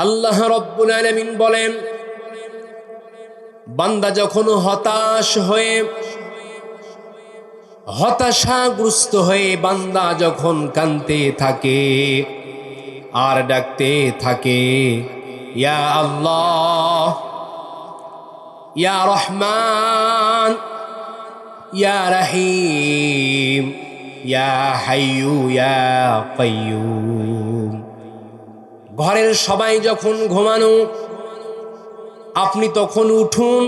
আল্লাহ রাব্বুল আলামিন বলেন, বান্দা যখন হতাশাগ্রস্ত হয়ে বান্দা যখন কাঁদতে থাকে আর ডাকতে থাকে, ইয়া আল্লাহ, ইয়া রহমান, ইয়া রহিম, ইয়া হাইয়ু ইয়া কাইয়ুম। ঘরের সবাই যখন ঘুমানো, আপনি তখন উঠুন,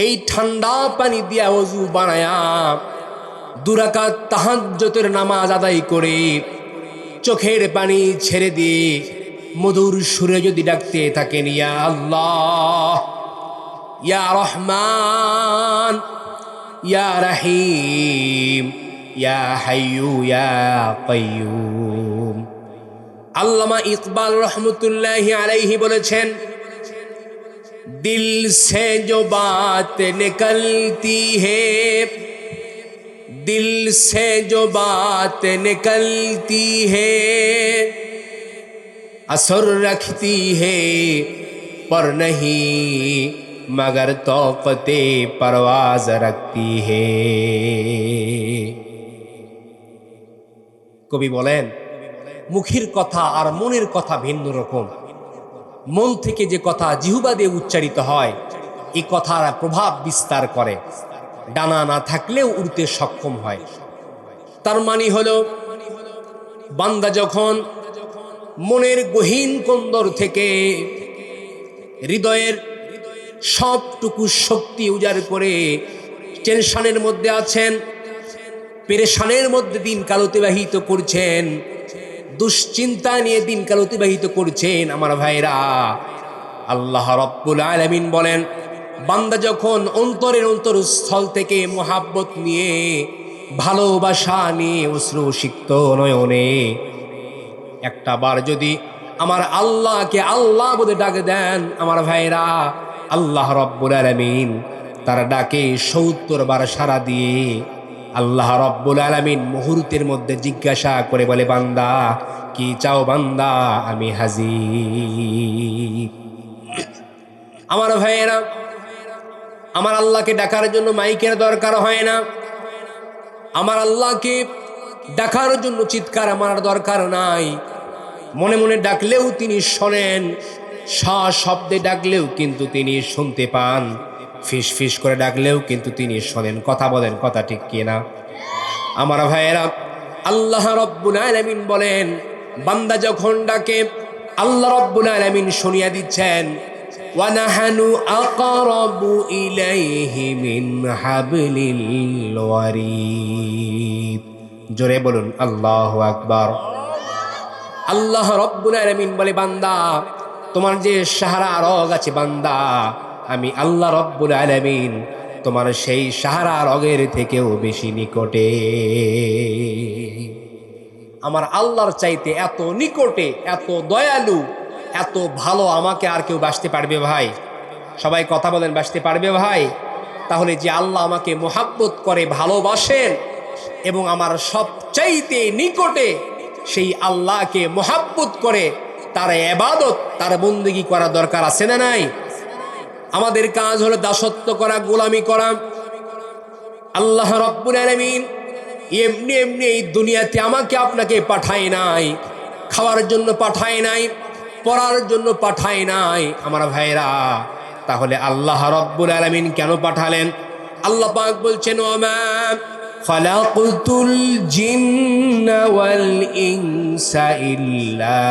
এই ঠান্ডা পানি দিয়া ওযু বানায়া 2 রাকাত তাহাজ্জুদের নামাজ আদায় করে চোখের পানি ছেড়ে দিয়ে মধুর সুরে যদি ডাকতে থাকেন, ইয়া আল্লাহ, ইয়া রহমান, ইয়া রহিম, ইয়া হাইয়ু ইয়া কাইয়ুম। আল্লামা ইকবাল রহমতুল্লাহি আলাইহি বলেছেন, दिल से जो बात निकलती है, दिल से जो बात निकलती है, असर रखती है पर नहीं मगर तौक़ते परवाज़ रखती है। কবি বলেন, মুখের কথা আর মনের কথা ভিন্ন রকম। মন থেকে যে কথা জিহ্বা দিয়ে উচ্চারিত হয়, এই কথার প্রভাব বিস্তার করে, ডানা না থাকলেও উড়তে সক্ষম হয়। তার মানে হলো, বান্দা যখন মনের গহীন কন্দর থেকে হৃদয়ের সবটুকু শক্তি উজাড় করে টেনশনের মধ্যে আছেন, পেরেশানের মধ্যে দিনকাল অতিবাহিত করছেন, দুশ্চিন্তা নিয়ে দিনকাল অতিবাহিত করছেন, আমার ভাইরা, আল্লাহ রাব্বুল আলামিন বলেন, বান্দা যখন অন্তরের অন্তরস্থল থেকে মোহাব্বত নিয়ে, ভালোবাসা নিয়ে অশ্রুসিক্ত নয়নে একটা বার যদি আমার আল্লাহকে আল্লাহ বলে ডাক দেন, আমার ভাইরা, আল্লাহ রাব্বুল আলামিন তার ডাকে ৭০ বার সাড়া দিয়ে আল্লাহ রাব্বুল আলামিন মুহূর্তের মধ্যে জিজ্ঞাসা করে বলে, বান্দা কি চাও বান্দা, আমি হাজির। আমার ভাইয়েরা, আমার আল্লাহকে ডাকার জন্য মাইকের দরকার হয় না, আমার আল্লাহকে ডাকার জন্য চিৎকার আমার দরকার নাই। মনে মনে ডাকলেও তিনি শোনেন, সশব্দে ডাকলেও কিন্তু তিনি শুনতে পান, ফিস ফিস করে ডাকলেও কিন্তু তিনি শোনেন। কথা বলেন, কথা ঠিক কিনা? আমার ভাইয়েরা, আল্লাহ রাব্বুল আলামিন বলেন, বান্দা যখন ডাকে আল্লাহ রাব্বুল আলামিন শুনিয়ে দিচ্ছেন, ওয়া নাহানু আকরাবু ইলাইহি মিন হাবলিল ওয়ারিদ। জোরে বলুন আল্লাহু আকবার। আল্লাহ রাব্বুল আলামিন বলে, বান্দা তোমার যে সাহারা রগ আছে বান্দা, আমি আল্লাহ রাব্বুল আলামিন তোমার সেই সাহারা রগের থেকেও বেশি নিকটে। আমার আল্লাহর চাইতে এত নিকটে, এত দয়ালু, এত ভালো আমাকে আর কেউ বাসতে পারবে ভাই? সবাই কথা বলেন, বাসতে পারবে ভাই? তাহলে যে আল্লাহ আমাকে মোহাব্বত করে, ভালোবাসেন এবং আমার সবচাইতে নিকটে, সেই আল্লাহকে মোহাব্বত করে তার ইবাদত, তার বন্দেগী করা দরকার আছে না নাই? আমাদের কাজ হলো দাসত্ব করা, গোলামি করা। আল্লাহ রাব্বুল আলামিন এমনি এমনি এই দুনিয়াতে আমাকে আপনাকে পাঠায় নাই, খাওয়ার জন্য পাঠায় নাই, পড়ার জন্য পাঠায় নাই, আমার ভাইরা। তাহলে আল্লাহ রাব্বুল আলামিন কেন পাঠালেন? আল্লাহ পাক বলছেন, ওমা খালাকুতুল জিন্না ওয়াল ইনসা ইল্লা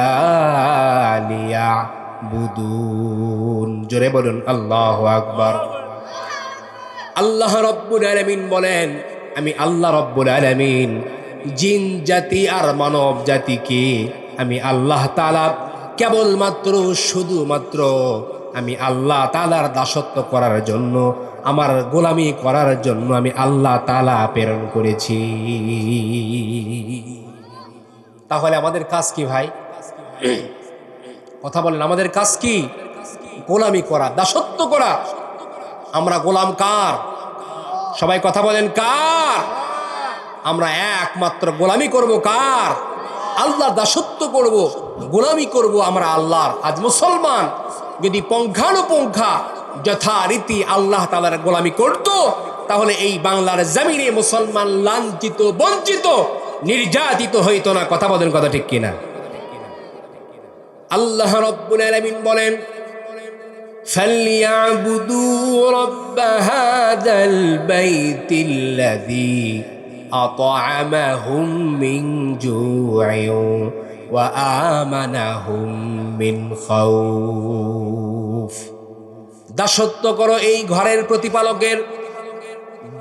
লিয়াবুদুন। জোরে বলুন আল্লাহু আকবার। আল্লাহ রাব্বুল আলামিন বলেন, আমি আল্লাহ রাব্বুল আলামিন জিন জাতি আর মানব জাতিকে আমি আল্লাহ তাআলা কেবলমাত্র শুধুমাত্র আমি আল্লাহ তাআলার দাসত্ব করার জন্য, আমার গোলামি করার জন্য আমি আল্লাহ তাআলা প্রেরণ করেছি। তাহলে আমাদের কাজ কি ভাই? কথা বলেন, আমাদের কাজ কি? গোলামি করা, দাসত্ব করা। আমরা গোলাম কার? সবাই কথা বলেন, কার? আমরা একমাত্র গোলামি করব কার? আল্লাহর দাসত্ব করব, গোলামি করব আমরা আল্লাহর। আজ মুসলমান যদি পঙ্খানুপঙ্খা যথারীতি আল্লাহ তাআলার গোলামি করত, তাহলে এই বাংলার জমিনে মুসলমান লাঞ্ছিত, বঞ্চিত, নির্যাতিত হইতো না। কথা বলেন, কথা ঠিক কিনা? আল্লাহ রাব্বুল আলামিন বলেন, فَلْيَعْبُدُوا رَبَّ هَذَا الْبَيْتِ الَّذِي أَطْعَمَهُم مِّن جُوعٍ وَآمَنَهُم مِّن خَوْفٍ। দাসত্ব করো এই ঘরের প্রতিপালকের,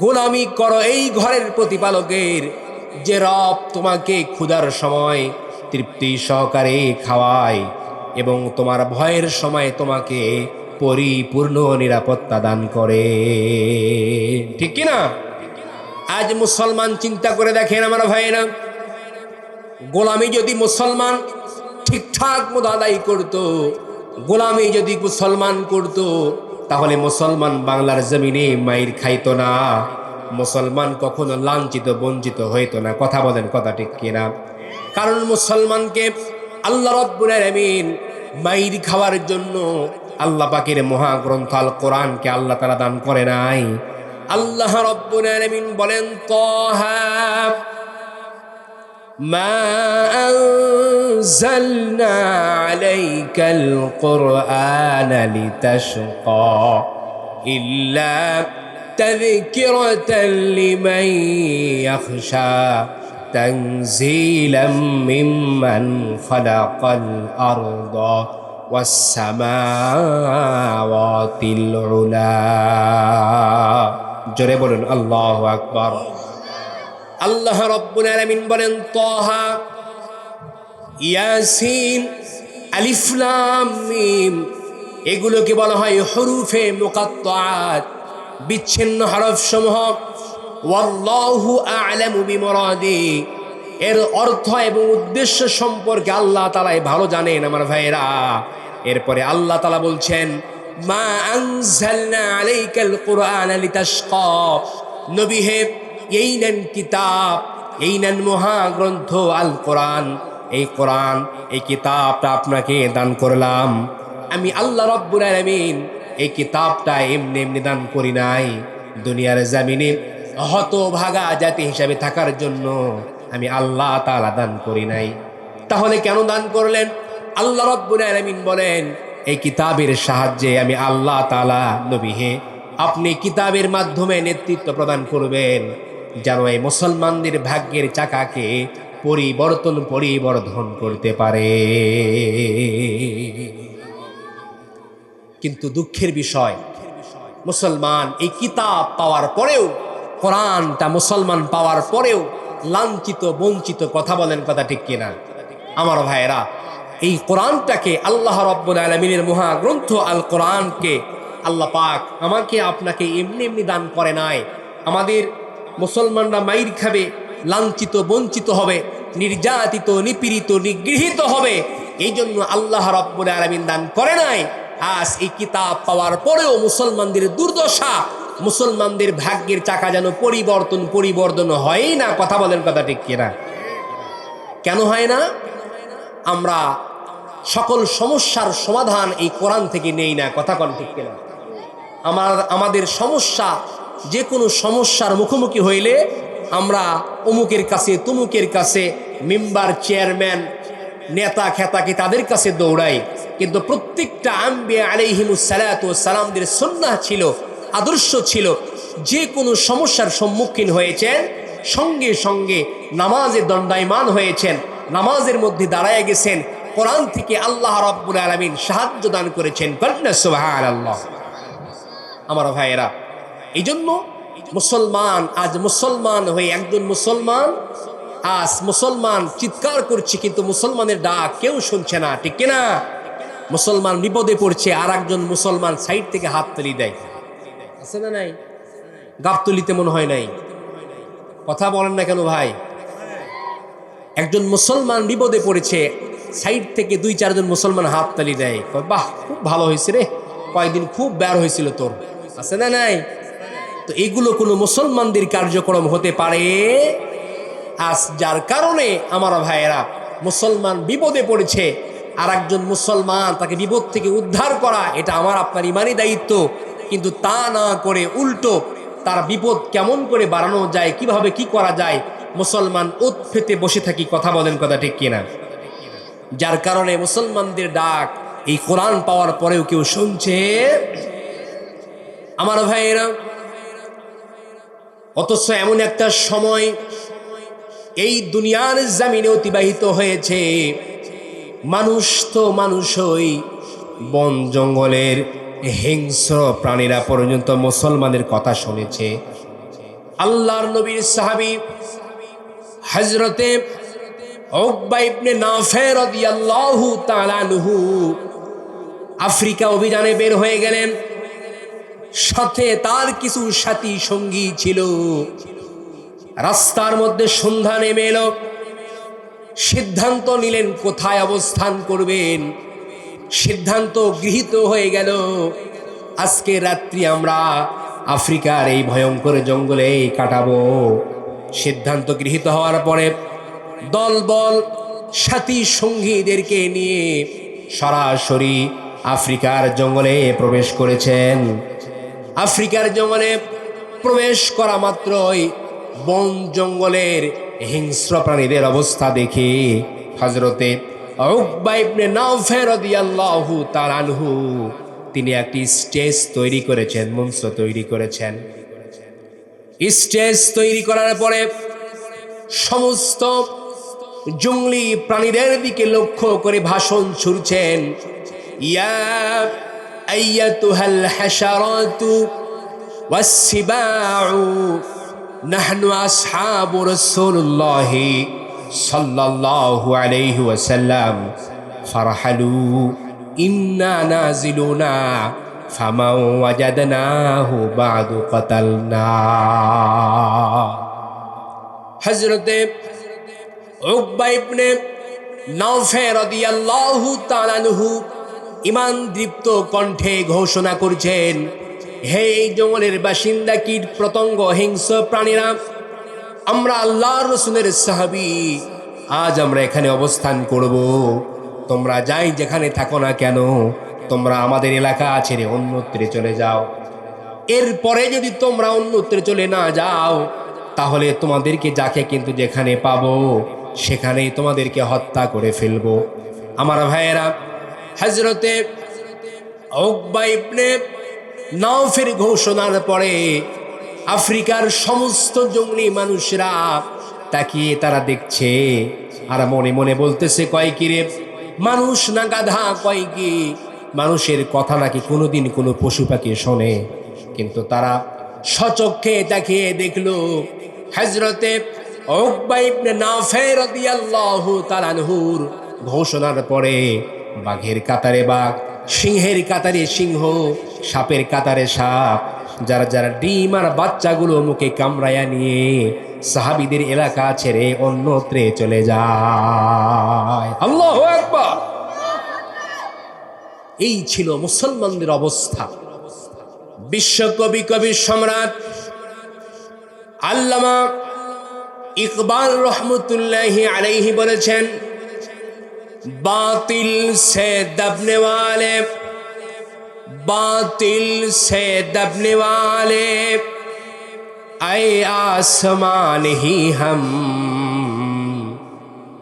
গোলামি করো এই ঘরের প্রতিপালকের, যে রব তোমাকে ক্ষুধার সময় তৃপ্তি সহকারে খাওয়ায় এবং তোমার ভয়ের সময় তোমাকে পরিপূর্ণ নিরাপত্তা দান করে। ঠিক কিনা? আজ মুসলমান চিন্তা করে দেখেন আমার ভাইয়েরা, গোলামি যদি মুসলমান ঠিকঠাক মতো আদায় করত, গোলামি যদি মুসলমান করত, তাহলে মুসলমান বাংলার জমিনে মাইর খাইতো না, মুসলমান কখনো লাঞ্ছিত বঞ্চিত হইতো না। কথা বলেন, কথা ঠিক কিনা? কারণ মুসলমানকে আল্লাহ রাব্বুল আলামিন মাইর খাওয়ার জন্য আল্লাহ পাকের মহাগ্রন্থ আল কোরআনকে আল্লাহ তাআলা দান করে নাই। আল্লাহ রাব্বুল আলামিন বলেন, তাহা মা আনজালনা আলাইকাল কুরআনা লিতাশকা ইল্লা তাযকিরাতাল লিমান ইয়াখশা তানজিলাম মিম্মান খালাকাল আরদা ওয়াস সামাওয়াতিল উলা। জোরে বলুন আল্লাহু আকবার। আল্লাহ রাব্বুল আলামিন বলেন, তাহা, ইয়াসিন, আলিফ লাম মিম, এগুলোকে বলা হয় হুরুফে মুকাত্তাআত, বিচ্ছিন্ন হরফ সমূহ। ওয়াল্লাহু আ'লামু বিমুরাদি, এর অর্থ এবং উদ্দেশ্য সম্পর্কে আল্লাহ তাআলাই ভালো জানেন আমার ভাইয়েরা। এরপরে আল্লাহ তাআলা বলছেন, মা আনজালনা আলাইকাল কুরআনা লিতাশকা, নবী হে, এই নেন কিতাব, এই নেন মহাগ্রন্থ আল কোরআন, এই কোরআন, এই কিতাবটা আপনাকে দান করলাম আমি আল্লাহ রাব্বুল আলামিন। এই কিতাবটা এমনি এমনি দান করি নাই, দুনিয়ার জমিনে হতভাগা জাতি হিসাবে থাকার জন্য আমি আল্লাহ তাআলা দান করি নাই। তাহলে কেন দান করলেন? আল্লাহ রাব্বুল আলামিন বলেন, এই কিতাবের সাহায্যে আমি আল্লাহ তাআলা, নবী হে, আপনি কিতাবের মাধ্যমে নেতৃত্ব প্রদান করবেন, যেন এই মুসলমানদের ভাগ্যের চাকাকে পরিবর্ধন করতে পারে। কিন্তু দুঃখের বিষয়, মুসলমান এই কিতাব পাওয়ার পরেও, কোরআনটা মুসলমান পাওয়ার পরেও লাঞ্ছিত, বঞ্চিত। কথা বলেন, কথা ঠিক কিনা আমার ভাইয়েরা? এই কোরআনটাকে, আল্লাহ রাব্বুল আলামিনের মহাগ্রন্থ আল কোরআনকে আল্লাহ পাক আমাকে আপনাকে এমনি এমনি দান করে নাই। আমাদের মুসলমানরা মাইর খাবে, লাঞ্ছিত বঞ্চিত হবে, নির্যাতিত, নিপীড়িত, নিগৃহীত হবে, এই জন্য আল্লাহ রাব্বুল আলামিন দান করে নাই। আজ এই কিতাব পাওয়ার পরেও মুসলমানদের দুর্দশা, মুসলমানদের ভাগ্যের চাকা যেন পরিবর্তন হয় না। কথা বলেন, কথা ঠিক কিনা? কেন হয় না? আমরা সকল সমস্যার সমাধান এই কোরআন থেকে নেই না। কথা কোন ঠিক কিনা? আমাদের সমস্যা, যে কোনো সমস্যার মুখোমুখি হইলে আমরা অমুকের কাছে, তুমুকের কাছে, মেম্বার, চেয়ারম্যান, নেতা খেতাকে তাদের কাছে দৌড়াই। কিন্তু প্রত্যেকটা আম্বিয়া আলাইহিমুস সালাতু ওয়াস সালামদের সুন্নাহ ছিল, আদর্শ ছিল, যে কোনো সমস্যার সম্মুখীন হয়েছেন সঙ্গে সঙ্গে নামাজে দণ্ডায়মান হয়েছেন, নামাজের মধ্যে দাঁড়ায় গেছেন, কোরআন থেকে আল্লাহ রাব্বুল আলামিন সাহায্য দান করেছেন। কন্যা সুবহানাল্লাহ। আমার ভাইয়েরা, এই জন্য মুসলমান আজ মুসলমান হয়ে, একজন মুসলমান আজ মুসলমান চিৎকার করছে, কিন্তু মুসলমানের ডাক কেউ শুনছে না। ঠিক কিনা? মুসলমান বিপদে পড়ছে, আর একজন মুসলমান সাইড থেকে হাত তুলি দেয়। আছে না নাই? গাবতলিতে মনে হয় নাই। কথা বলেন না কেন ভাই? একজন মুসলমান বিপদে পড়েছে, সাইড থেকে 2-4 জন মুসলমান হাত তালি দেয়, বাহ খুব ভালো হয়েছে রে, কয়েকদিন খুব বের হয়েছিল তোর। আছে না নাই? তো এগুলো কোনো মুসলমানদের কার্যক্রম হতে পারে? আজ যার কারণে আমার ভাইয়েরা মুসলমান বিপদে পড়েছে, আর একজন মুসলমান তাকে বিপদ থেকে উদ্ধার করা, এটা আমার আপনার ইমানি দায়িত্ব। কিন্তু তা না করে উল্টো তার বিপদ কেমন করে বাড়ানো যায়, কিভাবে কি করা যায়, মুসলমান ওত ফেতে বসে থাকি। কথা বলেন, কথা ঠিক কিনা? যার কারণে মুসলমানদের ডাক এই কোরআন পাওয়ার পরেও কেউ শুনছে? আমার ভাইয়েরা, অথচ এমন একটা সময় এই দুনিয়ার জমিনে অতিবাহিত হয়েছে, মানুষ তো মানুষই, বন জঙ্গলের হিংস্র প্রাণীরা পর্যন্ত মুসলমানের কথা শুনেছে। আল্লাহর নবীর সাহাবী হযরতে উকবা ইবনে নাফে রাদিয়াল্লাহু তাআলা আনহু আফ্রিকা অভিযানে বের হয়ে গেলেন। সাথে তার কিছু সাথী সঙ্গী ছিল। রাস্তার মধ্যে সন্ধ্যা নেমে এলো। সিদ্ধান্ত নিলেন কোথায় অবস্থান করবেন। সিদ্ধান্ত গৃহীত হয়ে গেল, আজকে রাত্রি আমরা আফ্রিকার এই ভয়ঙ্কর জঙ্গলে কাটাবো। সিদ্ধান্ত গৃহীত হওয়ার পরে দলবল সাথী সঙ্গীদেরকে নিয়ে সরাসরি আফ্রিকার জঙ্গলে প্রবেশ করেছেন। আফ্রিকার জঙ্গলে প্রবেশ করা মাত্রই বন জঙ্গলের হিংস্র প্রাণীদের অবস্থা দেখে হযরতে উকবা ইবনে নাফে রাদিয়াল্লাহু তাআলা আনহু তিনি একটি স্টেজ তৈরি করেছেন, মঞ্চ তৈরি করেছেন। স্টেজ তৈরি করার পরে সমস্ত জঙ্গলি প্রাণীদের দিকে লক্ষ্য করে ভাষণ ছুড়ছেন। ইয়া আইয়াতুহাল হাশারাতু ওয়াসসিবাউ নাহনু আসহাবু রাসূলুল্লাহি সাল্লাল্লাহু আলাইহি ওয়াসাল্লাম ফারহালু ইন্না নাজিলুনা ফামাও ওয়াজাদনাহু বাদু কাতালনা। হযরতে উকবা ইবনে নাফে রাদিয়াল্লাহু তাআলা আনহু ঈমান দীপ্ত কণ্ঠে ঘোষণা করছেন, হে জঙ্গলের বাসিন্দা, কীট পতঙ্গ, হিংস্র প্রাণীরা, আমরা আল্লাহর রাসূলের সাহাবী, আজ আমরা এখানে অবস্থান করব। তোমরা যাই যেখানে থাকো না কেন, তোমরা আমাদের এলাকা ছেড়ে অন্যত্রে চলে যাও। এরপরে যদি তোমরা অন্যত্রে চলে না যাও, তাহলে তোমাদেরকে যাকে কিন্তু যেখানে পাবো সেখানেই তোমাদেরকে হত্যা করে ফেলবো। আমার ভাইয়েরা, হযরতে উকবা ইবনে নাফের ঘোষণার পরে আফ্রিকার সমস্ত জঙ্গলি মানুষরা তাকিয়ে তারা দেখছে, আর মনে মনে বলতেছে, কয় কি রে, মানুষ না গাধা, কয় কি মানুষের কথা নাকি কোনোদিন কোনো পশু পাখি শোনে? কিন্তু তারা সচক্ষে তাকিয়ে দেখলো হযরতে উকবা ইবনে নাফে রাদিয়াল্লাহু তাআলা আনহুর ঘোষণার পরে বাঘের কাতারে বাঘ, সিংহের কাতারে সিংহ, সাপের কাতারে সাপ, যারা যারা ডিম আর বাচ্চাগুলো মুখে কামড়ায়া নিয়ে সাহাবীদের এলাকা ছেড়ে অন্যত্রে চলে যায়। আল্লাহু আকবার। এই ছিল মুসলমানদের অবস্থা। বিশ্বকবি, কবি সম্রাট আল্লামা ইকবাল রহমতুল্লাহি আলাইহি বলেছেন, বাতিল সে দবনে ওয়ালে, বাতিল সে দবনে ওয়ালে, আয়ে आसमान ही हम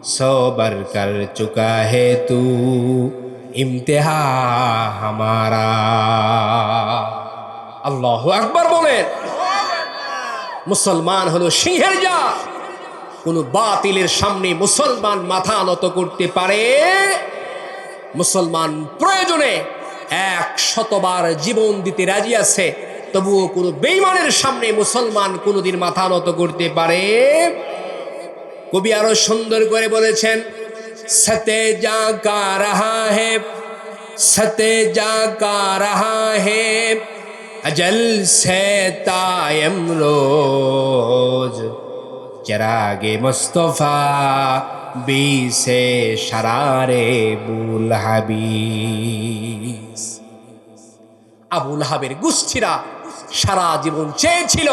सोबर कर चुका है तू इम्तिहा हमारा। আল্লাহু আকবার বলেন। মুসলমান হলো সিংহের জাত। কোন বাতিলের সামনে মুসলমান মাথা নত করতে পারে? মুসলমান প্রয়োজনে 100 বার জীবন দিতে রাজি আছে, তবুও কোন বেঈমানের সামনে মুসলমান কোনদিন মাথা নত করতে পারে? কবি আরো সুন্দর করে বলেছেন, সতে যা কা রাহা হে, সতে যা কা রাহা হে, अजल से तायम रोज चरागे मुस्तफा बी से शरारे बुल हाबीस। আবুল হাবের গোষ্ঠীরা সারা জীবন চেয়েছিল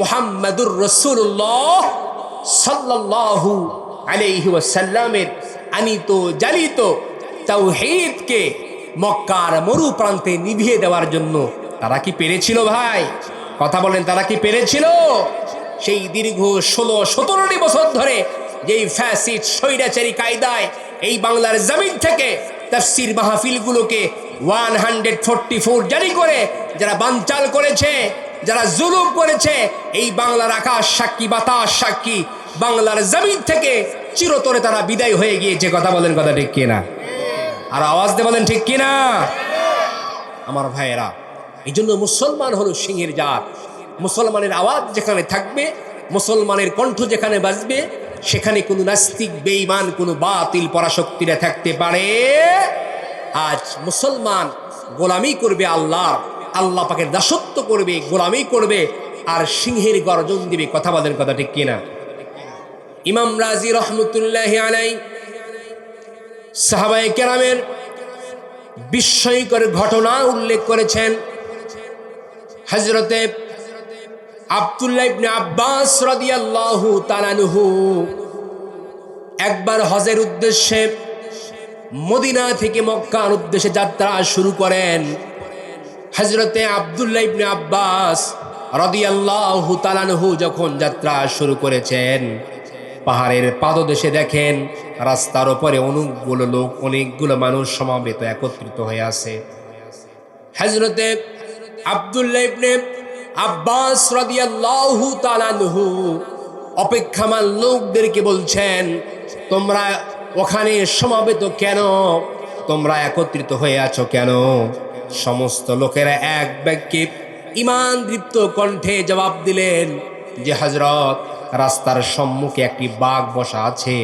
মুহাম্মাদুর রাসূলুল্লাহ সাল্লাল্লাহু আলাইহি ওয়াসাল্লামের আনিত জ্বালিত তাওহীদকে মক্কার মরু প্রান্তে নিভিয়ে দেওয়ার জন্য তারা কি পেরেছিল ভাই? কথা বলেন, তারা কি পেরেছিল? সেই দীর্ঘ 16-17 বছর ধরে যেই ফ্যাসিস্ট স্বৈরাচারী কায়দায় এই বাংলার জমিন থেকে তাফসীর মাহফিলগুলোকে 144 জারি করে যারা বানচাল করেছে, যারা জুলুম করেছে, এই বাংলার আকাশ সাক্ষী, বাতাস সাক্ষী, বাংলার জমিন থেকে চিরতরে তারা বিদায় হয়ে গিয়েছে। কথা বলেন, কথা ঠিক কিনা? আর আওয়াজ দিয়ে বলেন ঠিক কিনা? আমার ভাইয়েরা, এই জন্য মুসলমান হলো সিংহের জাত। মুসলমানের আওয়াজ যেখানে থাকবে, মুসলমানের কণ্ঠ যেখানে বাজবে, সেখানে কোনো নাস্তিক, বেঈমান, কোনো বাতিল পরাশক্তিরা থাকতে পারে। আজ মুসলমান গোলামি করবে আল্লাহর, আল্লাহ পাকের দাসত্ব করবে, গোলামি করবে, আর সিংহের গর্জন দিবে। কথা বলেন, কথা ঠিক কিনা? ইমাম রাজি রহমতুল্লাহি আলাইহি সাহাবায়ে কেরামের বিস্ময়কর ঘটনা উল্লেখ করেছেন। হযরতে আব্দুল্লাহ ইবনে আব্বাস রাদিয়াল্লাহু তাআলা আনহু একবার হজের উদ্দেশ্যে মদিনা থেকে মক্কার উদ্দেশ্যে যাত্রা শুরু করেন। হযরতে আব্দুল্লাহ ইবনে আব্বাস রাদিয়াল্লাহু তাআলা আনহু যখন যাত্রা শুরু করেছেন, পাহাড়ের পাদদেশে দেখেন রাস্তার উপরে অনেকগুলো লোক, অনেকগুলো মানুষ সমাবেত, একত্রিত হয়ে আছে। হযরতে আব্দুল্লাহ ইবনে আব্বাস রাদিয়াল্লাহু তাআলা আনহু অপেক্ষামান লোকদেরকে বলছেন, তোমরা ওখানে সমাবেত কেন? তোমরা একত্রিত হয়ে আছো কেন? সমস্ত লোকেরা এক বাক্যে ঈমান দীপ্ত কণ্ঠে জবাব দিলেন যে হযরত, রাস্তার সম্মুখে একটি বাঘ বসা আছে,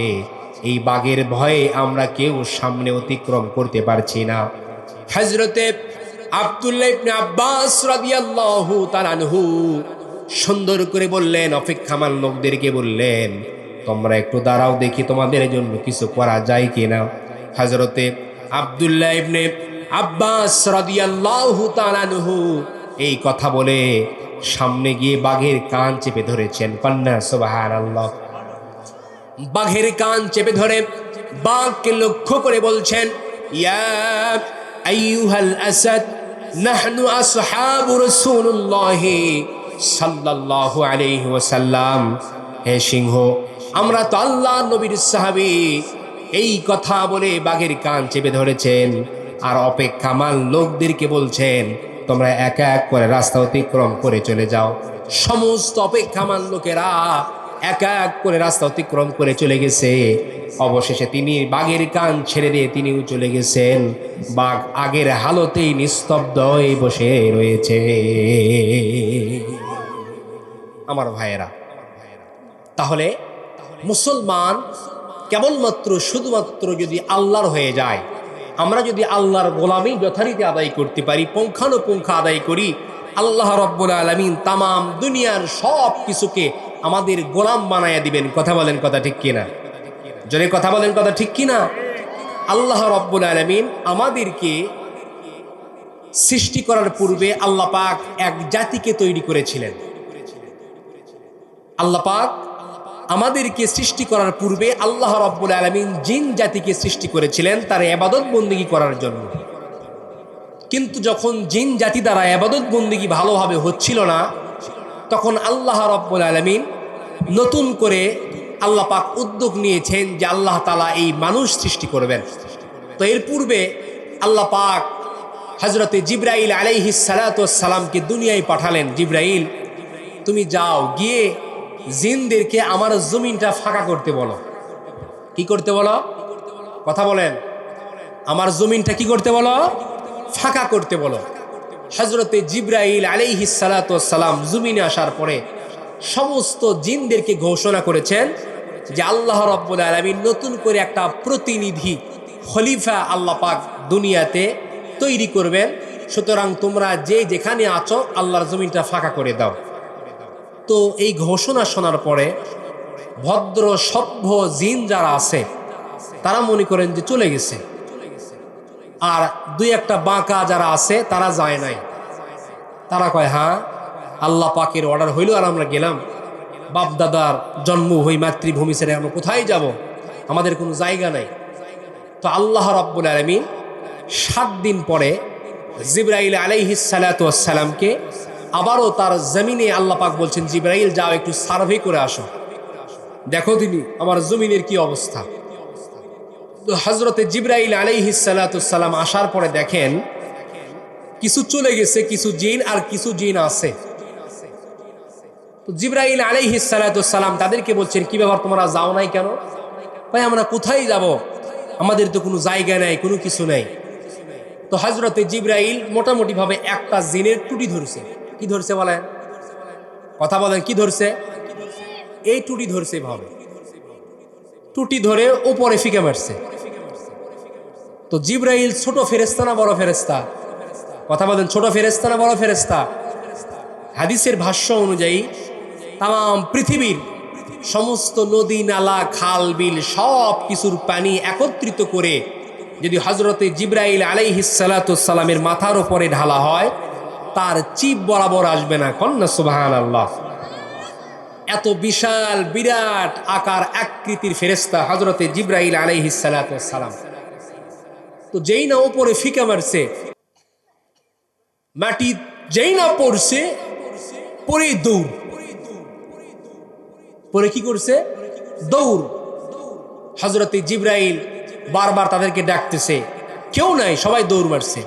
এই বাঘের ভয়ে আমরা কেউ সামনে অতিক্রম করতে পারছি না। হযরতে আব্দুল্লাহ ইবনে আব্বাস রাদিয়াল্লাহু তাআলা আনহু সুন্দর করে বললেন, অপেক্ষামান লোকদেরকে বললেন, তোমরা একটু দাঁড়াও, দেখি তোমাদের জন্য কিছু করা যায় কিনা। হযরতে আব্দুল্লাহ ইবনে আব্বাস রাদিয়াল্লাহু তাআলা আনহু এই কথা বলে সামনে গিয়ে বাঘের কান চেপে ধরেছেন। কন্যা সুবহানাল্লাহ। বাঘের কান চেপে ধরে বাঘকে লক্ষ্য করে বলছেন, ইয়া আইয়ুহাল আসাদ নাহনু আসহাবু রাসূলুল্লাহি সাল্লাল্লাহু আলাইহি ওয়াসাল্লাম, হে সিংহ, আমরা তো আল্লাহর নবীর সাহাবী। এই কথা বলে বাঘের কান চেপে ধরেছেন আর অপেক্ষামান লোকদেরকে বলছেন, তোমরা এক এক করে রাস্তা অতিক্রম করে চলে যাও। সমস্ত অপেক্ষামান লোকেরা এক এক করে রাস্তা অতিক্রম করে চলে গেছে। অবশেষে তিনি বাঘের কান ছেড়ে দিয়ে তিনিও চলে গেছেন। বাঘ আগের হালতেই নিস্তব্ধ হয়ে বসে রয়েছে। আমার ভাইয়েরা, তাহলে মুসলমান কেবলমাত্র শুধুমাত্র যদি আল্লাহর হয়ে যায়, আমরা যদি আল্লাহর গোলামি যথারীতি আদায় করতে পারি, পুঙ্খানুপুঙ্খ আদায় করি, আল্লাহ রাব্বুল আলামিন তামাম দুনিয়ার সব কিছুকে আমাদের গোলাম বানায়া দিবেন। কথা বলেন, কথা ঠিক কিনা? জোরে কথা বলেন, কথা ঠিক কিনা? আল্লাহ রাব্বুল আলামিন আমাদেরকে সৃষ্টি করার পূর্বে আল্লাহ পাক এক জাতিকে তৈরি করেছিলেন। আল্লাহ পাক আমাদেরকে সৃষ্টি করার পূর্বে আল্লাহ রাব্বুল আলামিন জিন জাতিকে সৃষ্টি করেছিলেন তার ইবাদত বন্দেগী করার জন্য। কিন্তু যখন জিন জাতি দ্বারা ইবাদত বন্দেগী ভালোভাবে হচ্ছিল না, তখন আল্লাহ রাব্বুল আলামিন নতুন করে আল্লাহ পাক উদ্যোগ নিয়েছেন যে আল্লাহ তাআলা এই মানুষ সৃষ্টি করবেন। তো এর পূর্বে আল্লাহ পাক হযরতে জিবরাইল আলাইহিস সালাতু ওয়াস সালামকে দুনিয়ায় পাঠালেন। জিবরাইল, তুমি যাও, গিয়ে জিনদেরকে আমার জমিনটা ফাঁকা করতে বলো। কি করতে বলো? কথা বলেন। আমার জমিনটা কি করতে বলো? ফাঁকা করতে বলো। হযরতে জিবরাইল আলাইহিস সালাতু ওয়াস সালাম জমিনে আসার পরে সমস্ত জিনদেরকে ঘোষণা করেছেন যে আল্লাহ রাব্বুল আলামিন নতুন করে একটা প্রতিনিধি খলিফা আল্লাহ পাক দুনিয়াতে তৈরি করবেন। সুতরাং তোমরা যে যেখানে আছো আল্লাহর জমিনটা ফাঁকা করে দাও। তো এই ঘোষণা শোনার পরে ভদ্র সভ্য জিন যারা আছে তারা মনে করেন যে চলে গেছে, আর দুই একটা বাঁকা যারা আছে তারা যায় নাই। তারা কয়, হ্যাঁ আল্লাহ পাকের অর্ডার হইল আর আমরা গেলাম, বাপ দাদার জন্মভূমি মাতৃভূমি ছেড়ে আমরা কোথায় যাব? আমাদের কোনো জায়গা নাই। তো আল্লাহ রাব্বুল আলামিন 7 দিন পরে জিবরাইল আলাইহিস সালাতু ওয়াস সালামকে আবারও তার জমিনে আল্লাহ পাক বলছেন, জিবরাইল যাও একটু সার্ভে করে আসো, দেখো তিনি আমার জমিনের কি অবস্থা। তো হযরতে জিবরাইল আলাইহিস সালাতু ওয়াস সালাম আসার পরে দেখেন কিছু চলে গেছে, কিছু জিন আর কিছু জিন আছে। তো জিবরাইল আলাইহিস সালাতু ওয়াস সালাম তাদেরকে বলছেন, কি ব্যাপার তোমরা যাও নাই কেন? ভাই আমরা কোথায় যাব, আমাদের তো কোনো জায়গা নাই, কোনো কিছু নাই। তো হযরতে জিবরাইল মোটামুটি ভাবে একটা জিনের টুটি ধরছে। কি ধরছে বলেন, কথা বলেন, কি ধরছে? এই টুটি ধরছে ভাবে, টুটি ধরে উপরে ফিকে মারছে। তো জিবরাইল ছোট ফেরেশতা না বড় ফেরেশতা? কথা বলেন, ছোট ফেরেশতা না বড় ফেরেশতা? হাদিসের ভাষ্য অনুযায়ী তাম পৃথিবীর সমস্ত নদী নালা খাল বিল সব কিছুর পানি একত্রিত করে যদি হযরতে জিবরাইল আলাইহিস সালাতু ওয়াস সালামের মাথার উপরে ঢালা হয়, তার চিপ বরাবর আসবে না। কন্যা সুবহানাল্লাহ। এত বিশাল বিরাট আকার আকৃতির ফেরেশতা হযরতে জিবরাইল আলাইহিস সালাতু ওয়াস সালাম। তো যেই না উপরে ফিকা মারছে, মাটি যেই না পড়ছে, পরে দৌড়, পরে কি করছে? দৌড়। হযরতে জিবরাইল বারবার তাদেরকে ডাকতেছে, কেউ নাই, সবাই দৌড় মারছে।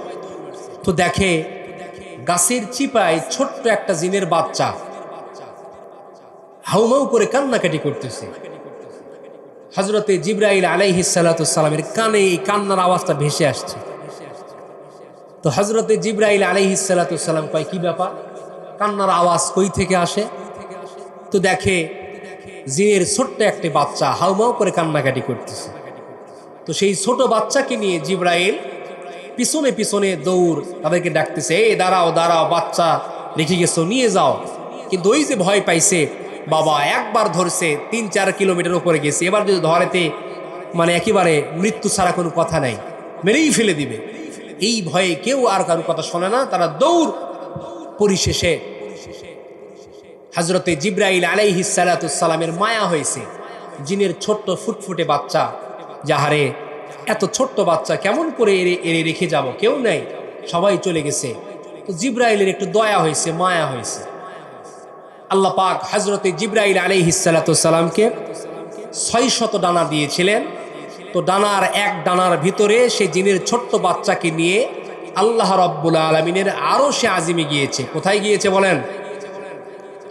তো দেখে গাছের চিপায় ছোট্ট একটা জিনের বাচ্চা হাউমাউ করে কান্নাকাটি করতেছে। হযরতে জিবরাইল আলাইহিস সালাতু ওয়াস সালামের কানে এই কান্নার আওয়াজটা ভেসে আসছে। তো হযরতে জিবরাইল আলাইহিস সালাতু ওয়াস সালাম কয়, কি ব্যাপার, কান্নার আওয়াজ কই থেকে আসে? তো দেখে জিনের ছোট্ট একটা বাচ্চা হাউমাউ করে কান্নাকাটি করতেছে। তো সেই ছোট বাচ্চাকে নিয়ে জিবরাইল পিছনে পিছনে দৌড় তাদেরকে ডাকতেছে, এই দাঁড়াও দাঁড়াও, বাচ্চা রেখে গেছো, নিয়ে যাও। কিন্তু ওই যে ভয় পাইছে, বাবা একবার ধরছে 3-4 কিলোমিটার উপরে গেছে, এবার যদি ধরেতে মানে একেবারে মৃত্যু ছাড়া কোনো কথা নাই, মেরেই ফেলে দিবে। এই ভয়ে কেউ আর কারো কথা শোনে না, তারা দৌড়। পরিশেষে হযরতে জিবরাইল আলাইহিস সালাতু ওয়াস সালামের মায়া হয়েছে জিনের ছোট্ট ফুটফুটে বাচ্চা, যাহারে এত ছোট্ট বাচ্চা কেমন করে এরে রেখে যাব, কেউ নাই, সবাই চলে গেছে। তো জিবরাইলের একটু দয়া হয়েছে, মায়া হয়েছে। আল্লাহ পাক হযরতে জিবরাইল আলাইহিস সালাতু ওয়াস সালামকে 600 ডানা দিয়েছিলেন। তো ডানার এক ডানার ভিতরে সেই জিনের ছোট্ট বাচ্চাকে নিয়ে আল্লাহ রাব্বুল আলামিনের আরশে আজিমে গিয়েছে। কোথায় গিয়েছে বলেন?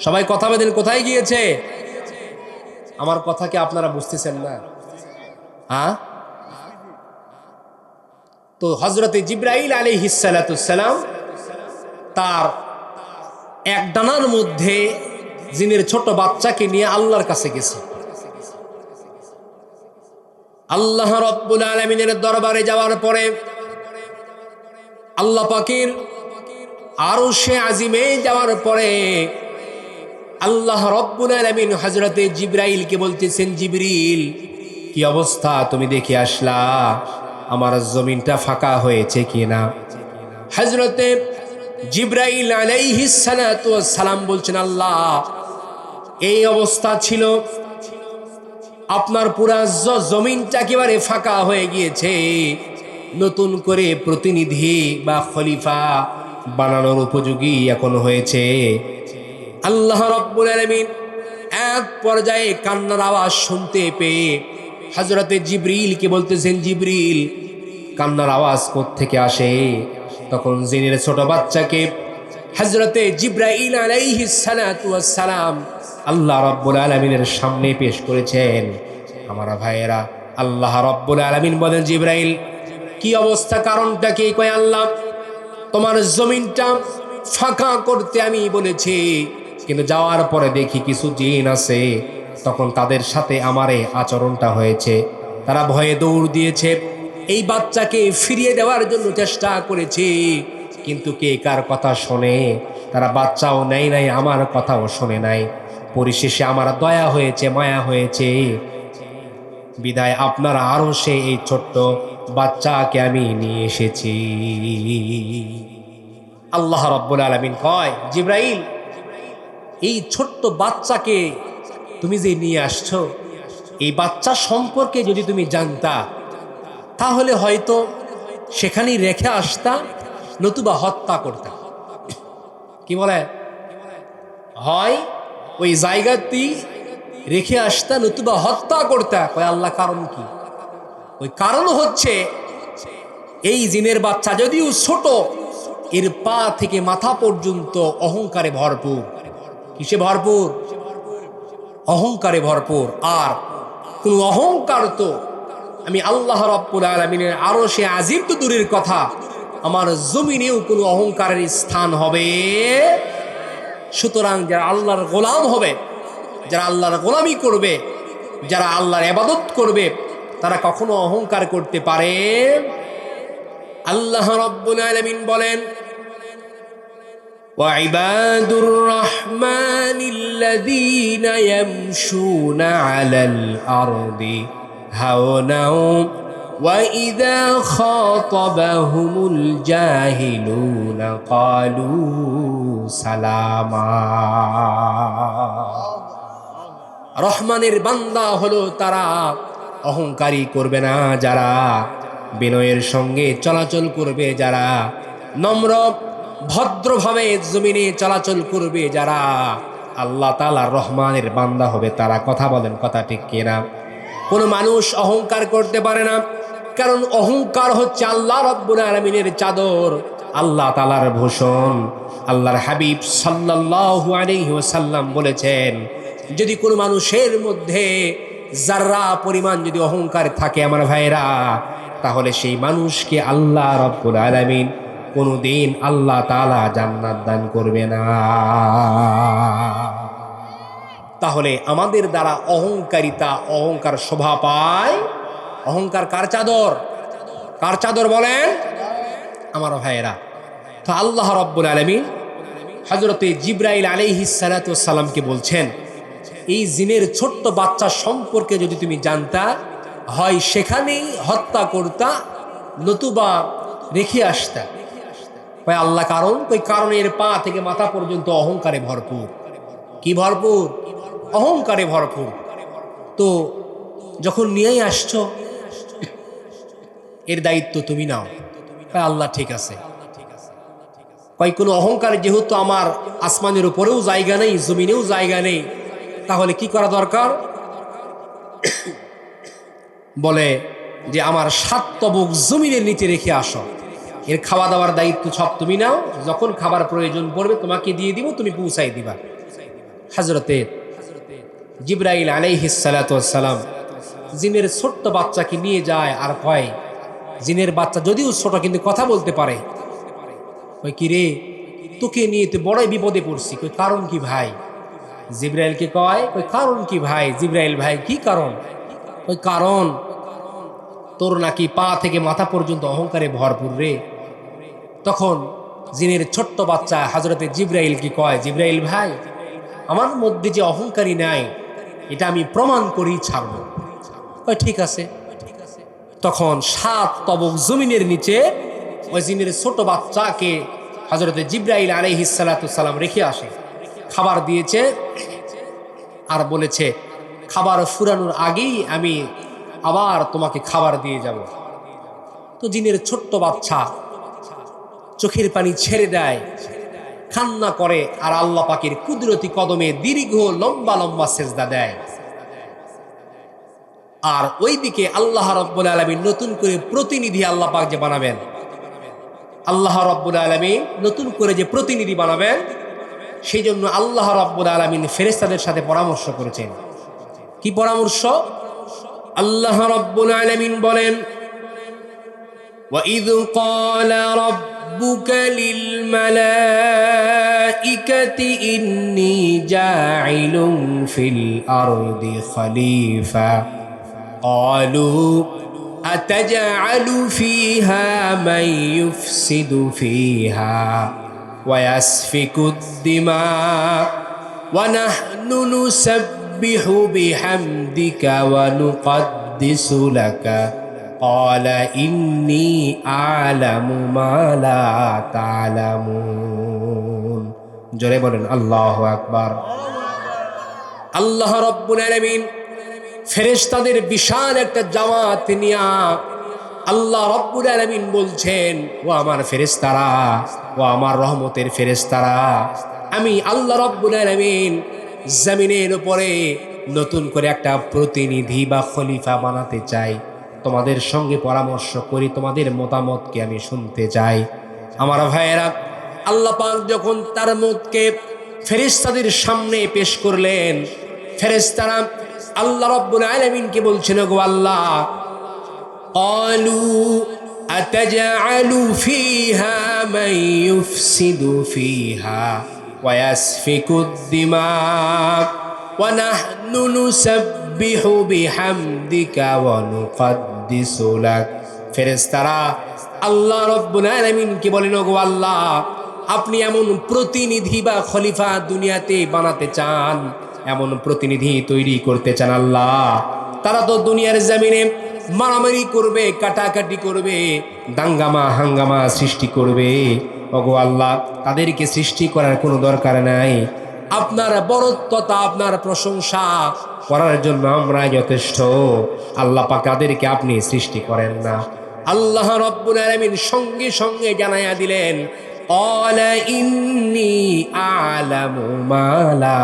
সবাই কথা বলেন, কোথায় গিয়েছে? আমার কথা কি আপনারা বুঝতেছেন না? হ্যাঁ? তো হযরতে জিবরাইল আলাইহিস সালাতু ওয়াস সালাম তার এক ডানার মধ্যে জিনের ছোট বাচ্চাকে নিয়ে আল্লাহর কাছে গেছে। আল্লাহ রাব্বুল আলামিনের দরবারে যাওয়ার পরে আল্লাহ পাকের আরশে আজিমে যাওয়ার পরে আল্লাহ রাব্বুল আলামিন হযরতে জিবরাইলকে বলতেছেন, জিবরিল কি অবস্থা, তুমি দেখে আসলা আমার জমিনটা ফাঁকা হয়েছে কিনা? হযরতে জিবরাইল আলাইহিস সালাতু ওয়াস সালাম বলছেন, আল্লাহ এই অবস্থা ছিল, আপনার পুরা জমিনটা একেবারে ফাঁকা হয়ে গিয়েছে, নতুন করে প্রতিনিধি বা খলিফা বানানোর উপযোগী এখন হয়েছে। আল্লাহ রাব্বুল আলামিন এক পর্যায়ে কান্নার আওয়াজ শুনতে পেয়ে হযরতে জিবরিলকে বলতেছেন, জিবরিল কান্নার আওয়াজ কোত্থেকে আসে? তখন জিনের ছোট বাচ্চাকে হযরতে জিবরাইল আলাইহিস সালাতু ওয়াস সালাম আল্লাহ রাব্বুল আলামিনের সামনে পেশ করেছেন। আমার ভাইয়েরা, আল্লাহ রাব্বুল আলামিন বলেন, জিবরাইল কি অবস্থা, কারণটা কি? কয়, আল্লাহ তোমার জমিনটা ফাঁকা করতে আমি বলেছি, কিন্তু যাওয়ার পরে দেখি কিছু জিন আছে, তখন তাদের সাথে আমার এই আচরণটা হয়েছে। তারা ভয়ে দৌড় দিয়েছে, এই বাচ্চাকে ফিরিয়ে দেওয়ার জন্য চেষ্টা করেছি, কিন্তু কে কার কথা শোনে? তারা বাচ্চাও নেয় নাই, আমার কথাও শোনে নাই। পরিশেষে আমার দয়া হয়েছে, মায়া হয়েছে, বিদায় আপনার আরশে এই ছোট্ট বাচ্চাকে আমি নিয়ে এসেছি। আল্লাহ রাব্বুল আলামিন কয়, জিবরাইল এই ছোট্ট বাচ্চাকে তুমি যে নিয়ে আসছো, এই বাচ্চা সম্পর্কে যদি তুমি জানতা তাহলে হয়তো সেখানেই রেখে আসতা, নতুবা হত্যা করতা। কি বলে, হয় ওই জায়গাতেই রেখে আসতা, নতুবা হত্যা করতা। কয় আল্লাহ কারণ কি? ওই কারণ হচ্ছে এই জিনের বাচ্চা যদিও ছোট, এর পা থেকে মাথা পর্যন্ত অহংকারে ভরপুর। কিসে ভরপুর? অহংকারে ভরপুর। আর কোন অহংকার তো আমি আল্লাহ রাব্বুল আলামিনের আরশে আজিম তো দূরের কথা, আমার জমিনেও কোনো অহংকারের স্থান হবে। সুতরাং যারা আল্লাহর গোলাম হবে, যারা আল্লাহর গোলামি করবে, যারা আল্লাহর ইবাদত করবে, তারা কখনো অহংকার করতে পারে। আল্লাহ রাব্বুল আলামিন বলেন, وعباد الرحمن الذين يمشون على الأرض هونا وإذا خاطبهم الجاهلون قالوا سلاما। রহমানের বান্দা হলো তারা, অহংকারী করবে না যারা, বিনয়ের সঙ্গে চলাচল করবে যারা, নম্র ভদ্রভাবে জমিনে চলাচল করবে যারা, আল্লাহ তাআলার রহমানের বান্দা হবে তারা। কথা বলেন, কথা ঠিক কিনা? কোনো মানুষ অহংকার করতে পারে না, কারণ অহংকার হচ্ছে আল্লাহ রাব্বুল আলামিনের চাদর, আল্লাহ তাআলার ভূষণ। আল্লাহর হাবিব সাল্লাল্লাহু আলাইহি ওয়াসাল্লাম বলেছেন, যদি কোনো মানুষের মধ্যে যাররা পরিমাণ যদি অহংকার থাকে আমার ভাইরা, তাহলে সেই মানুষকে আল্লাহ রাব্বুল আলামিন কোনদিন আল্লাহ তাআলা জান্নাত দান করবে না। তাহলে আমাদের দ্বারা অহংকারিতা, অহংকার শোভা পায়। অহংকার কার চাদর? কার চাদর বলেন আমার ভাইয়েরা? তো আল্লাহ রাব্বুল আলামিন হযরতে জিবরাইল আলাইহিস সালাতু ওয়াস সালামকে বলছেন, এই জিনের ছোট্ট বাচ্চা সম্পর্কে যদি তুমি জানতা, হয় সেখানেই হত্যা করতা, নতুবা রেখে আসতা। কয় আল্লাহ কারণ? ওই কারণের পা থেকে মাথা পর্যন্ত অহংকারে ভরপুর। কি ভরপুর? অহংকারে ভরপুর। তো যখন নিয়েই আসছো, এর দায়িত্ব তুমি নাও। কয় আল্লাহ ঠিক আছে। কয় কোনো অহংকার যেহেতু আমার আসমানের উপরেও জায়গা নেই, জমিনেও জায়গা নেই, তাহলে কি করা দরকার? বলে যে আমার 7 তবক জমিনের নিচে রেখে আসো, এর খাওয়া দাওয়ার দায়িত্ব সব তুমি নাও, যখন খাবার প্রয়োজন পড়বে তোমাকে দিয়ে দিব, তুমি পৌঁছাই দিবা। হযরতে জিবরাইল আলাইহিস সালাতু ওয়াস সালাম জিনের ছোট্ট বাচ্চাকে নিয়ে যায়, আর কয় জিনের বাচ্চা যদিও ছোট কিন্তু কথা বলতে পারে। কই কি রে, তোকে নিয়ে তো বড়ই বিপদে পড়ছি। কই কারণ কি ভাই? জিবরাইলকে কয়, কই কারণ কি ভাই? জিবরাইল ভাই কি কারণ? কই কারণ তোর নাকি পা থেকে মাথা পর্যন্ত অহংকারে ভরপুর রে। তখন জিনের ছোট্ট বাচ্চা হযরতে জিবরাইল কি কয়, জিবরাইল ভাই আমার মধ্যে যে অহংকারী নাই, এটা আমি প্রমাণ করেই ছাড়ব। কয় ঠিক আছে। তখন 7 তবক জমিনের নিচে ওই জিনের ছোট বাচ্চাকে হযরতে জিবরাইল আলাইহিস সালাতু ওয়াস সালাম রেখে আসে। খাবার দিয়েছে আর বলেছে, খাবার ফুরানোর আগেই আমি আবার তোমাকে খাবার দিয়ে যাব। তো জিনের ছোট্ট বাচ্চা চোখের পানি ছেড়ে দেয়, কান্না করে, আর আল্লাহ পাকের কুদরতি কদমে দীর্ঘ লম্বা লম্বা সেজদা দেয়। আর ওইদিকে আল্লাহ রাব্বুল আলামিন নতুন করে প্রতিনিধি আল্লাহ পাক যে বানাবেন, আল্লাহ রাব্বুল আলামিন নতুন করে যে প্রতিনিধি বানাবেন, সেই জন্য আল্লাহ রাব্বুল আলামিন ফেরেশতাদের সাথে পরামর্শ করেছেন। কি পরামর্শ? আল্লাহ রাব্বুল আলামিন বলেন, وَإِذْ قَالَ رَبُّكَ لِلْمَلَائِكَةِ إِنِّي جَاعِلٌ فِي الْأَرْضِ خَلِيفَةً قَالُوا أَتَجْعَلُ فِيهَا مَن يُفْسِدُ فِيهَا وَيَسْفِكُ الدِّمَاءَ وَنَحْنُ نُسَبِّحُ بِحَمْدِكَ وَنُقَدِّسُ لَكَ قال إني أعلم ما لا تعلمون। জোরে বলেন আল্লাহু আকবার। আল্লাহ রাব্বুল আলামিন ফেরেশতাদের বিশাল একটা জামাত নিয়া আল্লাহ রব্বুল আলামিন বলছেন, ও আমার ফেরেশতারা, ও আমার রহমতের ফেরেশতারা, আমি আল্লাহ রব্বুল আলামিন জমিনের উপরে নতুন করে একটা প্রতিনিধি বা খলিফা বানাতে চাই। তোমাদের সঙ্গে পরামর্শ করি, তোমাদের মতামতকে আমি শুনতে চাই। আমার ভাইয়েরা, আল্লাহ পাক যখন তার মতকে ফেরেশতাদের সামনে পেশ করলেন, ফেরেশতারা আল্লাহ রব্বুল আলামিনকে বলছেন, গো আল্লাহ, قالوا أتجعل فيها من يفسد فيها ويسفك الدماء ونحن نسبح بحمدك ونقدس لك। ফেরেশতারা আল্লাহ রব্বুল আলামিনকে বলেন, গো আল্লাহ, আপনি এমন প্রতিনিধি বা খলিফা দুনিয়াতে বানাতে চান, এমন প্রতিনিধি তৈরি করতে চান আল্লাহ। তারা তো দুনিয়ার জমিনে মারামারি করবে, কাটাকাটি করবে, দাঙ্গামা হাঙ্গামা সৃষ্টি করবে। ওগো আল্লাহ, তাদেরকে সৃষ্টি করার কোনো দরকার নাই। আপনার বরত্বতা, আপনার প্রশংসা করার জন্য আমরা যথেষ্ট। আল্লাহ পাক তাদেরকে আপনি সৃষ্টি করেন না। আল্লাহ রব্বুল আলামিন সঙ্গে সঙ্গে জানাইয়া দিলেন, ক্বালা ইন্নী আ'লামু মা লা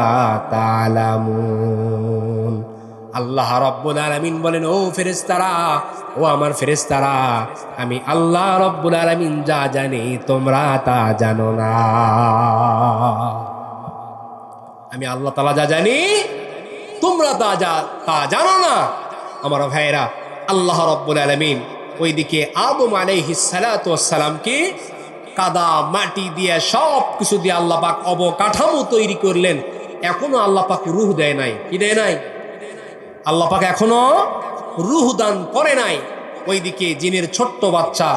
তা'লামুন। আল্লাহ রব্বুল আলামিন বলেন, ও ফেরেশতারা, ও আমার ফেরেশতারা, আমি আল্লাহ রব্বুল আলামিন যা জানি তোমরা তা জানো না। আমি আল্লাহ তাআলা যা জানি তোমরা তা জানো না। আমার ভাইয়েরা, আল্লাহ রব্বুল আলামিন ওইদিকে আদম আলাইহিস সালাতু ওয়াস সালামকে কাদা মাটি দিয়ে সব কিছু দিয়ে আল্লাহ পাক অবকাঠামো তৈরি করলেন। এখনো আল্লাহ পাক রূহ দেয় নাই। কি দেয় নাই? আল্লাহ পাক এখনো রূহ দান করে নাই। ওইদিকে জিনের ছোট্ট বাচ্চা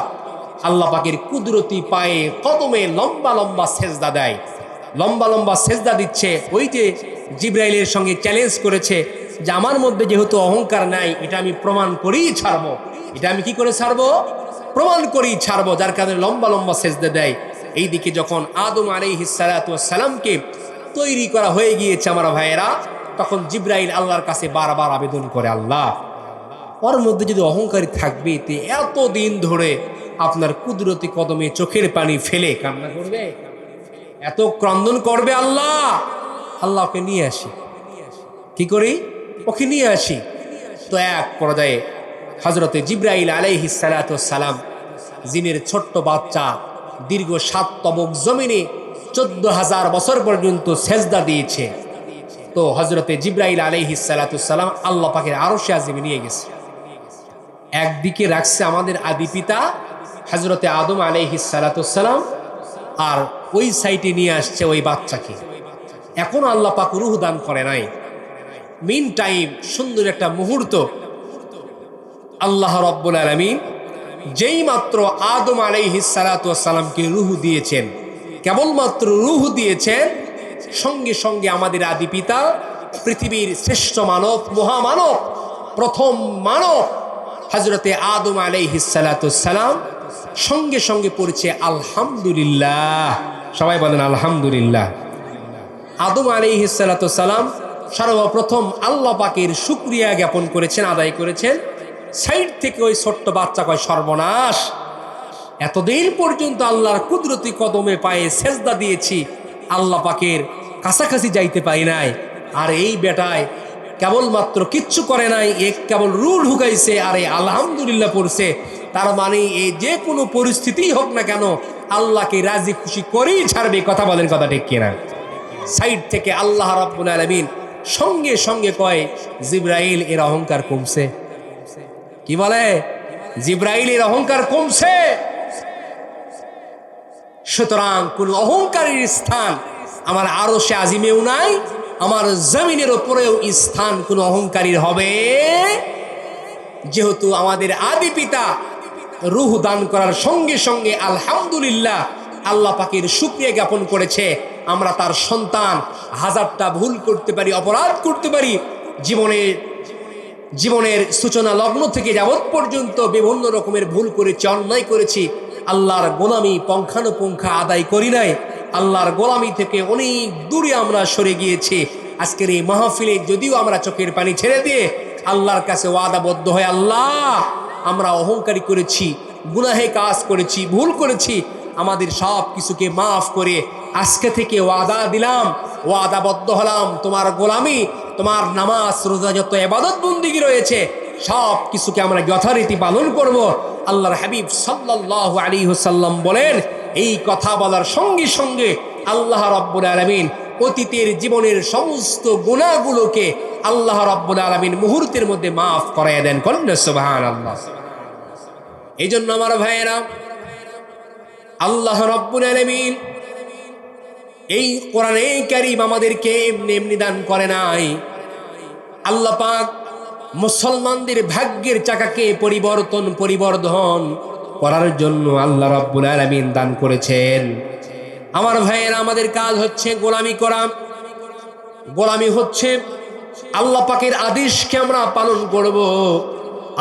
আল্লাহ পাকের কুদরতি পায়ে কদমে লম্বা লম্বা সেজদা দেয়, লম্বা লম্বা সেজদা দিচ্ছে। ওই যে জিবরাইলের সঙ্গে চ্যালেঞ্জ করেছে যে আমার মধ্যে যেহেতু অহংকার নাই, এটা আমি প্রমাণ করেই ছাড়বো। এটা আমি কি করে ছাড়বো? প্রমাণ করেই ছাড়বো। যার কারণে লম্বা লম্বা সেজদা দেয়। এইদিকে যখন আদম আলাইহিস সালাতু ওয়াস সালামকে তৈরি করা হয়ে গিয়েছে আমার ভাইয়েরা, তখন জিবরাইল আল্লাহর কাছে বারবার আবেদন করে, আল্লাহ, ওর মধ্যে যদি অহংকারী থাকবে, তে এতদিন ধরে আপনার কুদরতি কদমে চোখের পানি ফেলে কান্না করবে, এত ক্রন্দন করবে। আল্লাহ, আল্লাহ ওকে নিয়ে আসি। কি করি? ওকে নিয়ে আসি। তো এক পর্যায়ে হযরতে জিবরাইল আলাইহিস সালাতু ওয়াস সালাম, জিনের ছোট্ট বাচ্চা, দীর্ঘ 7 তবক জমিনে 14,000 বছর পর্যন্ত সেজদা দিয়েছে। তো হযরতে জিবরাইল আলাইহিস সালাতু ওয়াস সালাম আল্লাহ পাকের আরশে আজিমে নিয়ে গেছে। একদিকে রাখছে আমাদের আদি পিতা হযরতে আদম আলাইহিস সালাতু ওয়াস সালাম, আর ওই সাইডে নিয়ে আসছে ওই বাচ্চাকে। এখনো আল্লাহ পাক রূহ দান করে নাই। মিন টাইম সুন্দর একটা মুহূর্ত, আল্লাহ রব্বুল আলামিন যেই মাত্র আদম আলাইহিস সালাতু ওয়াস সালামকে রূহ দিয়েছেন, কেবলমাত্র রূহ দিয়েছেন, সঙ্গে সঙ্গে আমাদের আদি পিতা, পৃথিবীর শ্রেষ্ঠ মানব, মহামানব, প্রথম মানব হযরতে আদম আলাইহিস সালাতু ওয়াস সালাম সঙ্গে সঙ্গে পড়ছে আলহামদুলিল্লাহ। সবাই বলেন আলহামদুলিল্লাহ। আদম আলাইহিস সালাতু ওয়াস সালাম সর্বপ্রথম আল্লাহ পাকের শুকরিয়া জ্ঞাপন করেছেন, আদায় করেছেন। সাইড থেকে ওই ছোট্ট বাচ্চা কয়, সর্বনাশ, এতদিন পর্যন্ত আল্লাহর কুদরতি কদমে পায়ে সেজদা দিয়েছি, আল্লাহ পাকের কাছাকাছি যাইতে পারি নাই, আর এই বেটায় কেবলমাত্র কিচ্ছু করে নাই, এক কেবল রূহ ঢুকাইছে আর এই আলহামদুলিল্লাহ পড়ছে। তার মানে এই যে কোনো পরিস্থিতি হোক না কেন আল্লাহকে রাজি খুশি করেই ছাড়বে। কথা বলেন, কথা ঠিক কিনা? সাইড থেকে আল্লাহ রাব্বুল আলামিন সঙ্গে সঙ্গে কয়, জিবরাইল, এর অহংকার কমছে। কি বলে? জিবরাইল, এর অহংকার কমছে। সুতরাং কোন অহংকারীর স্থান আমার আরশে আজিমেও নাই, আমার জমিনের উপরেও স্থান কোন অহংকারীর হবে। যেহেতু আমাদের আদি পিতা রূহ দান করার সঙ্গে সঙ্গে আলহামদুলিল্লাহ আল্লাহ পাকের শুকরিয়া জ্ঞাপন করেছে, আমরা তার সন্তান। হাজারটা ভুল করতে পারি, অপরাধ করতে পারি, জীবনের সূচনা লগ্ন থেকে যাবৎ পর্যন্ত বিভিন্ন রকমের ভুল করেছি, অন্যায় করেছি, আল্লাহর গোলামি পঙ্খানুপুঙ্খা আদায় করি নাই, আল্লাহর গোলামি থেকে অনেক দূরে আমরা সরে গিয়েছি। আজকের এই মাহফিলে যদিও আমরা চোখের পানি ছেড়ে দিয়ে আল্লাহর কাছে ওয়াদাবদ্ধ হয়, আল্লাহ আমরা অহংকারী করেছি, গুনাহে কাজ করেছি, ভুল করেছি, আমাদের সব কিছুকে মাফ করে আজকে থেকে ওয়াদা দিলাম, ওয়াদাবদ্ধ হলাম, তোমার গোলামি, তোমার নামাজ রোজা যত ইবাদত বন্দেগী রয়েছে সব কিছুকে আমরা যথারীতি পালন করব। আল্লাহর হাবিব সাল্লাল্লাহু আলাইহি ওয়াসাল্লাম বলেন, এই কথা বলার সঙ্গে সঙ্গে আল্লাহ রাব্বুল আলামিন অতীতের জীবনের সমস্ত গুনাহগুলোকে আল্লাহ রাব্বুল আলামিন মুহূর্তের মধ্যে মাফ করাইয়া দেন। কন্যা সুবহানাল্লাহ। এই জন্য আমার ভাইয়েরা, আল্লাহ রাব্বুল আলামিন এই কোরআনে কারীম আমাদেরকে এমনি এমনি দান করে নাই। আল্লাহ পাক মুসলমানদের ভাগ্যের চাকাকে পরিবর্ধন করার জন্য আল্লাহ রাব্বুল আলামিন দান করেছেন। আমার ভাইয়েরা, আমাদের কাজ হচ্ছে গোলামি করা। গোলামি হচ্ছে আল্লাহ পাকের আদেশকে আমরা পালন করব,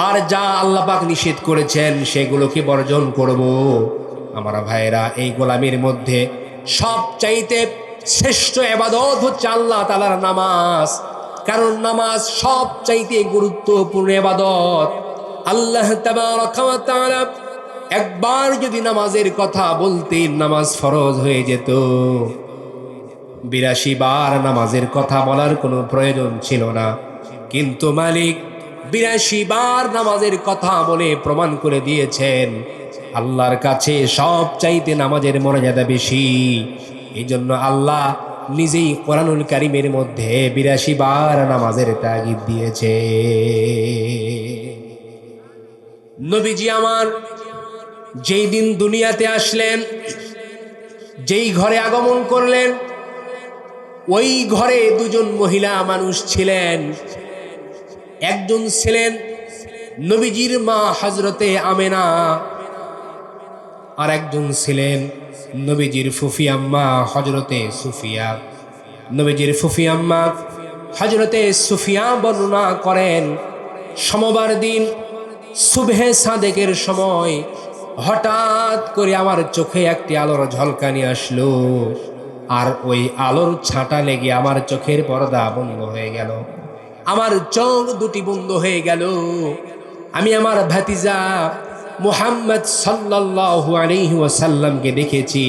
আর যা আল্লাহ পাক নিষেধ করেছেন সেগুলোকে বর্জন করব। আমার ভাইয়েরা, এই গোলামির মধ্যে সবচাইতে শ্রেষ্ঠ ইবাদত হচ্ছে আল্লাহ তাআলার নামাজ। কারণ নামাজ সবচাইতে গুরুত্বপূর্ণ ইবাদত। আল্লাহ তাবারাকা ওয়া তাআলা একবার যদি নামাজের কথা বলতেন, নামাজ ফরজ হয়ে যেত। ৮২ বার নামাজের কথা বলার কোনো প্রয়োজন ছিল না, কিন্তু মালিক ৮২ বার নামাজের কথা বলে প্রমাণ করে দিয়েছেন আল্লাহর কাছে সবচাইতে নামাজের মর্যাদা বেশি। এই জন্য আল্লাহ নিজেই কোরআনুল কারীমের মধ্যে ৮২ বার নামাজের তাগিদ দিয়েছে। নবীজি আমার যেই দিন দুনিয়াতে আসলেন, যেই ঘরে আগমন করলেন, ওই ঘরে দুজন মহিলা মানুষ ছিলেন। একজন ছিলেন নবীজির মা হযরতে আমেনা, আর একজন ছিলেন নবীজির ফুফি আম্মা হযরতে সুফিয়া। নবীজির ফুফি আম্মা হযরতে সুফিয়া বর্ণনা করেন, সোমবার দিন সুবহে সাদেকের সময় হঠাৎ করে আমার চোখে একটি আলোর ঝলকানি আসলো, আর ওই আলোর ছাঁটা লেগে আমার চোখের পর্দা বন্ধ হয়ে গেল। আমার চোখ দুটি বন্ধ হয়ে গেল। আমি আমার ভাতিজা মুহাম্মদ সাল্লাল্লাহু আলাইহি ওয়াসাল্লামকে দেখেছি,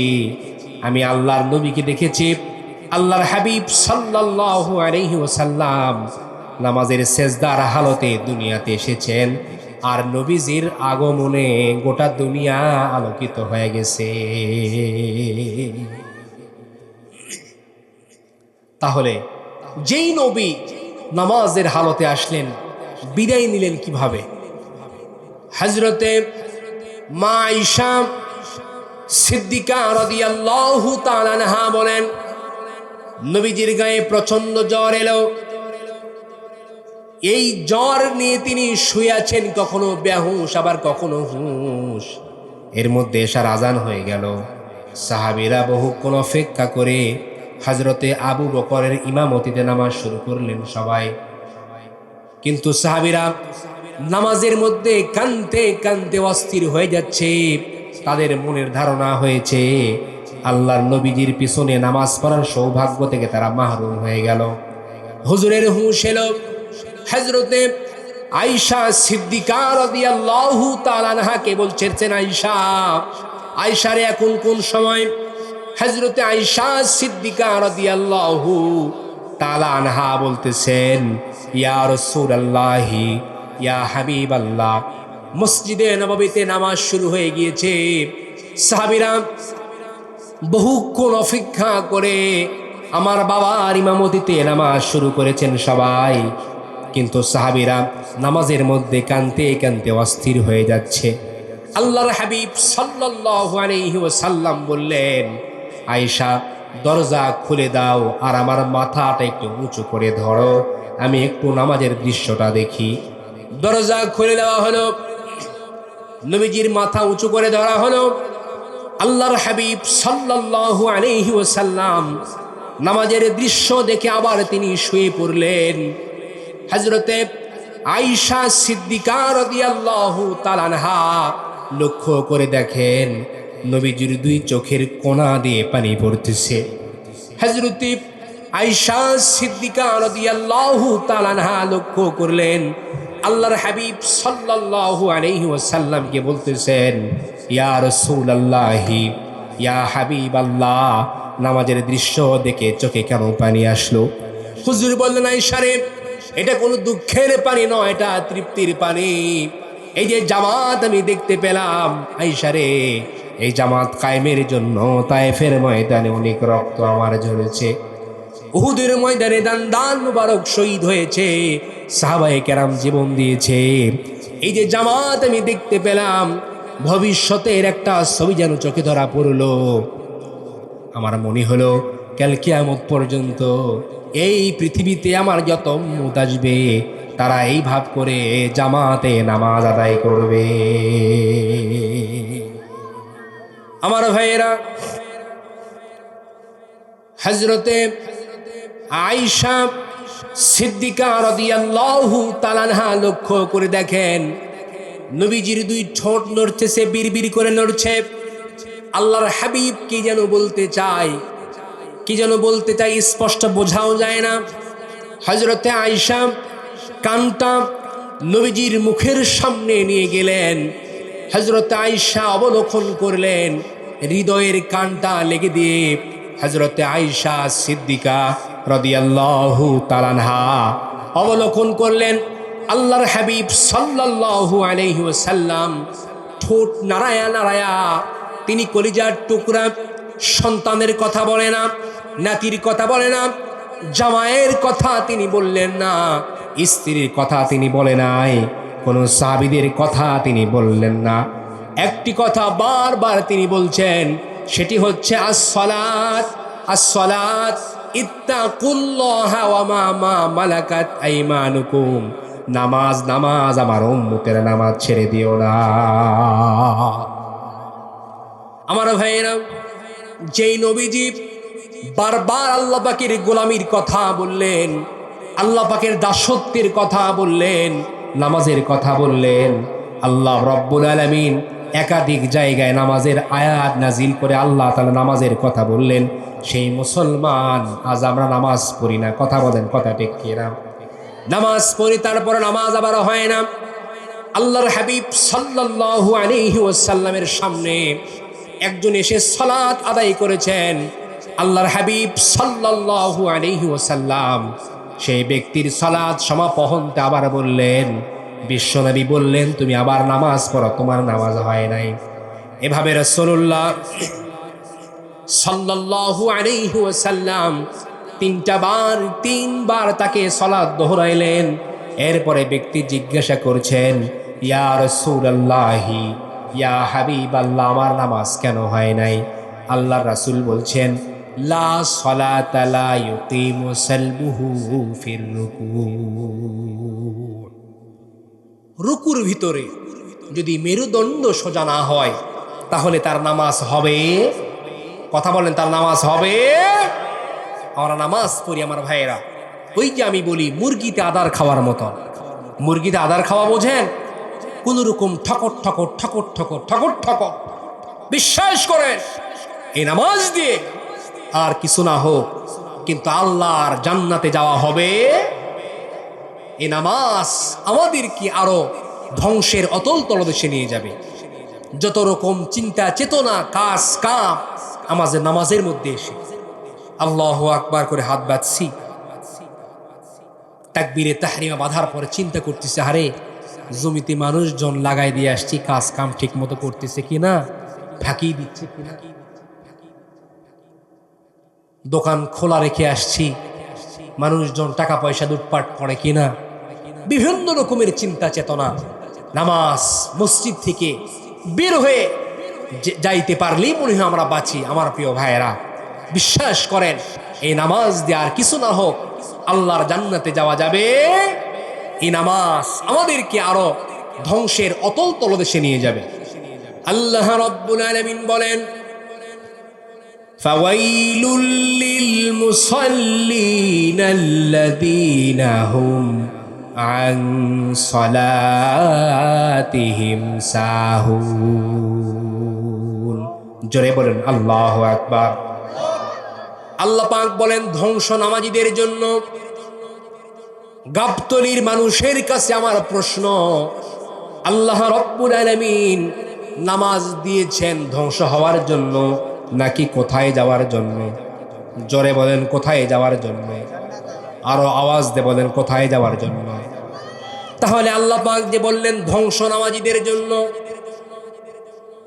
আমি আল্লাহর নবীকে দেখেছি। আল্লাহর হাবিব সাল্লাল্লাহু আলাইহি ওয়াসাল্লাম নামাজের সেজদার হালতে দুনিয়াতে এসেছেন, আর নবীজির আগমনে গোটা দুনিয়া আলোকিত হয়ে গেছে। তাহলে যেই নবী নামাজের হালতে আসলেন, বিদায় নিলেন কিভাবে? হযরতে মা আয়েশা সিদ্দিকা রাদিয়াল্লাহু তাআলা আনহা বলেন, নবীজির গায়ে প্রচন্ড জ্বর এলো। এই জ্বর নিয়ে তিনি শুয়ে আছেন, কখনো বেহুশ আবার কখনো হুঁশ। এর মধ্যে এশার আজান হয়ে গেল। সাহাবীরা বহুক্ষণ অপেক্ষা করে হযরতে আবু বকরের ইমামতিতে নামাজ শুরু করলেন সবাই। কিন্তু সাহাবীরা নামাজের মধ্যে কাঁদতে কাঁদতে অস্থির হয়ে যাচ্ছে। তাদের মনের ধারণা হয়েছে আল্লাহর নবীজির পিছনে নামাজ পড়ার সৌভাগ্য থেকে তারা মাহরুম হয়ে গেল। হুজুরের হুঁশ এলো। হযরতে আয়েশা সিদ্দিকা রাদিয়াল্লাহু তাআলা আনহাকে বলছেন, আয়েশা, আয়েশারে এখন কোন সময়? হযরতে আয়েশা সিদ্দিকা রাদিয়াল্লাহু তাআলা আনহা বলতেছেন, ইয়া রাসূলুল্লাহি, ইয়া হাবিবাল্লাহ, মসজিদে নববীতে নামাজ শুরু হয়ে গিয়েছে। সাহাবীরা বহুক্ষণ অপেক্ষা করে আমার বাবার ইমামতিতে নামাজ শুরু করেছেন সবাই, কিন্তু সাহাবীরা নামাজের মধ্যে কাঁদতে কাঁদতে অস্থির হয়ে যাচ্ছে। আল্লাহর হাবিব সাল্লাল্লাহু আলাইহি ওয়াসাল্লাম বললেন, আয়েশা, দরজা খুলে দাও আর আমার মাথাটা একটু উঁচু করে ধরো, আমি একটু নামাজের দৃশ্যটা দেখি। দরজা খুলে দেওয়া হলো, নবীজির মাথা উঁচু করে ধরা হলো। আল্লাহর হাবিব সাল্লাল্লাহু আলাইহি ওয়াসাল্লাম নামাজের দৃশ্য দেখে আবার তিনি শুয়ে পড়লেন। হযরতে আয়েশা সিদ্দিকা রাদিয়াল্লাহু তাআলা আনহা লক্ষ্য করে দেখেন নবীজির দুই চোখের কোণা দিয়ে পানি পড়তেছে। হযরতে আয়েশা সিদ্দিকা রাদিয়াল্লাহু তাআলা আনহা লক্ষ্য করলেন আল্লাহর হাবিব সাল্লাল্লাহু আলাইহি ওয়াসাল্লামকে বলতেছেন, ইয়া রাসূলুল্লাহি, ইয়া হাবিবাল্লাহ, নামাজের দৃশ্য দেখে চোখে কেন পানি আসলো? হুজুর বললেন, আয়েশা রে, এটা কোনো দুঃখের পানি নয়, এটা তৃপ্তির পানি। এই যে জামাত আমি দেখতে পেলাম আয়েশা রে, এই জামাত কায়েমের জন্য তায়েফের ময়দানে অনেক রক্ত আমার ঝরেছে, উহুদের ময়দানে দান মুবারক শহীদ হয়েছে, সাহাবায়ে কেরাম জীবন দিয়েছে। এই যে জামাত আমি দেখতে পেলাম, ভবিষ্যতের একটা ছবি যেন চোখে ধরা পড়লো। আমার মনে হলো কাল কিয়ামত পর্যন্ত এই পৃথিবীতে আমার যত উম্মত আসবে তারা এই ভাব করে জামাতে নামাজ আদায় করবে। আমার ভাইয়েরা, হযরতে আয়েশা সিদ্দিকা রাদিয়াল্লাহু তাআলা আনহা লক্ষ্য করে দেখেন, নবীজির দুই ঠোঁট নড়তেছে, বিড়বিড় করে নড়ছে। আল্লাহর হাবিব কি যেন বলতে চায়, কি যেন বলতে চায়, স্পষ্ট বোঝাও যায় না। হযরতে আয়েশা কানটা নবীজির মুখের সামনে নিয়ে গেলেন। হযরতে আয়েশা অবলোকন করলেন, হৃদয়ের কানটা লেগে দিয়ে হযরতে আয়েশা সিদ্দিকা রাদিয়াল্লাহু তাআলা আনহা অবলোকন করলেন। আল্লাহর হাবিব সাল্লাল্লাহু আলাইহি ওয়াসাল্লাম ঠোঁট নাড়ায়া নাড়ায়া তিনি কলিজার টুকরা সন্তানের কথা বলে না, নাতির কথা বলে না, জামাইয়ের কথা তিনি বললেন না, স্ত্রীর কথা তিনি বলে নাই, কোনো সাহাবীদের কথা তিনি বললেন না। একটি কথা বারবার তিনি বলছেন, সেটি হচ্ছে আসসালাত, আসসালাত, ইত্তাকুল্লাহা ওয়া মা মালাকাত আইমানুকুম। নামাজ, নামাজ, আমার উম্মতের নামাজ ছেড়ে দিও না। আমার ভাইয়েরা, যেই নবীজি বারবার আল্লাহ পাকের গোলামির কথা বললেন, আল্লাহ পাকের দাসত্বের কথা বললেন, নামাজের কথা বললেন, আল্লাহ রব্বুল আলামিন একাধিক জায়গায় নামাজের আয়াত নাজিল করে আল্লাহ তাআলা নামাজের কথা বললেন। সেই মুসলমান আজ আমরা নামাজ পড়ি না। কথা বলেন, কথা ঠিক কিনা? নামাজ পড়ি, তারপরে নামাজ আবার হয় না। আল্লাহর হাবিব সাল্লাল্লাহু আলাইহি ওয়াসাল্লামের সামনে একজন এসে সালাত আদায় করেছেন। আল্লাহর হাবিব সাল্লাল্লাহু আলাইহি ওয়াসাল্লাম সেই ব্যক্তির সালাত সমাপহনতে আবার বললেন, বিশ্বনবী বললেন, তুমি আবার নামাজ পড়ো, তোমার নামাজ হয় নাই। এভাবে রাসূলুল্লাহ সাল্লাল্লাহু আলাইহি ওয়াসাল্লাম তিনবার তাকে সালাত দোহরাইলেন। এরপরে ব্যক্তি জিজ্ঞাসা করছেন, ইয়া রাসূলুল্লাহি, ইয়া হাবিবাল্লাহ, আমার নামাজ কেন হয় নাই? আল্লাহর রাসূল বলছেন, লা সালাতা লা ইউকিমু সালবুহু ফির রুকু। রুকুর ভিতরে যদি মেরুদণ্ড সোজা না হয় তাহলে তার নামাজ হবে? কথা বলেন, তার নামাজ হবে? আমরা নামাজ পড়ি আমার ভাইয়েরা, ওই যে আমি বলি মুরগিতে আদার খাওয়ার মতো। মুরগিতে আদার খাওয়া বোঝেন? কোন রকম ঠকর ঠকর ঠকর ঠকর ঠকর ঠকর। বিশ্বাস করেন, এই নামাজ দিয়ে আর কিছু না হোক, কিন্তু আল্লাহর জান্নাতে যাওয়া হবে। এই নামাজ আমাদের কি আরো ধ্বংসের অতল তলদেশে নিয়ে যাবে। যত রকম চিন্তা চেতনা কাজ কাম আমাদের নামাজের মধ্যে এসে আল্লাহু আকবার করে হাত বাঁধছি, তাকবীরে তাহরিমা বাঁধার পরে চিন্তা করতেছে, আরে জমিতে মানুষজন লাগাই দিয়ে আসছি, কাজ কাম ঠিক মতো করতেছে কিনা, ফাঁকি দিচ্ছে কিনা, দোকান খোলা রেখে আসছি, মানুষজন টাকা পয়সা লুটপাট করে কিনা, বিভিন্ন রকমের চিন্তা চেতনা। নামাজ মসজিদ থেকে বের হয়ে যাইতে পারলেই মনে হয় আমরা বাঁচি। আমার প্রিয় ভাইয়েরা, বিশ্বাস করেন, এই নামাজ দিয়ে আর কিছু না হোক আল্লাহর জান্নাতে যাওয়া যাবে। এই নামাজ আমাদেরকে আরো ধ্বংসের অতল তলদেশে নিয়ে যাবে। আল্লাহ রাব্বুল আলামিন বলেন, ফাওয়াইলুল লিল মুসাল্লিন আল্লাযীনা হুম আন সালাতিহিম সাহুন। জোরে বলেন আল্লাহু আকবার। আল্লাহ পাক বলেন, ধ্বংস নামাজীদের জন্য, গাবতলীর মানুষের কাছে আমার প্রশ্ন, আল্লাহ রাব্বুল আলামিন নামাজ দিয়েছেন ধ্বংস হওয়ার জন্য নাকি কোথায় যাওয়ার জন্য? জোরে বলেন কোথায় যাওয়ার জন্য? আরো আওয়াজ দিয়ে বলেন কোথায় যাওয়ার জন্য? তাহলে আল্লাহ পাক যে বললেন ধ্বংস নামাজীদের জন্য,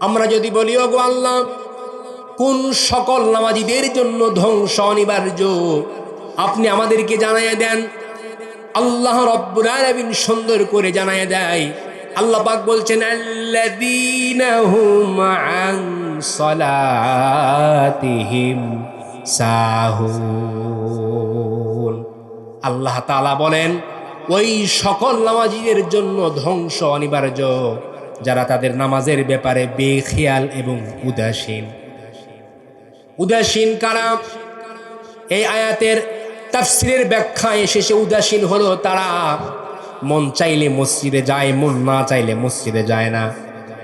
আমরা যদি বলি ওগো আল্লাহ কোন সকল নামাজীদের জন্য ধ্বংস অনিবার্য আপনি আমাদেরকে জানাইয়া দেন। আল্লাহ রাব্বুল আলামিন সুন্দর করে জানাইয়া দেয়। আল্লাহ পাক বলছেন আল্লাযীনা হুম আন সালাতিহিম সাহুন। আল্লাহ তাআলা বলেন ওই সকল নামাজীদের জন্য ধ্বংস অনিবার্য যারা তাদের নামাজের ব্যাপারে বেখেয়াল এবং উদাসীন। উদাসীন কারা? এই আয়াতের তাফসীরের ব্যাখ্যায় এসেছে উদাসীন হলো তারা মন চাইলে মসজিদে যায়, মন না চাইলে মসজিদে যায় না।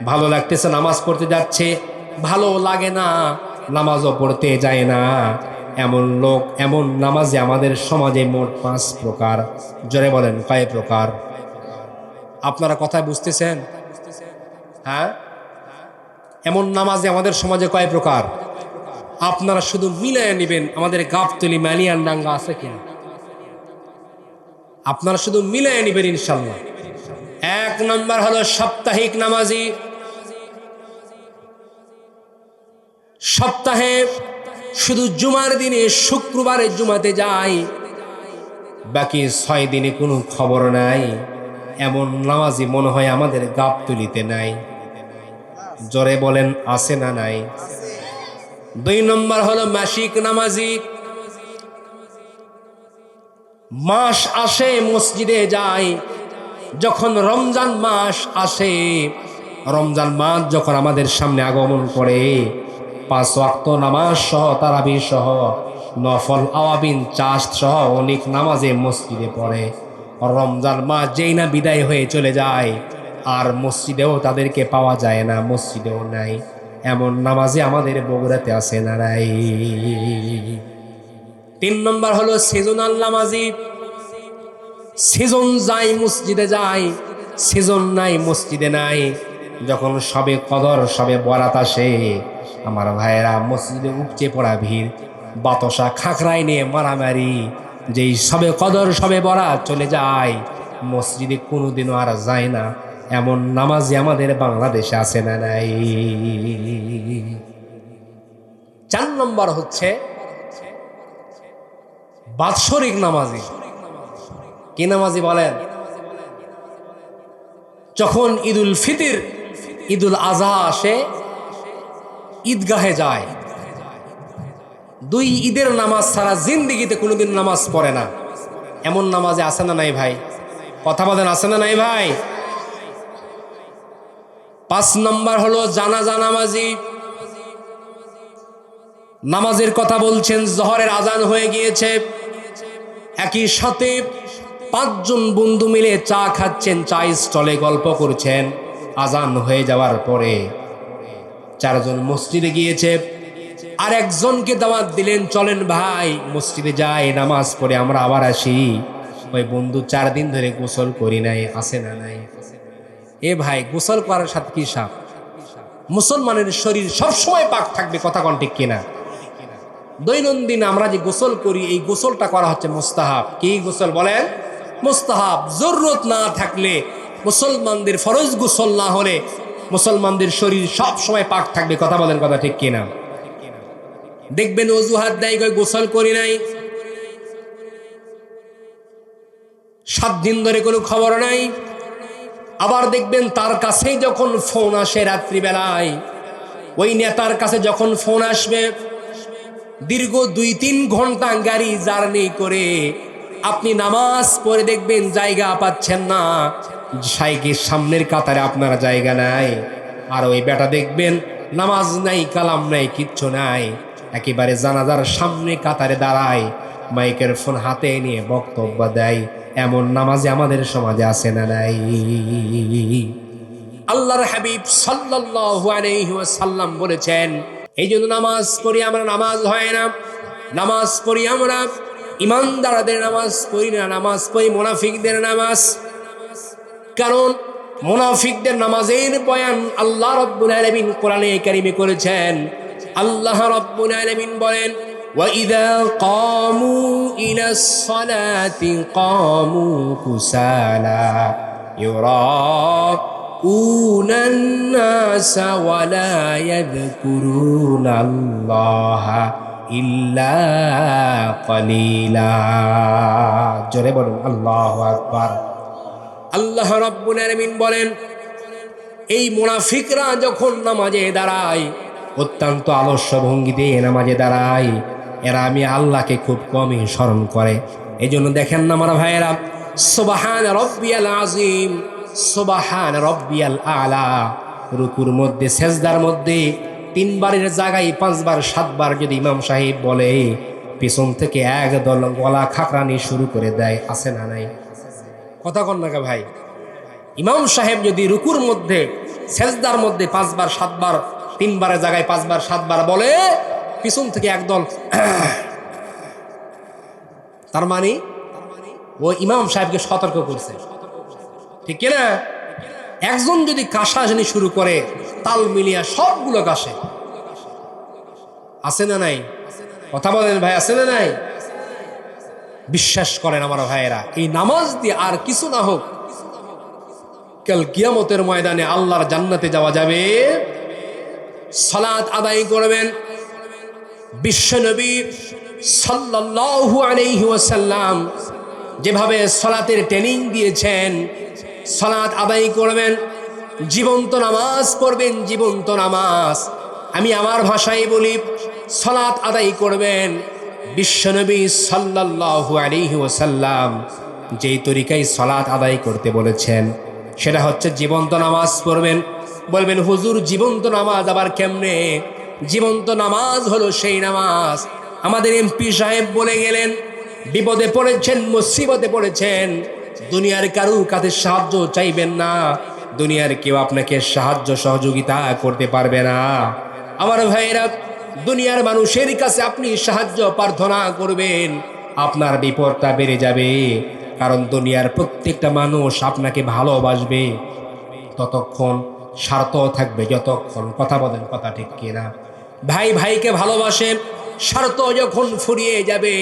ভালো লাগতেছে নামাজ পড়তে যাচ্ছে, ভালো লাগে না নামাজও পড়তে যায় না। এমন লোক, এমন নামাজে আমাদের সমাজে মোট 5 প্রকার। জোরে বলেন কয় প্রকার? আপনারা কথা বুঝতেছেন? হ্যাঁ, এমন নামাজে আমাদের সমাজে কয় প্রকার? আপনারা শুধু মিলায় নেবেন আমাদের গাবতলী মালিয়ানডাঙ্গা আছে কিনা, আপনারা শুধু মিলায় নেবেন ইনশাল্লাহ। 1 নম্বর হলো সাপ্তাহিক নামাজি। সপ্তাহে শুধু জুমার দিনে শুক্রবারে জুমাতে যায়, বাকি 6 দিনে কোনো খবর নাই। এমন নামাজি মনে হয় আমাদের গাবতলীতে নাই। জোরে বলেন আছে না নাই? 2 নম্বর হলো মাসিক নামাজি। মাস আসে মসজিদে যায়, যখন রমজান মাস আসে, রমজান মাস যখন আমাদের সামনে আগমন করে 5 ওয়াক্ত নামাজ সহ তারাবি সহ নফল আওয়াবিন চাষ সহ অনেক নামাজে মসজিদে পড়ে। রমজান মাস যেই না বিদায় হয়ে চলে যায় আর মসজিদেও তাদেরকে পাওয়া যায় না, মসজিদেও নাই। এমন নামাজে আমাদের বগুড়াতে আছে না নাই? 3 নম্বর হলো সিজনাল নামাজি। সিজন যায় মসজিদে যায়, সিজন নাই মসজিদে নাই। যখন সবে কদর সবে বরাত আসে আমার ভাইয়েরা মসজিদে উপচে পড়া ভিড়, বাতাসা খাকরাই নিয়ে মারামারি। যেই সবে কদর সবে বরাত চলে যায় মসজিদে কোনোদিনও আর যায় না। এমন নামাজি আমাদের বাংলাদেশে আছে না নাই? 4 নম্বর হচ্ছে বাৎসরিক নামাজি। কি নামাজি বলেন? যখন ঈদুল ফিতর, ঈদুল আজহা আসে, ঈদগাহে যায়, 2 ঈদের নামাজ ছাড়া জিন্দিগিতে কোনোদিন নামাজ পড়ে না। এমন নামাজে আছে না নাই ভাই? কথা বলেন আছে না নাই ভাই? 5 নম্বর হলো জানাজা নামাজি। নামাজের কথা বলছেন, জোহরের আজান হয়ে গিয়েছে, একই সাথে 5 জন বন্ধু মিলে চা খাচ্ছেন, চা স্টলে গল্প করছেন। আজান হয়ে যাওয়ার পরে 4 জন মসজিদে গিয়েছে, আর একজনকে দাওয়াত দিলেন, চলেন ভাই মসজিদে যাই, নামাজ পড়ে আমরা আবার আসি। ওই বন্ধু 4 দিন ধরে গোসল করি নাই, আছে না নাই? এ ভাই গোসল করার সাথে কি সাপ? মুসলমানের শরীর সবসময় পাক থাকবে, কথা কোন ঠিক কিনা? দৈনন্দিন আমরা যে গোসল করি এই গোসলটা করা হচ্ছে মুস্তাহাব। কি গোসল বলেন? মুস্তাহাব। জরুরত না থাকলে, মুসলমানদের ফরজ গোসল না হলে মুসলমানদের শরীর সব সময় পাক থাকবে, কথা বলেন কথা ঠিক কিনা? দেখবেন অজুহাত দেয় গোসল করি নাই, 7 দিন ধরে কোনো খবর নাই। আবার দেখবেন তার কাছে যখন ফোন আসে রাত্রিবেলায়, ওই নেতার কাছে যখন ফোন আসবে, দীর্ঘ 2-3 ঘন্টা গাড়ি জার্নি করে আপনি নামাজ পড়ে দেখবেন জায়গা পাচ্ছেন না, সাইকের সামনের কাতারে আপনার জায়গা নাই। আর ওই বেটা দেখবেন নামাজ নাই, কালাম নাই, কিচ্ছু নাই, একেবারে জানাজার সামনে কাতারে দাঁড়ায়, মাইকের ফোন হাতে নিয়ে বক্তব্য দেয়। এমন নামাজে আমাদের সমাজে আছে না নাই? আল্লাহর হাবিব সাল্লাল্লাহু আলাইহি ওয়াসাল্লাম বলেছেন, এই জন্য নামাজ পড়ি আমরা, নামাজ হয় না, নামাজ পড়ি আমরা ইমানদারদের নামাজ পড়ি না, নামাজ পড়ি মুনাফিকদের নামাজ। কারণ মুনাফিকদের নামাজের বয়ান আল্লাহ রাব্বুল আলামিন কোরআনে কারিমে করেছেন। আল্লাহ রাব্বুল আলামিন বলেন, وَإِذَا قَامُوا إِلَى الصَّلَاةِ قَامُوا كُسَالَى يُرَاءُونَ النَّاسَ وَلَا يَذْكُرُونَ اللَّهَ إِلَّا قَلِيلًا। জোরে বলুন আল্লাহু আকবার। আল্লাহ রাব্বুল আলামিন বলেন, এই মুনাফিকরা যখন নামাজে দাঁড়ায়, অত্যন্ত আলস্য ভঙ্গিতে নামাজে দাঁড়ায়, এরা আমি আল্লাহকে খুব কমই স্মরণ করে। এই জন্য দেখেন না আমার ভাইয়েরা, সুবহান রব্বিয়াল আযীম, সুবহান রব্বিয়াল আলা, রুকুর মধ্যে সেজদার মধ্যে 3 বারের জায়গায় 5 বার 7 বার যদি ইমাম সাহেব বলে, পিছন থেকে একদল গলা খাকরানি শুরু করে দেয়। আছে না নাই? কথা কন না ভাই। ইমাম সাহেব যদি রুকুর মধ্যে সেজদার মধ্যে 5 বার 7 বার 3 বারের জায়গায় 5 বার 7 বার বলে, পিছন থেকে একদল, তার মানে ও ইমাম সাহেবকে সতর্ক করছে, ঠিক কিনা? একজন যদি কাশাশানি শুরু করে, তাল মিলিয়া সবগুলো কাশে। আছে না নাই? কথা বলেন ভাই, আছে না নাই? বিশ্বাস করেন আমার ভাইয়েরা, এই নামাজ দিয়ে আর কিছু না হোক, কাল কিয়ামতের ময়দানে আল্লাহর জান্নাতে যাওয়া যাবে। সালাত আদায় করবেন। বিশ্বনবী সাল্লাল্লাহু আলাইহি ওয়াসাল্লাম যেভাবে সালাতের ট্রেনিং দিয়েছেন, সালাত আদায় করবেন, জীবন্ত নামাজ পড়বেন, জীবন্ত নামাজ। আমি আমার ভাষায় বলি, সালাত আদায় করবেন। বিশ্বনবী সাল্লাল্লাহু আলাইহি ওয়াসাল্লাম যেই তরিকায় সালাত আদায় করতে বলেছেন, সেটা হচ্ছে জীবন্ত নামাজ পড়বেন। বলবেন, হুজুর জীবন্ত নামাজ আবার কেমনে? জীবন্ত নামাজ হলো সেই নামাজ, আমাদের এমপি সাহেব বলে গেলেন, বিপদে পড়েছেন, মুসিবতে পড়েছেন, দুনিয়ার কারুর কাছে সাহায্য চাইবেন না, দুনিয়ার কেউ আপনাকে সাহায্য সহযোগিতা করতে পারবে না। আমার ভাইয়েরা, দুনিয়ার মানুষের কাছে আপনি সাহায্য প্রার্থনা করবেন, আপনার বিপদটা বেড়ে যাবে। কারণ দুনিয়ার প্রত্যেকটা মানুষ আপনাকে ভালোবাসবে ততক্ষণ, স্বার্থ থাকবে যতক্ষণ। কথা বলেন, কথা ঠিক কিনা? ভাই ভাইকে ভালোবাসে, স্বার্থ যখন ফুরিয়ে যাবে,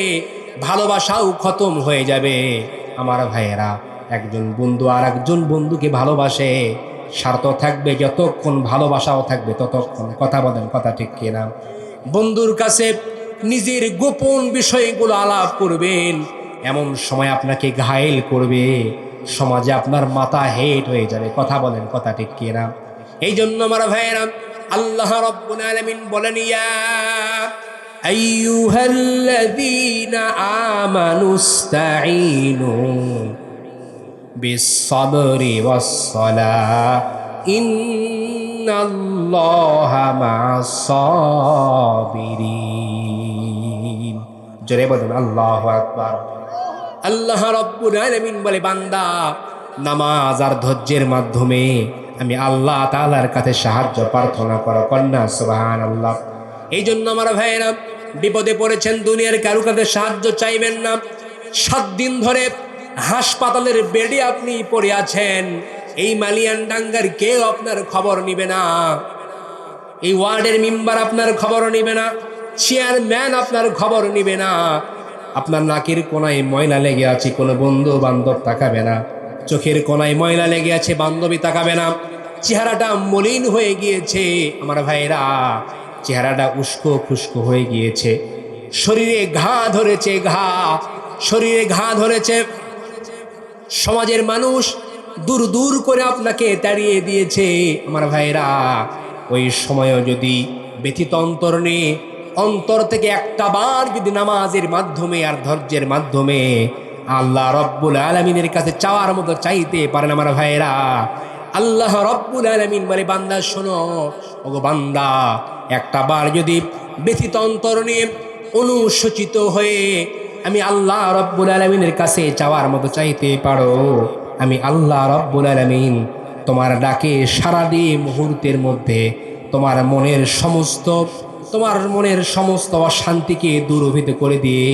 ভালোবাসাও খতম হয়ে যাবে। আমার ভাইয়েরা, একজন বন্ধু আর একজন বন্ধুকে ভালোবাসে, স্বার্থ থাকবে যতক্ষণ, ভালোবাসাও থাকবে ততক্ষণ। কথা বলেন, কথা ঠিক কিনা? বন্ধুর কাছে নিজের গোপন বিষয়গুলো আলাপ করবেন, এমন সময় আপনাকে ঘায়েল করবে, সমাজে আপনার মাথা হেট হয়ে যাবে। কথা বলেন, কথা ঠিক কিনা? এই জন্য আমার ভাইয়েরা, আল্লাহ রাব্বুল আলামিন বলেন, ইয়া আইয়ুহাল্লাযীনা আমানুস্তাঈনু বিস-সাবরি ওয়াস-সালাহ ইন্নাল্লাহা মা'আস-সাবিরিন। জোরে বলুন আল্লাহু আকবার। আল্লাহ রাব্বুল আলামিন বলে, বান্দা নামাজ আর ধৈর্যের মাধ্যমে আমি আল্লাহ তাআলার কাছে সাহায্য প্রার্থনা করো। কন্যা সুবহানাল্লাহ। এই জন্য আমার ভাইয়েরা, বিপদে পড়েছেন, দুনিয়ার কারো কাছে সাহায্য চাইবেন না। 7 দিন ধরে হাসপাতালের বেডে আপনি পড়ে আছেন, এই মালিয়ানডাঙ্গার কেউ আপনার খবর নিবে না, এই ওয়ার্ডের মেম্বার আপনার খবর নিবে না, চেয়ারম্যান আপনার খবর নিবে না। আপনার নাকের কোনায় ময়লা লেগে আছে, কোনো বন্ধু বান্ধব তাকাবে না। চোখের কোনায় ময়লা লেগে আছে, বান্ধবী তাকাবে না। চেহারাটা মলিন হয়ে গিয়েছে আমার ভাইরা, চেহারাটা উস্কো খুস্কো হয়ে গিয়েছে, শরীরে ঘা ধরেছে, শরীরে ঘা ধরেছে। সমাজের মানুষ দূর দূর করে আপনাকে তাড়িয়ে দিয়েছে আমার ভাইরা। ওই সময়ও যদি ব্যথিত অন্তর নিয়ে, অন্তর থেকে একটা বার যদি নামাজের মাধ্যমে আর ধৈর্যের মাধ্যমে আল্লাহ রব্বুল আলামিনের কাছে চাওয়ার মতো চাইতে পারেন আমার ভাইরা, আল্লাহ রব্বুল আলামিন বলে, বান্দা শোনো, ওগো বান্দা, একটা বার যদি ব্যথিত অন্তর নিয়ে অনুশোচিত হয়ে আমি আল্লাহ রব্বুল আলামিনের কাছে চাওয়ার মতো চাইতে পারো, আমি আল্লাহ রব্বুল আলামিন তোমার ডাকে সাড়া দিয়ে মুহূর্তের মধ্যে তোমার মনের সমস্ত অশান্তিকে দূরভূত করে দিয়ে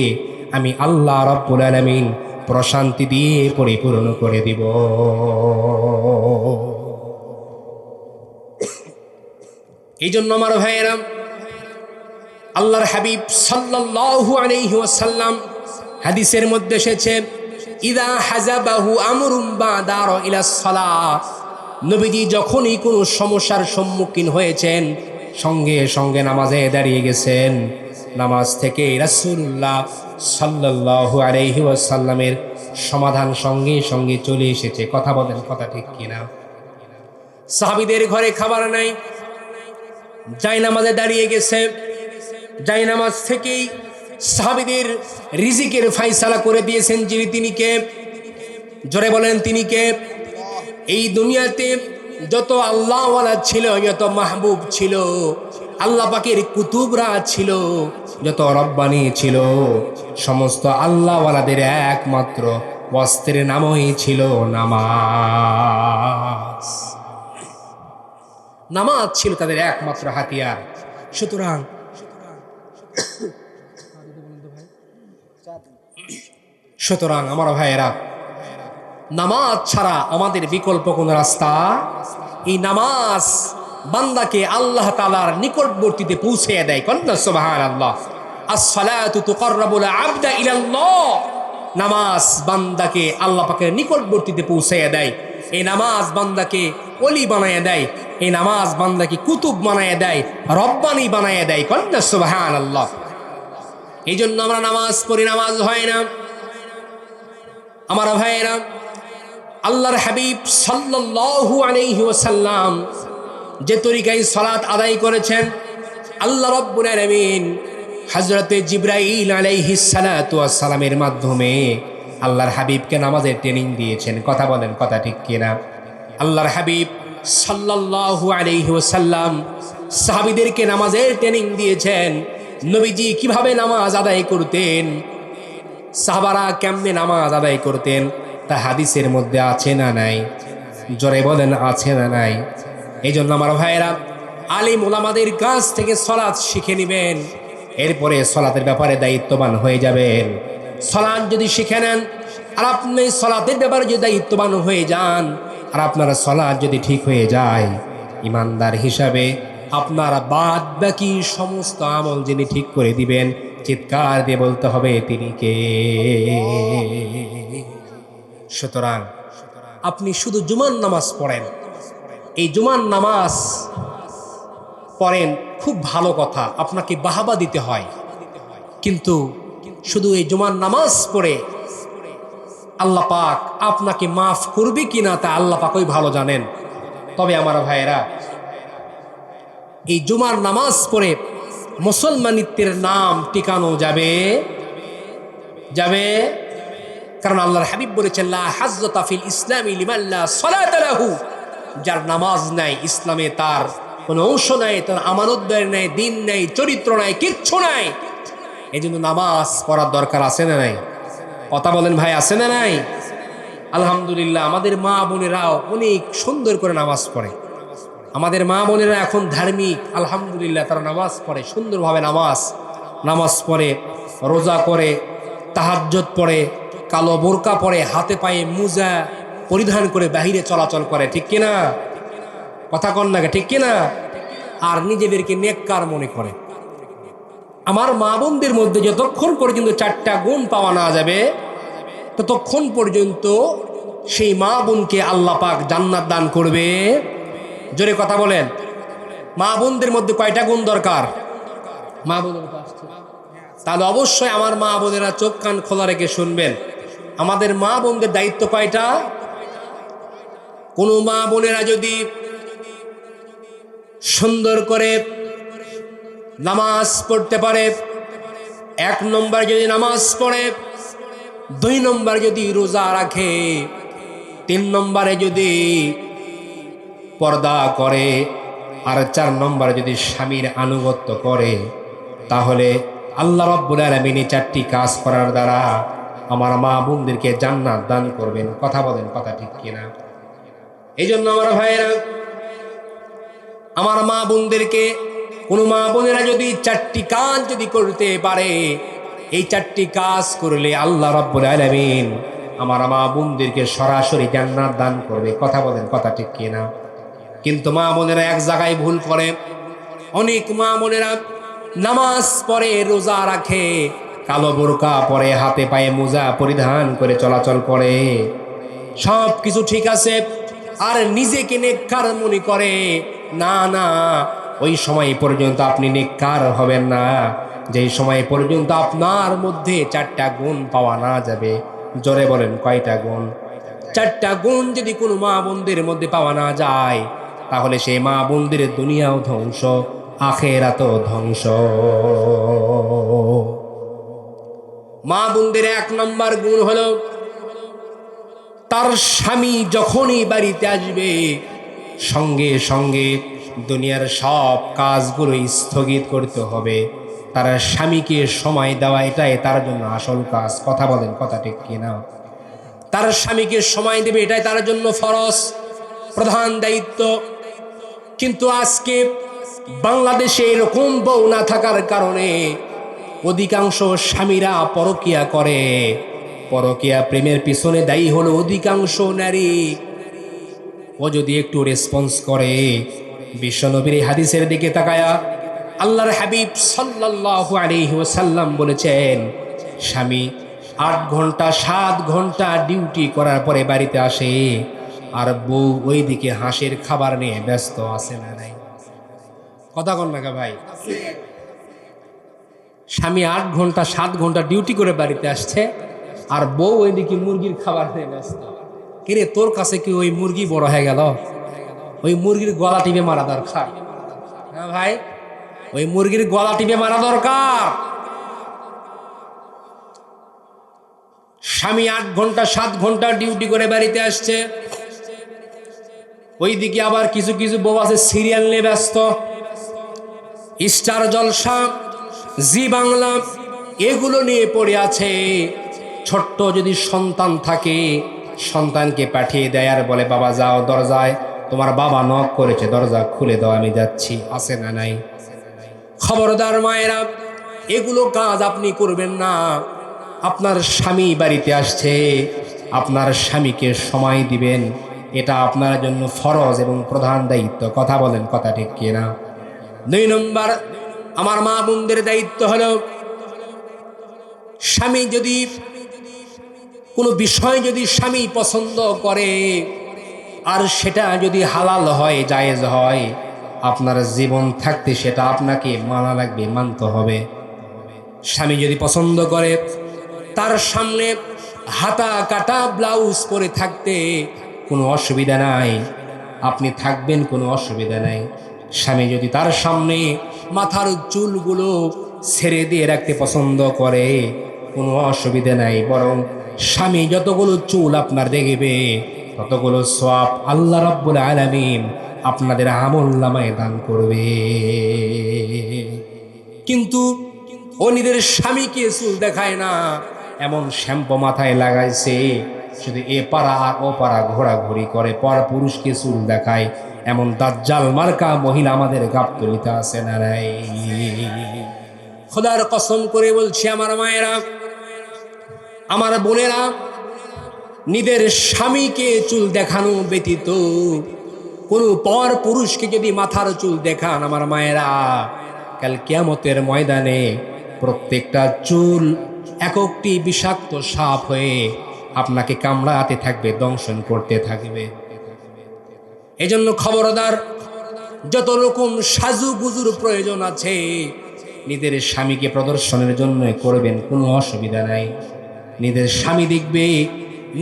আমি আল্লাহ রাব্বুল আলামিন প্রশান্তি দিয়ে পরিপূর্ণ করে দিব। এই জন্য আমার ভাইয়েরা, আল্লাহর হাবিব সাল্লাল্লাহু আলাইহি ওয়াসাল্লাম হাদিসের মধ্যে এসেছে, ইদা হাজাবাহু আমরুম বাদার ইলা সালাহ, নবীজি যখনই কোনো সমস্যার সম্মুখীন হয়েছেন সঙ্গে সঙ্গে নামাজে দাঁড়িয়ে গেছেন। নামাজ থেকে রাসূলুল্লাহ সাল্লাল্লাহু আলাইহি ওয়াসাল্লামের সমাধান সঙ্গে সঙ্গে চলে এসেছে। কথা বলেন, কথা ঠিক কিনা? সাহাবীদের ঘরে খাবার নাই, যাই নামাজে দাঁড়িয়ে গেছে, যাই নামাজ থেকেই সাহাবীদের রিজিকের ফায়সালা করে দিয়েছেন। যিনি, তিনি কে? জোরে বলেন, তিনি কে? এই দুনিয়াতে যত আল্লাহওয়ালা ছিল, যত মাহবুব ছিল, আল্লাহ পাকের কুতুবরা ছিল, যত রব্বানি ছিল, সমস্ত আল্লাহওয়ালাদের একমাত্র অস্ত্রের নামই ছিল নামাজ। নামাজ ছিল তাদের একমাত্র হাতিয়ার। সুতরাং আমার ভাইয়েরা, নামাজ ছাড়া আমাদের বিকল্প কোন রাস্তা? এই নামাজ বান্দাকে আল্লাহ তাআলার নিকটবর্তীতে পৌঁছে দেয়। কন্যা সুবহানাল্লাহ। আস-সালাতু তুকাররাবুল আবদা ইলাল্লাহ। নামাজ বান্দাকে আল্লাহ পাকের নিকটবর্তীতে পৌঁছে দেয়। এই নামাজ বান্দাকে ওলি বানায় দেয়। এই নামাজ বান্দাকে কুতুব বানায় দেয়, রব্বানি বানায় দেয়। কন্যা সুবহানাল্লাহ। এই জন্য আমরা নামাজ পড়ি, নামাজ হয় না। আমার ভাইয়েরা, আল্লাহর হাবিব সাল্লাল্লাহু আলাইহি ওয়াসাল্লাম যে তরিকায় সালাত আদায় করেছেন, আল্লাহ রাব্বুল আলামিন হযরতে জিবরাইল আলাইহিস সালাতু ওয়াস সালামের মাধ্যমে আল্লাহর হাবিবকে নামাজের ট্রেনিং দিয়েছেন। কথা বলেন, কথা ঠিক কিনা? আল্লাহর হাবিব সাল্লাল্লাহু আলাইহি ওয়াসাল্লাম সাহাবীদেরকে নামাজের ট্রেনিং দিয়েছেন। নবীজি কিভাবে নামাজ আদায় করতেন, সাহাবারা কেমনে নামাজ আদায় করতেন, তা হাদিসের মধ্যে আছে না নাই? জোরে বলেন, আছে না নাই? এই জন্য আমার ভাইয়েরা, আলিম ওলামাদের কাছ থেকে সলাৎ শিখে নেবেন, এরপরে সলাতের ব্যাপারে দায়িত্ববান হয়ে যাবেন। সলাৎ যদি শিখে নেন আর আপনি সলাতের ব্যাপারে যদি দায়িত্ববান হয়ে যান, আর আপনার সলাৎ যদি ঠিক হয়ে যায়, ইমানদার হিসাবে আপনার বাদ বাকি সমস্ত আমল যিনি ঠিক করে দিবেন, চিৎকার দিয়ে বলতে হবে, তিনি কে? সুতরাং আপনি শুধু জুমার নামাজ পড়েন, এই জুমার নামাজ পড়েন, খুব ভালো কথা, আপনাকে বাহাবা দিতে হয়। কিন্তু শুধু এই জুমার নামাজ পড়ে আল্লাহ পাক আপনাকে মাফ করবে কিনা তা আল্লাহ পাকই ভালো জানেন। তবে আমার ভাইয়েরা, এই জুমার নামাজ পড়ে মুসলমানিত্বের নাম টিকানো যাবে? যাবে। কারণ আল্লাহর হাবিব বলেছেন, লা হাজ্জাতা ফিল ইসলামি লিমান লা সালাতা লাহু। যার নামাজ নাই, ইসলামে তার কোনো অংশ নাই, তার আমানতদার নাই, দিন নাই, চরিত্র নাই, কিচ্ছু নাই। এই জন্য নামাজ পড়ার দরকার আছে না নাই? কথা বলেন ভাই, আছে না নাই? আলহামদুলিল্লাহ, আমাদের মা বোনেরাও অনেক সুন্দর করে নামাজ পড়ে। আমাদের মা বোনেরা এখন ধার্মিক, আলহামদুলিল্লাহ, তারা নামাজ পড়ে সুন্দরভাবে। নামাজ পড়ে, রোজা করে, তাহাজ্জুদ পড়ে, কালো বোরকা পরে, হাতে পায়ে মুজা পরিধান করে বাহিরে চলাচল করে। ঠিক কিনা? কথা কন না, ঠিক কিনা? আর নিজেদেরকে নেককার মনে করে। আমার মা বোনদের মধ্যে যতক্ষণ পর্যন্ত 4টা গুণ পাওয়া না যাবে, ততক্ষণ পর্যন্ত সেই মা বোনকে আল্লাহ পাক জান্নাত দান করবে। জোরে কথা বলেন। মা বোনদের মধ্যে কয়টা গুণ দরকার? মা বোনের তাহলে অবশ্যই আমার মা বোনেরা চোখ কান খোলা রেখে শুনবেন। আমাদের মা বোনদের দায়িত্ব কয়টা? কোনো মা বোনেরা যদি সুন্দর করে নামাজ পড়তে পারে, 1 নম্বর যদি নামাজ পড়ে, 2 নম্বর যদি রোজা রাখে, 3 নম্বরে যদি পর্দা করে, আর 4 নম্বর যদি স্বামীর আনুগত্য করে, তাহলে আল্লাহ রাব্বুল আলামিন 4টি কাজ করার দ্বারা আমার মা বোনদেরকে জান্নাত দান করবেন। কথা বলেন, কথা ঠিক কিনা? এই জন্য আমার ভাইয়েরা, আমার মা বোনদেরকে, কোনো মা বোনেরা যদি 4টি কাজ যদি করতে পারে, এই 4টি কাজ করলে আল্লাহ রাব্বুল আলামিন আমার মা বোনদেরকে সরাসরি জান্নাত দান করবে। কথা বলেন, কথা ঠিক কিনা? কিন্তু মা বোনেরা এক জায়গায় ভুল করে। অনেক মা বোনেরা নামাজ পড়ে, রোজা রাখে, কালো বোরকা পরে, হাতে পায়ে মোজা পরিধান করে চলাচল করে, সব কিছু ঠিক আছে, আর নিজেকে নেককার মনে করে। না না, ওই সময় পর্যন্ত আপনি নেককার হবেন না যেই সময় পর্যন্ত আপনার মধ্যে 4টা গুণ পাওয়া না যাবে। জোরে বলেন, কয়টা গুণ? 4টা গুণ যদি কোনো মা বোনদের মধ্যে পাওয়া না যায়, তাহলে সেই মা বোনদের দুনিয়াও ধ্বংস, আখিরাতও ধ্বংস। মা বোনদের 1 নম্বর গুণ হলো, তার স্বামী যখনই বাড়িতে আসবে সঙ্গে সঙ্গে দুনিয়ার সব কাজগুলো স্থগিত করতে হবে। তার স্বামীকে সময় দেওয়া, এটাই তার জন্য আসল কাজ। কথা বলেন, কথা ঠিক কিনা? তার স্বামীকে সময় দেবে, এটাই তার জন্য ফরজ, প্রধান দায়িত্ব। কিন্তু আজকে বাংলাদেশে এরকম বউ না থাকার কারণে অধিকাংশ স্বামীরা পরকিয়া করে। পরকিয়া প্রেমের পিছনে দায়ী হলো অধিকাংশ নারী। ও যদি একটু রেসপন্স করে, বিশ্বনবীর হাদিসের দিকে তাকায়া আল্লাহর হাবিব সাল্লাল্লাহু আলাইহি ওয়াসাল্লাম বলেছেন, স্বামী 8 ঘন্টা 7 ঘন্টা ডিউটি করার পরে বাড়িতে আসে, আর বউ ওই দিকে হাঁসের খাবার নিয়ে ব্যস্ত আছে না নাই? কথা কন না ভাই? স্বামী 8 ঘন্টা 7 ঘন্টা ডিউটি করে বাড়িতে আসছে, আর বউ ওইদিকে মুরগির খাবার নিয়ে ব্যস্ত। কিরে, তোর কাছে কি ওই মুরগি বড় হয়ে গেল? ওই মুরগির গলা টিপে মারা দরকার। হ্যাঁ ভাই, ওই মুরগির গলা টিপে মারা দরকার। স্বামী 8 ঘন্টা 7 ঘন্টা ডিউটি করে বাড়িতে আসছে, ওইদিকে আবার কিছু কিছু বউ আছে সিরিয়াল নিয়ে ব্যস্ত। স্টার জলসা, জি বাংলা, এগুলো নিয়ে পড়ে আছে। ছোট্ট যদি সন্তান থাকে, সন্তানকে পাঠিয়ে দেয় আর বলে, বাবা যাও দরজায়, তোমার বাবা নক করেছে, দরজা খুলে দাও, আমি যাচ্ছি। আছে না নাই? খবরদার মায়েরা, এগুলো কাজ আপনি করবেন না। আপনার স্বামী বাড়িতে আসছে, আপনার স্বামীকে সময় দিবেন, এটা আপনার জন্য ফরজ এবং প্রধান দায়িত্ব। কথা বলেন, কথা ঠিক কিনা? 2 নম্বর আমার মা বোনদের দায়িত্ব হলো, স্বামী যদি কোনো বিষয় যদি স্বামী পছন্দ করে, আর সেটা যদি হালাল হয়, জায়েজ হয়, আপনার জীবন থাকতে সেটা আপনাকে মানা লাগবে, মানতে হবে। স্বামী যদি পছন্দ করে তার সামনে হাতা কাটা ব্লাউজ পরে থাকতে কোনো অসুবিধা নাই, আপনি থাকবেন, কোনো অসুবিধা নাই। স্বামী যদি তার সামনে মাথার চুলগুলো ছেড়ে দিয়ে রাখতে পছন্দ করে, কোনো অসুবিধা নাই। বরং স্বামী যতগুলো চুল আপনার দেখবে, ততগুলো সওয়াব আল্লাহ রাব্বুল আলামিন আপনাদের আমলনামায় দান করবে। কিন্তু ও নিজের স্বামীকে চুল দেখায় না, এমন শ্যাম্পু মাথায় লাগাইছে, শুধু এ পাড়া আর ও পাড়া ঘোরাঘুরি করে, পর পুরুষকে চুল দেখায়। এমন দাজ্জাল মার্কা মহিলা আমাদের গাবতলিতে আছে না নাই? খোদার কসম করে বলছি আমার মায়েরা, আমার বোনেরা, নিজের স্বামীকে চুল দেখানো ব্যতীত কোনো পর পুরুষকে যদি মাথার চুল দেখান, আমার মায়েরা, কাল কিয়ামতের ময়দানে প্রত্যেকটা চুল একটি বিষাক্ত সাপ হয়ে আপনাকে কামড়াতে থাকবে, দংশন করতে থাকবে। এজন্য খবরদার, যত রকম সাজুগুজুর প্রয়োজন আছে নিজের স্বামীকে প্রদর্শনের জন্য করবেন, কোনো অসুবিধা নাই। নিজের স্বামী দেখবে,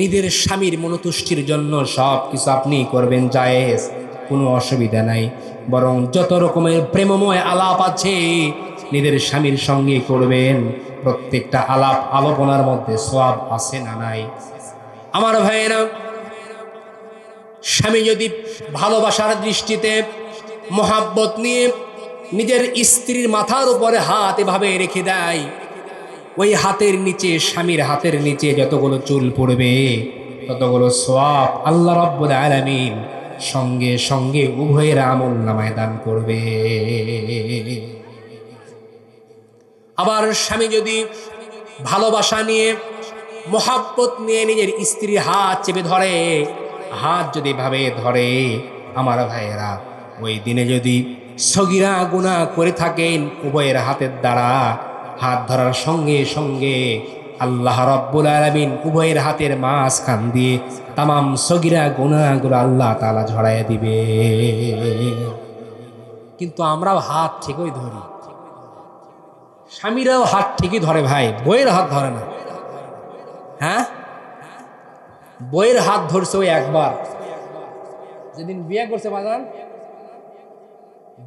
নিজের স্বামীর মনোতুষ্টির জন্য সব কিছু আপনি করবেন, জায়েজ, কোনো অসুবিধা নাই। বরং যত রকমের প্রেমময় আলাপ আছে নিজের স্বামীর সঙ্গে করবেন, প্রত্যেকটা আলাপ আলোচনার মধ্যে সওয়াব আছে না নাই? আমার ভাইয়েরা, স্বামী যদি ভালোবাসার দৃষ্টিতে মহাব্বত নিয়ে নিজের স্ত্রীর মাথার উপরে হাত এভাবে রেখে দেয়, ওই হাতের নিচে, স্বামীর হাতের নিচে যতগুলো চুল পড়বে, ততগুলো সওয়াব আল্লাহ রাব্বুল আলামিন সঙ্গে সঙ্গে উভয়ের আমলনামায় দান করবে। আবার স্বামী যদি ভালোবাসা নিয়ে, মোহাব্বত নিয়ে নিজের স্ত্রীর হাত চেপে ধরে, হাত যদি ভাবে ধরে, আমার ভাইয়েরা ওই দিনে যদি সগীরা গুনাহ করে থাকেন, উভয়ের হাতের দ্বারা হাত ধরার সঙ্গে সঙ্গে আল্লাহ রাব্বুল আলামিন উভয়ের হাতের মাঝখান দিয়ে তামাম সগীরা গুনাহগুলো আল্লাহ তাআলা ঝরাইয়া দিবে। কিন্তু আমরাও হাত ঠিকই ধরি, স্বামীরাও হাত ঠিকই ধরে ভাই, বইয়ের হাত ধরে না। হ্যাঁ, বইয়ের হাত ধরছে ওই একবার, যেদিন বিয়ে করছে বাজান,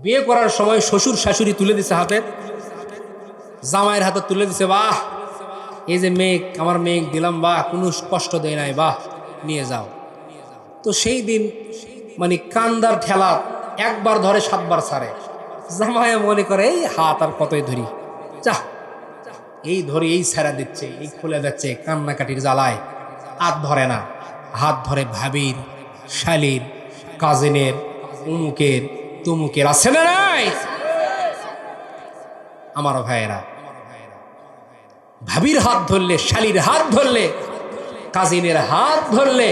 বিয়ে করার সময় শ্বশুর শাশুড়ি তুলে দিছে হাতে, জামাইয়ের হাতে তুলে দিছে, বাহ এই যে মেঘ, আমার মেঘ দিলাম, বাহ কোনো কষ্ট দেয় নাই, বাহ নিয়ে যাও। তো সেই দিন মানে কান্দার ঠেলা একবার ধরে 7 বার ছাড়ে, জামাইয়া মনে করে এই হাত আর কতই ধরি, যা এই ধরে এই ছেড়া দিচ্ছে, এই খুলে যাচ্ছে, কান্নাকাটির জ্বালায় হাত ধরে না। হাত ধরে ভাবির, শালির, কাজিনের, উমুকের, তুমুকের, আছে না নাই? আমার ভাইয়েরা, ভাবির হাত ধরলে, শালির হাত ধরলে, কাজিনের হাত ধরলে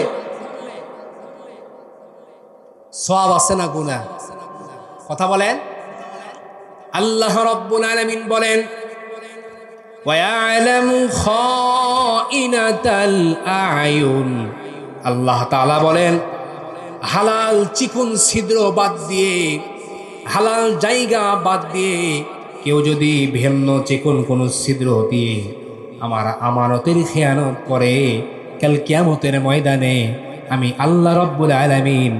সওয়াব আছে না গুনাহ? কথা বলেন। আল্লাহ রাব্বুল আলামিন বলেন, ওয়ায়ালামু খাইনাতাল আয়ুন, আল্লাহ তাআলা বলেন হালাল চিকুন ছিদ্র বাদ দিয়ে, হালাল জায়গা বাদ দিয়ে কেউ যদি ভিন্ন চিকুন কোনো ছিদ্র দিয়ে আমার আমানতের খেয়ানত করে, কাল কিয়ামতের ময়দানে আমি আল্লাহ রাব্বুল আলামিন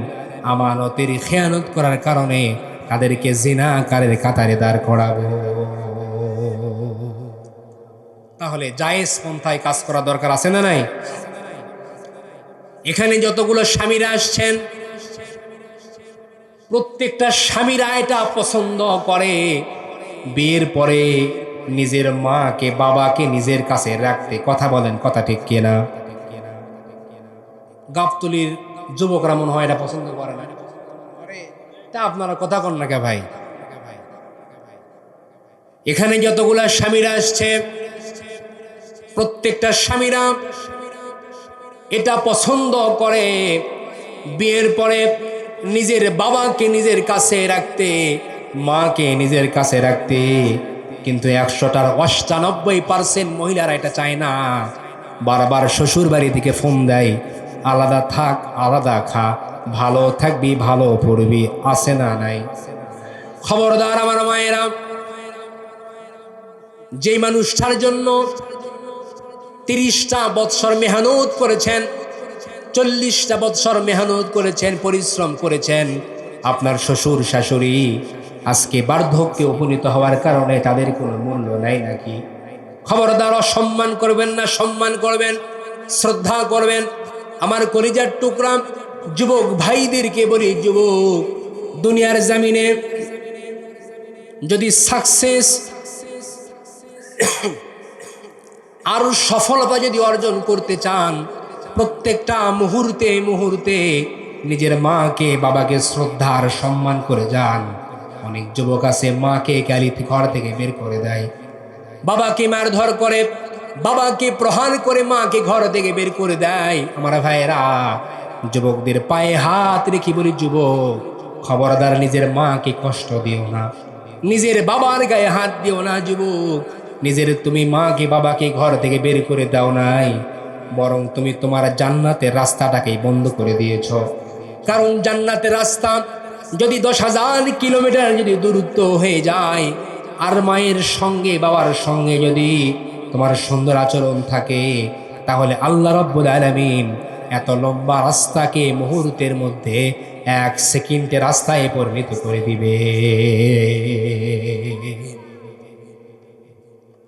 আমানতের খেয়ানত করার কারণে তাদেরকে জিনাকারের কাতারে দাঁড় করাবো। তাহলে জায়েজ পন্থায় কাজ করা দরকার আছে না নাই? এখানে যতগুলো স্বামীরা আসছেন, প্রত্যেকটা স্বামীরা এটা পছন্দ করে, বিয়ের পরে নিজের মাকে বাবাকে নিজের কাছে রাখতে। কথা বলেন, কথা ঠিক কিনা? গাবতলির যুবকরা মনে হয় এটা পছন্দ করে না, তা আপনারা কথা কন না কে ভাই? এখানে যতগুলা স্বামীরা আসছে, প্রত্যেকটা স্বামীরা এটা পছন্দ করে বিয়ের পরে নিজের বাবাকে নিজের কাছে রাখতে, মাকে নিজের কাছে রাখতে। কিন্তু 100টার 98% মহিলারা এটা চায় না, বারবার শ্বশুর বাড়ি থেকে ফোন দেয়, আলাদা থাক, আলাদা খা, ভালো থাকবি, ভালো পড়বি, আছে না নাই? খবরদার আমার মায়েরা, যেই মানুষটার জন্য 30টা বৎসর মেহনত করেছেন, 40টা বৎসর মেহনত করেছেন, পরিশ্রম করেছেন, আপনার শ্বশুর শাশুড়ি আজকে বার্ধক্যে উপনীত হওয়ার কারণে তাদের কোনো মূল্য নাই নাকি? খবরদার অসম্মান করবেন না, সম্মান করবেন, শ্রদ্ধা করবেন। আমার কলিজার টুকরা যুবক ভাইদেরকে বলি, যুবক, দুনিয়ার জমিনে যদি সাকসেস আর সফলতা যদি অর্জন করতে চান, প্রত্যেকটা মুহূর্তে মুহূর্তে নিজের মাকে বাবাকে শ্রদ্ধা আর সম্মান করে যান। অনেক যুবক আছে মাকে গালি ঘর থেকে বের করে দেয়, বাবাকে মারধর করে, বাবাকে প্রহার করে মাকে ঘর থেকে বের করে দেয়। আমার ভাইয়েরা, যুবকদের পায়ে হাত রেখে বলি, যুবক খবরদার নিজের মাকে কষ্ট দিও না, নিজের বাবার গায়ে হাত দিও না। যুবক, নিজের তুমি মাকে বাবাকে ঘর থেকে বের করে দাও নাই, বরং তুমি তোমার জান্নাতের রাস্তাটাকেই বন্ধ করে দিয়েছ। কারণ জান্নাতের রাস্তা যদি 10,000 কিলোমিটার যদি দূরত্ব হয়ে যায়, আর মায়ের সঙ্গে বাবার সঙ্গে যদি তোমার সুন্দর আচরণ থাকে, তাহলে আল্লাহ রাব্বুল আলামিন এত লম্বা রাস্তাকে মুহূর্তের মধ্যে 1 সেকেন্ডের রাস্তায় পরিণত করে দিবে।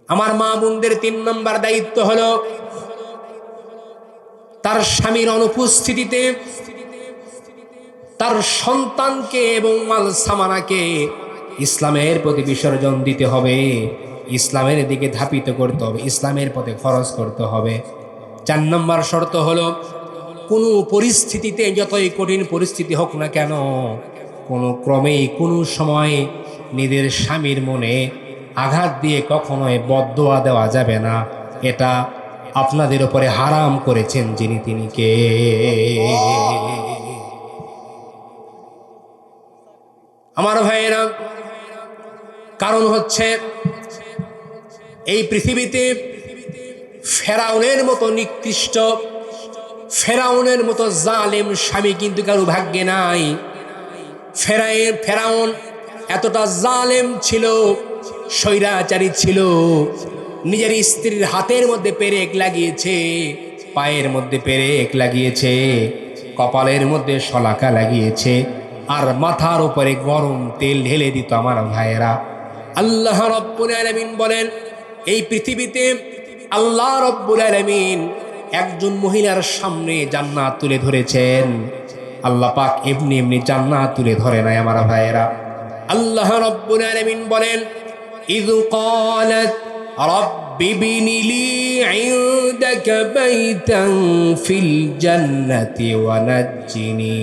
আমার মা বোনদের 3 নম্বর দায়িত্ব হলো তার স্বামীর অনুপস্থিতিতে তার সন্তানকে এবং মাল সামানাকে ইসলামের প্রতি বিসর্জন দিতে হবে, ইসলামের দিকে ধাপিত করতে হবে, ইসলামের পথে খরচ করতে হবে। 4 নম্বর শর্ত হলো কোনো পরিস্থিতিতে, যতই কঠিন পরিস্থিতি হোক না কেন, কোনো ক্রমেই কোনো সময় নিজের স্বামীর মনে আঘাত দিয়ে কখনোই বদদোয়া দেওয়া যাবে না। এটা আপনাদের উপরে হারাম করেছেন যিনি তিনি কে? আমার ভাইয়েরা, কারণ হচ্ছে এই পৃথিবীতে ফেরাউনের মতো নিকৃষ্ট, ফেরাউনের মতো জালেম স্বামী কিন্তু কারো ভাগ্যে নাই। ফেরাউন এতটা জালেম ছিল, স্বৈরাচারী ছিল, নিজের স্ত্রীর হাতের মধ্যে পেরেক লাগিয়েছে, পায়ের মধ্যে পেরেক লাগিয়েছে, কপালের মধ্যে শলাকা লাগিয়েছে, আর মাথার উপরে গরম তেল ঢেলে দিত। আমার ভাইয়েরা, আল্লাহ রব্বুল আলামিন বলেন, এই পৃথিবীতে আল্লাহ রব্বুল আলামিন একজন মহিলার সামনে জান্নাত তুলে ধরেছেন। আল্লাহ পাক এমনি এমনি জান্নাত তুলে ধরে নাই। আমার ভাইয়েরা, আল্লাহ রব্বুল আলামিন বলেন, ইয ক্বালাত রব্বি বিনি লি ইনদাকা বাইতান ফিল জান্নাতি ওয়া নাজ্জিনি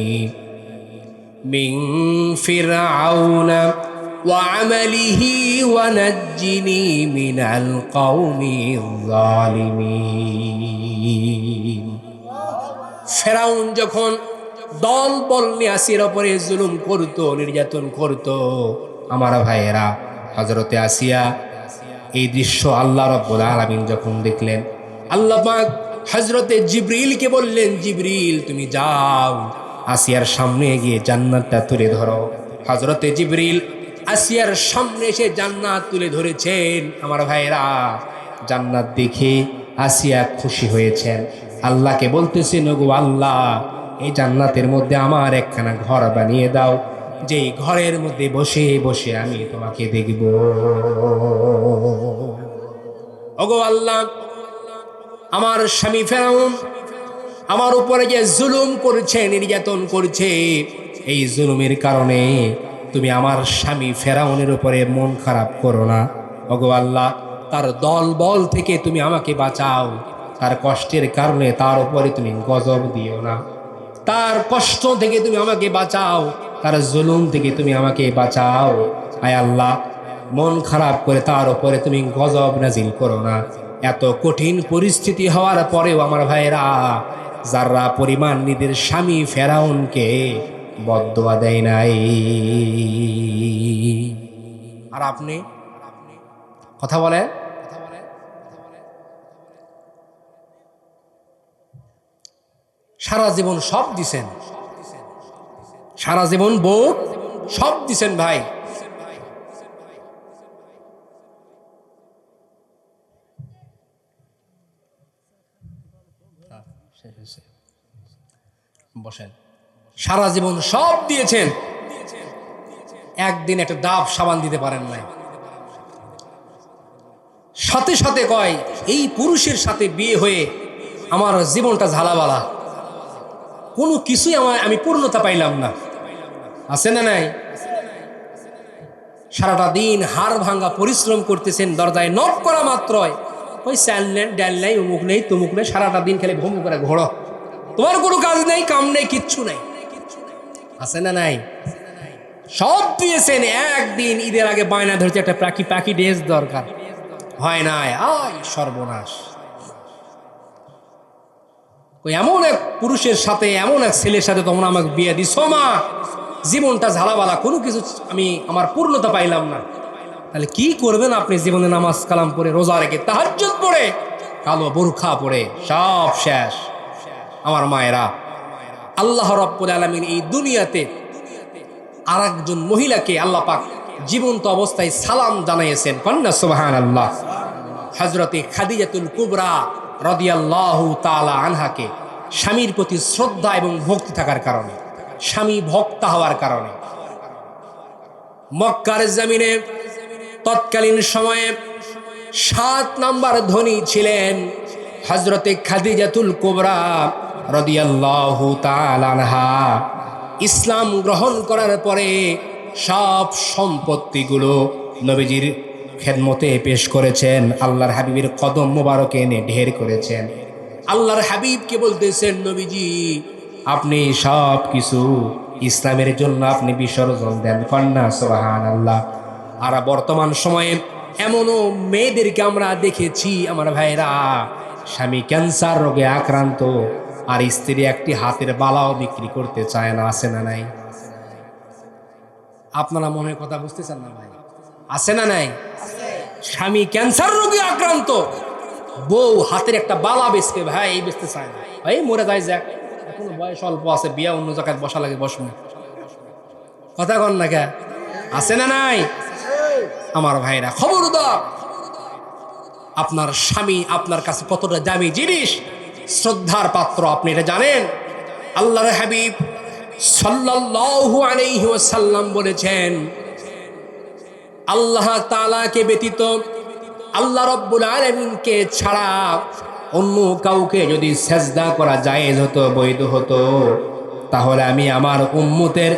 মিন ফিরআউনা ওয়া আমালিহি ওয়া নাজ্জিনি মিনাল কওমিজ যালিমিন। ফেরাউন যখন দল বল নিয়ে আসিয়ার ওপরে জুলুম করত, নির্যাতন করত, আমার ভাইয়েরা, হযরতে আসিয়া এই দৃশ্য আল্লাহ রাব্বুল আলামিন যখন দেখলেন, আল্লাহ পাক হযরতে জিবরিলকে বললেন, জিবরিল তুমি যাও, আসিয়ার সামনে গিয়ে জান্নাতটা তুলে ধরো। হযরতে জিবরিল আসিয়ার সামনে এসে জান্নাত তুলে ধরেছেন। আমার ভাইয়েরা, জান্নাত দেখে আসিয়া খুশি হয়েছেন, আল্লাহকে বলতেছেন, ওগো আল্লাহ, এই জান্নাতের মধ্যে আমার একখানা ঘর বানিয়ে দাও, যেই ঘরের মধ্যে বসে বসে আমি তোমাকে দেখব। ওগো আল্লাহ, আমার স্বামী ফেরাউন আমার উপরে যে জুলুম করছে, নির্যাতন করছে, এই জুলুমের কারণে তুমি আমার স্বামী ফেরাউনের উপরে মন খারাপ করো না। ওগো আল্লাহ, তার দল বল থেকে তুমি আমাকে বাঁচাও, তার কষ্টের কারণে তার উপরে তুমি গজব দিও না, তার কষ্ট থেকে তুমি আমাকে বাঁচাও, তার জুলুম থেকে তুমি আমাকে বাঁচাও। আয় আল্লাহ, মন খারাপ করে তার উপরে তুমি গজব নাজিল করো না। এত কঠিন পরিস্থিতি হওয়ার পরেও আমার ভাইয়েরা, যারা পরিমাণ নিজের স্বামী ফেরাউনকে বদদোয়া দেয় নাই। আর আপনি কথা বলেন, সারা জীবন সব দিছেন, সারা জীবন বউ সব দিছেন ভাই, বসেন, সারা জীবন সব দিয়েছেন, একদিন একটা ডাব সাবান দিতে পারেন নাই। সাথে সাথে কয়, এই পুরুষের সাথে বিয়ে হয়ে আমার জীবনটা ঝালাবালা, কোনো কিছুই আমি পূর্ণতা পাইলাম না। আছে না নাই? সারাটা দিন হাড় ভাঙ্গা পরিশ্রম করতেছেন, দরজায় নক করা মাত্রই ওই চাল নেই, ডাল নেই, অমুক নেই, তমুক নেই, সারাটা দিন খেলে ভ্রম করে ঘোড়ো, তোমার কোনো কাজ নেই, কাম নেই, কিচ্ছু নেই। আছে না নাই? সব দিয়েছেন, একদিন ঈদের আগে বায়না ধরছে একটা পাখি ড্রেস দরকার, হয় নাই, আয় সর্বনাশ। এমন এক পুরুষের সাথে, এমন এক ছেলের সাথে তোমরা আমাকে বিয়ে দিছো মা, জীবনটা ঝালাবালা, কোনো কিছু আমার পূর্ণতা পাইলাম না। তাহলে কি করবেন আপনি জীবনে? নামাজ কালাম পড়ে, রোজা রেখে, তাহাজ্জুদ পড়ে, কালো বোরখা পড়ে, সব শেষ। আমার মায়েরা, আল্লাহ রাব্বুল আলামিন এই দুনিয়াতে আর একজন মহিলাকে আল্লাহ পাক জীবন্ত অবস্থায় সালাম জানাইয়েছেন, কন্যা সুবহানাল্লাহ। হযরতে খাদিজাতুল কুবরা রাদিয়াল্লাহু তাআলা আনহাকে স্বামীর প্রতি শ্রদ্ধা এবং ভক্তি থাকার কারণে, স্বামী ভক্তা হওয়ার কারণে, মক্কার জমিনে তৎকালীন সময়ে 7 নাম্বার ধনী ছিলেন হযরতে খাদিজাতুল কুবরা রাদিয়াল্লাহু তাআলা আনহা। ইসলাম গ্রহণ করার পরে সব সম্পত্তিগুলো নবীজির খেদমতে পেশ করেছেন, আল্লাহর হাবিবের কদম মোবারকে এনে ঢের করেছেন। আল্লাহর হাবিবকে বলতেছেন, নবীজি আপনি সব কিছু ইসলামের জন্য আপনি বিসর্জন দেন, কন্যা সুবহানাল্লাহ। আর বর্তমান সময়ে এমনও মেয়েদেরকে আমরা দেখেছি আমার ভাইরা, স্বামী ক্যান্সার রোগে আক্রান্ত আর স্ত্রী একটি হাতের বালাও বিক্রি করতে চায় না। আছে না নাই? আপনারা মনে কথা বুঝতেছেন না ভাই? আছে না নাই? স্বামী ক্যান্সার রোগে আক্রান্ত, বউ হাতের একটা বালা বেচকে ভাই এই বেচতে চায় না। ভাই মরে যায় যাক, এখনো বয়স অল্প আছে, বিয়া অন্য জায়গায় বসা লাগে, বসবো। কথা কন না কে? আছে না নাই? আমার ভাইরা খবরদার, আপনার স্বামী আপনার কাছে কতটা দামি জিনিস, শ্রদ্ধার পাত্র, আপনি এটা জানেন? আল্লাহর হাবিব সাল্লাল্লাহু আলাইহি ওয়াসাল্লাম বলেছেন, আল্লাহ তাআলাকে ব্যতীত, আল্লাহ রাব্বুল আলামিনকে ছাড়া অন্য কাউকে যদি সিজদা করা জায়েজ হতো, বৈধ হতো, তাহলে আমি আমার উম্মতের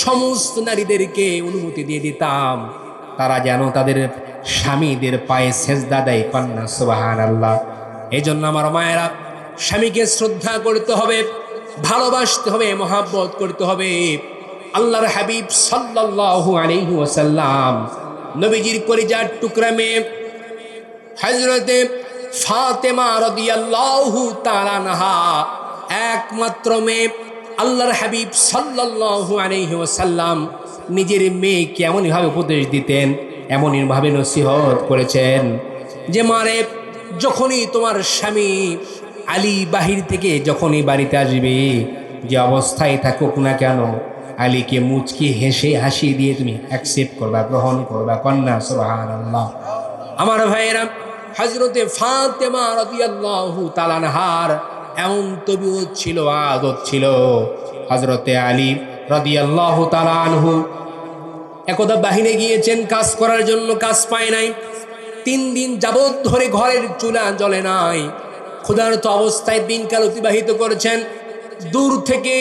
সমস্ত নারীদেরকে অনুমতি দিয়ে দিতাম তারা যেন তাদের স্বামীদের পায়ে সিজদা দেয়। পান্না সুবহানাল্লাহ। এই জন্য আমার মায়েরা, স্বামীকে শ্রদ্ধা করতে হবে, ভালোবাসতে হবে, মহাব্বত করতে হবে। আল্লাহর হাবিব সাল্লাল্লাহু আলাইহি ওয়াসাল্লাম নবীজির কলিজার টুকরা মেয়ে হযরতে ফাতেমা রাদিয়াল্লাহু তাআলা আনহা, একমাত্র মেয়ে, আল্লাহর হাবিব সাল্লাল্লাহু আলাইহি ওয়াসাল্লাম নিজের মেয়েকে এমনইভাবে উপদেশ দিতেন, এমনইভাবে নসিহত করেছেন যে মারে, যখনই তোমার স্বামী আলী বাহির থেকে যখনই বাড়িতে আসবে, যে অবস্থায় থাকুক না কেন, আলীকে মুচকি হেসে হাসি দিয়ে তুমি অ্যাকসেপ্ট করবা, গ্রহণ করবা। কন্যা সুবহানাল্লাহ। আমার ভাইয়েরা, হযরতে ফাতেমা রাদিয়াল্লাহু তাআলা আনহার এমন তবিয়ত ছিল, আদত ছিল। হযরতে আলী রাদিয়াল্লাহু তাআলা আনহু একদা বাহিরে গিয়েছেন কাজ করার জন্য, কাজ পায় নাই। 3 দিন যাবত ধরে ঘরের চুলা জ্বলে নাই, ক্ষুধার্ত অবস্থায় দিনকাল অতিবাহিত করেছেন। দূর থেকে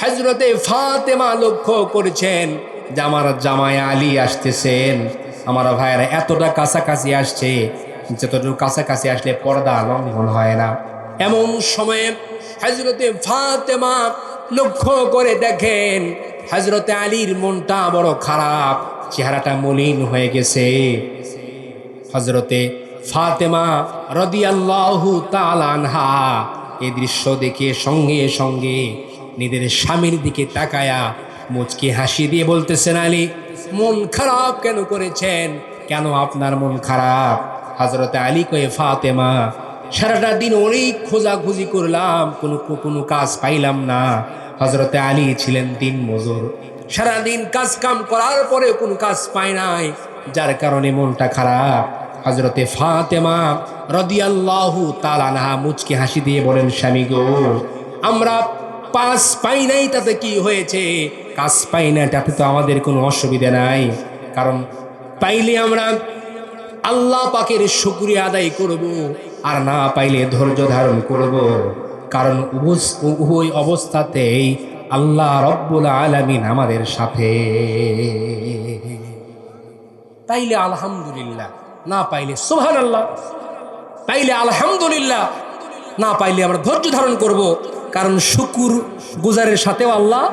হযরতে ফাতেমা লক্ষ্য করেছেন যে আমার জামাই আলী আসতেছেন। আমার ভাইয়েরা, এতটা কাছাকাছি আসছে, যতটুকু কাছাকাছি আসলে পর্দা লঙ্ঘন হয় না। এমন সময়ে হযরতে ফাতেমা লক্ষ্য করে দেখেন হযরতে আলীর মনটা বড় খারাপ, চেহারাটা মলিন হয়ে গেছে। হযরতে ফাতেমা রাদিয়াল্লাহু তাআলা আনহা এই দৃশ্য দেখে সঙ্গে সঙ্গে নিজের স্বামীর দিকে তাকায়া মুচকি হাসি দিয়ে বলতেছেন, আলী মন খারাপ কেন করেছেন? কেন আপনার মন খারাপ? হযরতে আলী কয়ে, ফাতেমা সারাটা দিন অনেক খোঁজাখুঁজি করলাম, কোনো কাজ পাইলাম না। হযরতে আলী ছিলেন দিন মজুর, সারাদিন কাজ কাম করার পরে কোনো কাজ পায় নাই, যার কারণে মনটা খারাপ। হযরতে ফাতেমা রাদিয়াল্লাহু তাআলা আনহা মুচকি হাসি দিয়ে বলেন, স্বামী গো, আমরা কাজ পাই নাই তাতে কি হয়েছে? কাজ পাই না তাতে তো আমাদের কোনো অসুবিধা নাই, কারণ পাইলে আমরা আল্লাহ পাকের শুকরিয়া আদায় করব, আর না পাইলে ধৈর্য ধারণ করব, কারণ উভয় অবস্থাতেই আল্লাহ রব্বুল আলামিন আমাদের সাথে। পাইলে আলহামদুলিল্লাহ, না পাইলে সুবহানাল্লাহ। পাইলে আলহামদুলিল্লাহ, না পাইলে আমরা ধৈর্য ধারণ করব, কারণ শুকুর গুজারের সাথেও আল্লাহ,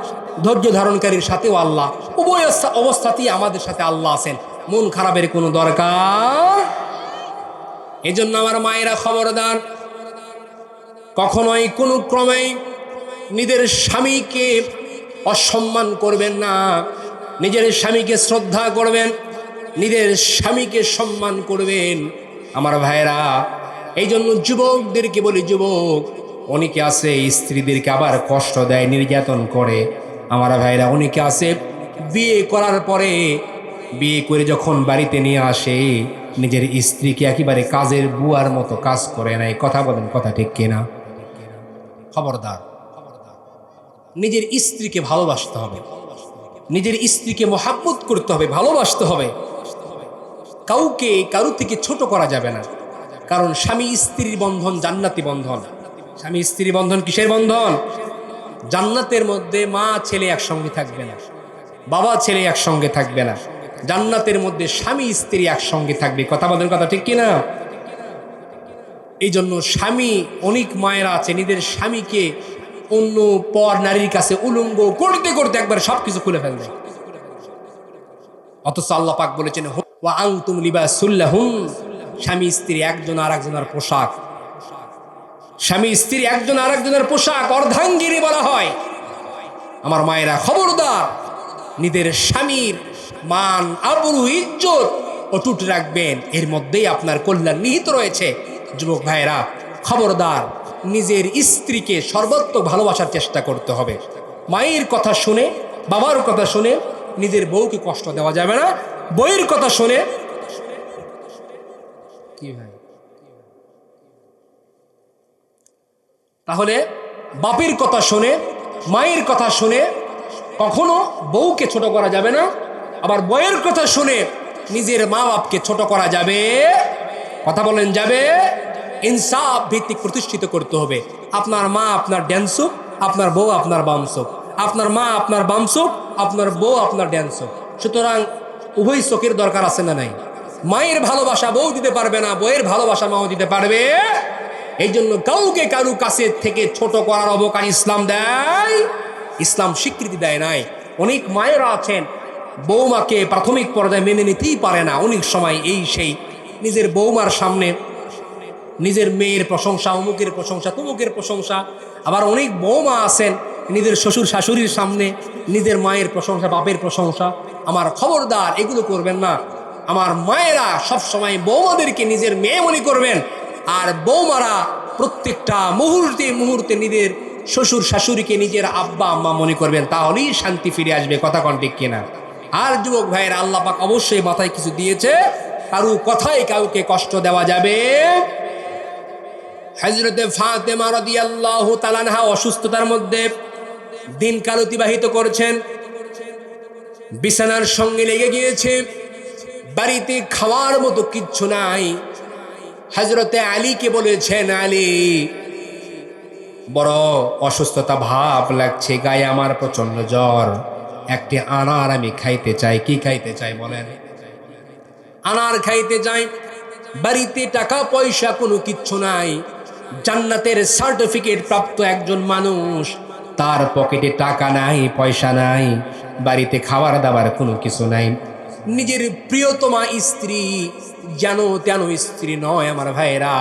ধৈর্য ধারণকারীর সাথেও আল্লাহ, উভয় অবস্থাতেই আমাদের সাথে আল্লাহ আছেন। মন খারাপের কোনো দরকার। এজন্য আমার মায়েরা খবরদার, কখনোই কোনো ক্রমেই নিজের স্বামীকে অসম্মান করবেন না, নিজের স্বামীকে শ্রদ্ধা করবেন, নিজের স্বামীকে সম্মান করবেন। আমার ভাইরা, এই জন্য যুবকদেরকে বলি, যুবক অনেকে আছে স্ত্রীদেরকে আবার কষ্ট দেয়, নির্যাতন করে। আমার ভাইরা, অনেকে আছে বিয়ে করার পরে, বিয়ে করে যখন বাড়িতে নিয়ে আসে, নিজের স্ত্রীকে একেবারে কাজের বুয়ার মতো কাজ করে নাই। কথা বলেন, কথা ঠিক কিনা? খবরদার, নিজের স্ত্রীকে ভালোবাসতে হবে, নিজের স্ত্রীকে মহাব্বত করতে হবে, ভালোবাসতে হবে। কাউকে কারো থেকে ছোট করা যাবে না, কারণ স্বামী স্ত্রীর বন্ধন জান্নাতি বন্ধন। স্বামী স্ত্রী বন্ধন কিসের বন্ধন? জান্নাতের মধ্যে মা ছেলে একসঙ্গে থাকবে না, বাবা ছেলে একসঙ্গে থাকবে না, জান্নাতের মধ্যে স্বামী স্ত্রী একসঙ্গে থাকবে। কথা বলেন, কথা ঠিক কিনা? এই জন্য স্বামী, অনেক মায়েরা আছে নিজের স্বামীকে অন্য পর নারীর কাছে উলঙ্গ করতে করতে একবার সবকিছু খুলে ফেলবে, অথচ আল্লাহ পাক বলেছেন ওয়া আনতুম লিবাসুল লাহুম, স্বামী স্ত্রী একজন আর একজনের পোশাক, স্বামী স্ত্রী একজন আর একজনের পোশাক, অর্ধাঙ্গিনী বলা হয়। আমার মায়েরা খবরদার, নিজের স্বামীর মান আবরু ইজ্জত অটুট রাখবেন, এর মধ্যেই আপনার কল্যাণ নিহিত রয়েছে। যুবক ভাইয়েরা খবরদার, নিজের স্ত্রীকে সর্বাত্মক ভালোবাসার চেষ্টা করতে হবে। মায়ের কথা শুনে, বাবার কথা শুনে নিজের বউকে কষ্ট দেওয়া যাবে না। বউয়ের কথা শুনে কি ভাই, তাহলে বাপের কথা শুনে, মায়ের কথা শুনে কখনো বউকে ছোট করা যাবে না। আবার বউয়ের কথা শুনে নিজের মা বাপকে ছোট করা যাবে, কথা বলেন যাবে। ইনসাফ ভিত্তিক প্রতিষ্ঠিত করতে হবে। আপনার মা আপনার ড্যান্সুক, আপনার বউ আপনার বামসুক, আপনার মা আপনার বামসুক, আপনার বউ আপনার ড্যান্সুক। সুতরাং উভয় চোখের দরকার আছে না নাই? মায়ের ভালোবাসা বউ দিতে পারবে না, বউয়ের ভালোবাসা মাও দিতে পারবে। এই জন্য কাউকে কারু কাছে থেকে ছোট করার অবকাশ ইসলাম দেয়, ইসলাম স্বীকৃতি দেয় নাই। অনেক মায়েরা আছেন বৌমাকে প্রাথমিক পর্যায়ে মেনে নিতেই পারে না। অনেক সময় এই সেই নিজের বৌমার সামনে নিজের মেয়ের প্রশংসা, অমুকের প্রশংসা, তমুকের প্রশংসা। আবার অনেক বৌমা আছেন নিজের শ্বশুর শাশুড়ির সামনে নিজের মায়ের প্রশংসা, বাপের প্রশংসা। আমার খবরদার, এগুলো করবেন না। আমার মায়েরা সবসময় বৌমাদেরকে নিজের মেয়ে মনে করবেন, আর বৌমারা প্রত্যেকটা মুহূর্তে মুহূর্তে নিজের শ্বশুর শাশুড়িকে নিজের আব্বা আম্মা মনে করবেন। তাহলেই শান্তি ফিরে আসবে। কথা কোন ঠিক কিনা? আর যুবক ভাইয়ের আল্লাহ পাক অবশ্যই মাথায় কিছু দিয়েছে, কারু কথায় কাউকে কষ্ট দেওয়া যাবে। হযরতে ফাতেমা রাদিয়াল্লাহু তাআলা আনহা অসুস্থতার মধ্যে দিনকাল অতিবাহিত করছেন, বিছানার সঙ্গে লেগে গিয়েছে, বাড়িতে খাওয়ার মতো কিচ্ছু নাই। হযরতে আলীকে বলেছেন, আলী বড় অসুস্থতা ভাব লাগছে, গায়ে আমার প্রচন্ড জ্বর, একটি আনার আমি খাইতে চাই। কি খাইতে চাই বলেন? আনার খাইতে চাই। বাড়িতে টাকা পয়সা কোনো কিচ্ছু নাই। জান্নাতের সার্টিফিকেট প্রাপ্ত একজন মানুষ, তার পকেটে টাকা নাই, পয়সা নাই, বাড়িতে খাবার দাবার কোনো কিছু নাই। নিজের প্রিয়তমা স্ত্রী যেন তেন স্ত্রী নয় আমার ভাইয়েরা,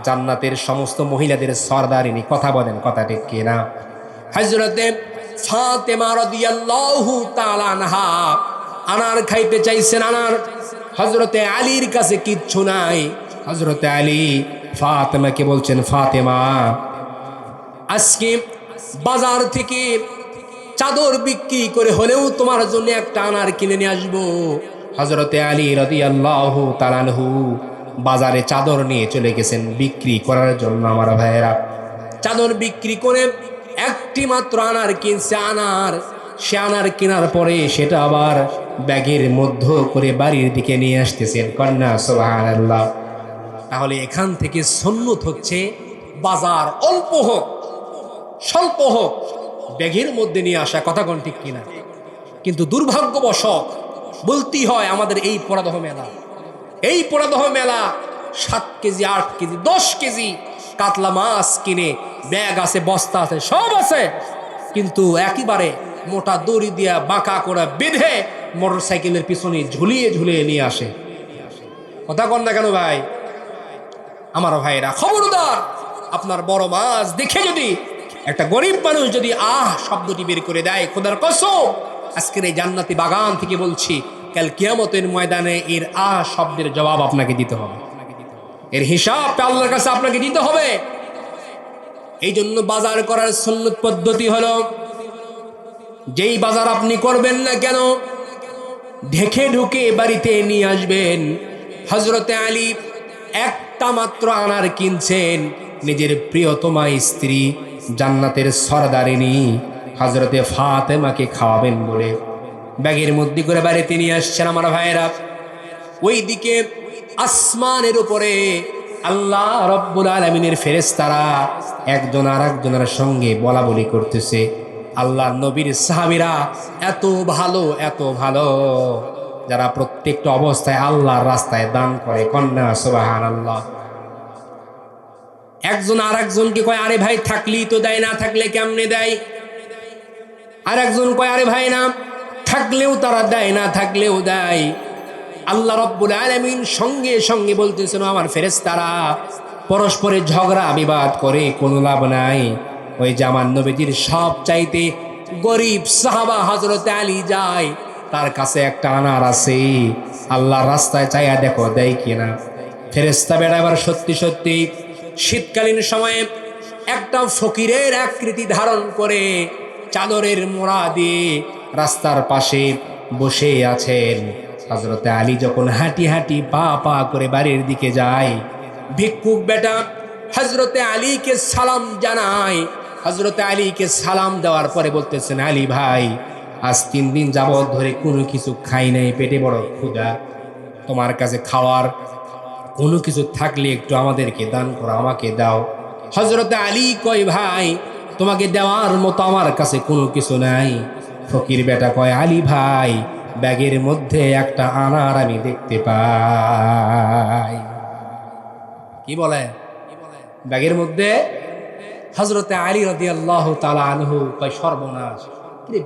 জান্নাতের সমস্ত মহিলাদের সরদারিনী। কথা বলেন, কথা ঠিক কিনা? হযরতে ফাতেমা রাদিয়াল্লাহু তাআলা আনহা আনার খাইতে চাইছেন, আনার। হযরতে আলীর কাছে কিচ্ছু নাই। হযরতে আলী ফাতেমাকে বলছেন, ফাতেমা আজকে বাজার থেকে চাদর বিক্রি করে হলেও তোমার জন্য একটা আনার কিনে নিয়ে আসবো। হযরতে আলী রাদিয়াল্লাহু তাআলা আনহু বাজারে চাদর নিয়ে চলে গেছেন বিক্রি করার জন্য। আমার ভাইয়েরা, চাদর বিক্রি করে একটি মাত্র আনার কিনছে। আনার, সে আনার কেনার পরে সেটা আবার ব্যাগের মধ্যে করে বাড়ির দিকে নিয়ে আসতেছেন। কন্যা সুবহানাল্লাহ। তাহলে এখান থেকে সুন্নত হচ্ছে বাজার অল্প হোক, স্বল্প হোক, ব্যাগের মধ্যে নিয়ে আসা। কথা কোন ঠিক কিনা? কিন্তু দুর্ভাগ্যবশত বলতেই হয়, আমাদের এই পোড়াদহ মেলা, এই পোড়াদহ মেলা 7 কেজি 8 কেজি 10 কেজি কাতলা মাছ কিনে ব্যাগ আছে, বস্তা আছে, সব আছে, কিন্তু একেবারে মোটা দড়ি দিয়া বাঁকা করে বেঁধে মোটর সাইকেলের পিছনে ঝুলিয়ে ঝুলিয়ে নিয়ে আসে। কথা কন না কেন ভাই? আমার ভাইরা খবরদার, আপনার বড় মাছ দেখে যদি একটা গরিব মানুষ যদি আহ শব্দটি বের করে দেয়, খোদার কসম আজকের এই জান্নাতি বাগান থেকে বলছি, কাল কিয়ামতের ময়দানে এর আহ শব্দের জবাব আপনাকে দিতে হবে, এর হিসাব আল্লাহর কাছে আপনাকে দিতে হবে। এই জন্য বাজার করার সুন্নত পদ্ধতি হলো, যেই বাজার আপনি করবেন না কেন ঢেকে ঢুকে বাড়িতে নিয়ে আসবেন। হযরতে আলী একটা মাত্র আনার কিনছেন নিজের প্রিয়তমা স্ত্রী জান্নাতের সরদারিনী হযরতে ফাতেমাকে খাওয়াবেন বলে ব্যাগের মধ্যে করে বাড়িতে নিয়ে আসছেন। আমার ভাইয়েরা, ওইদিকে আসমানের উপরে আল্লাহ রব্বুল আলামিনের ফেরেশতারা একজন আর একজনের সঙ্গে বলা বলি করতেছে। আল্লাহ নবীর সাহাবীরা এত ভালো, এত ভালো, যারা প্রত্যেকটা অবস্থায় আল্লাহর রাস্তায় দান করে। কন্যা সুবহানাল্লাহ। একজন আর একজনকে কয়, আরে ভাই থাকলেই তো দেয়, না থাকলে কেমনে দেয়? আর একজন কয়, আরে ভাই না থাকলেও তারা দেয়, না থাকলেও দেয়। আল্লাহ রাব্বুল আলামিন সঙ্গে সঙ্গে বলতেছেন, আমার ফেরেশতারা পরস্পরের ঝগড়া বিবাদ করে কোনো লাভ নাই। ওই যে আমার নবীজির সব চাইতে গরিব সাহাবা হযরত আলী যায়, তার কাছে একটা আনার আছে, আল্লাহর রাস্তায় চাইয়া দেখো দেয় কিনা। ফেরেশতা বেটা এবার সত্যি সত্যি শীতকালীন সময়ে একটা ফকিরের আকৃতি ধারণ করে চাদরের মোড়া দিয়ে রাস্তার পাশে বসে আছেন। হযরত আলী যখন হাঁটি হাঁটি পা পা করে বাড়ির দিকে যায়, ভিক্ষুক বেটা হযরত আলীকে সালাম জানায়। হযরত আলীকে সালাম দেওয়ার পরে বলতেছেন, আলী ভাই, আজ 3 দিন যাবত ধরে কোনো কিছু খাই নাই, পেটে বড় ক্ষুধা, তোমার কাছে খাওয়ার কোনো কিছু থাকলে একটু আমাদেরকে দান করো, আমাকে দাও। হযরত আলী কয়, ভাই তোমাকে দেওয়ার মতো আমার কাছে কোনো কিছু নাই। ফকির বেটা কয়, আলী ভাই, ব্যাগের মধ্যে একটা আনার আমি দেখতে পাই। কি বলে? ব্যাগের মধ্যে? হযরত আলী রাদিয়াল্লাহু তাআলা আনহু কয়, সর্বনাশ,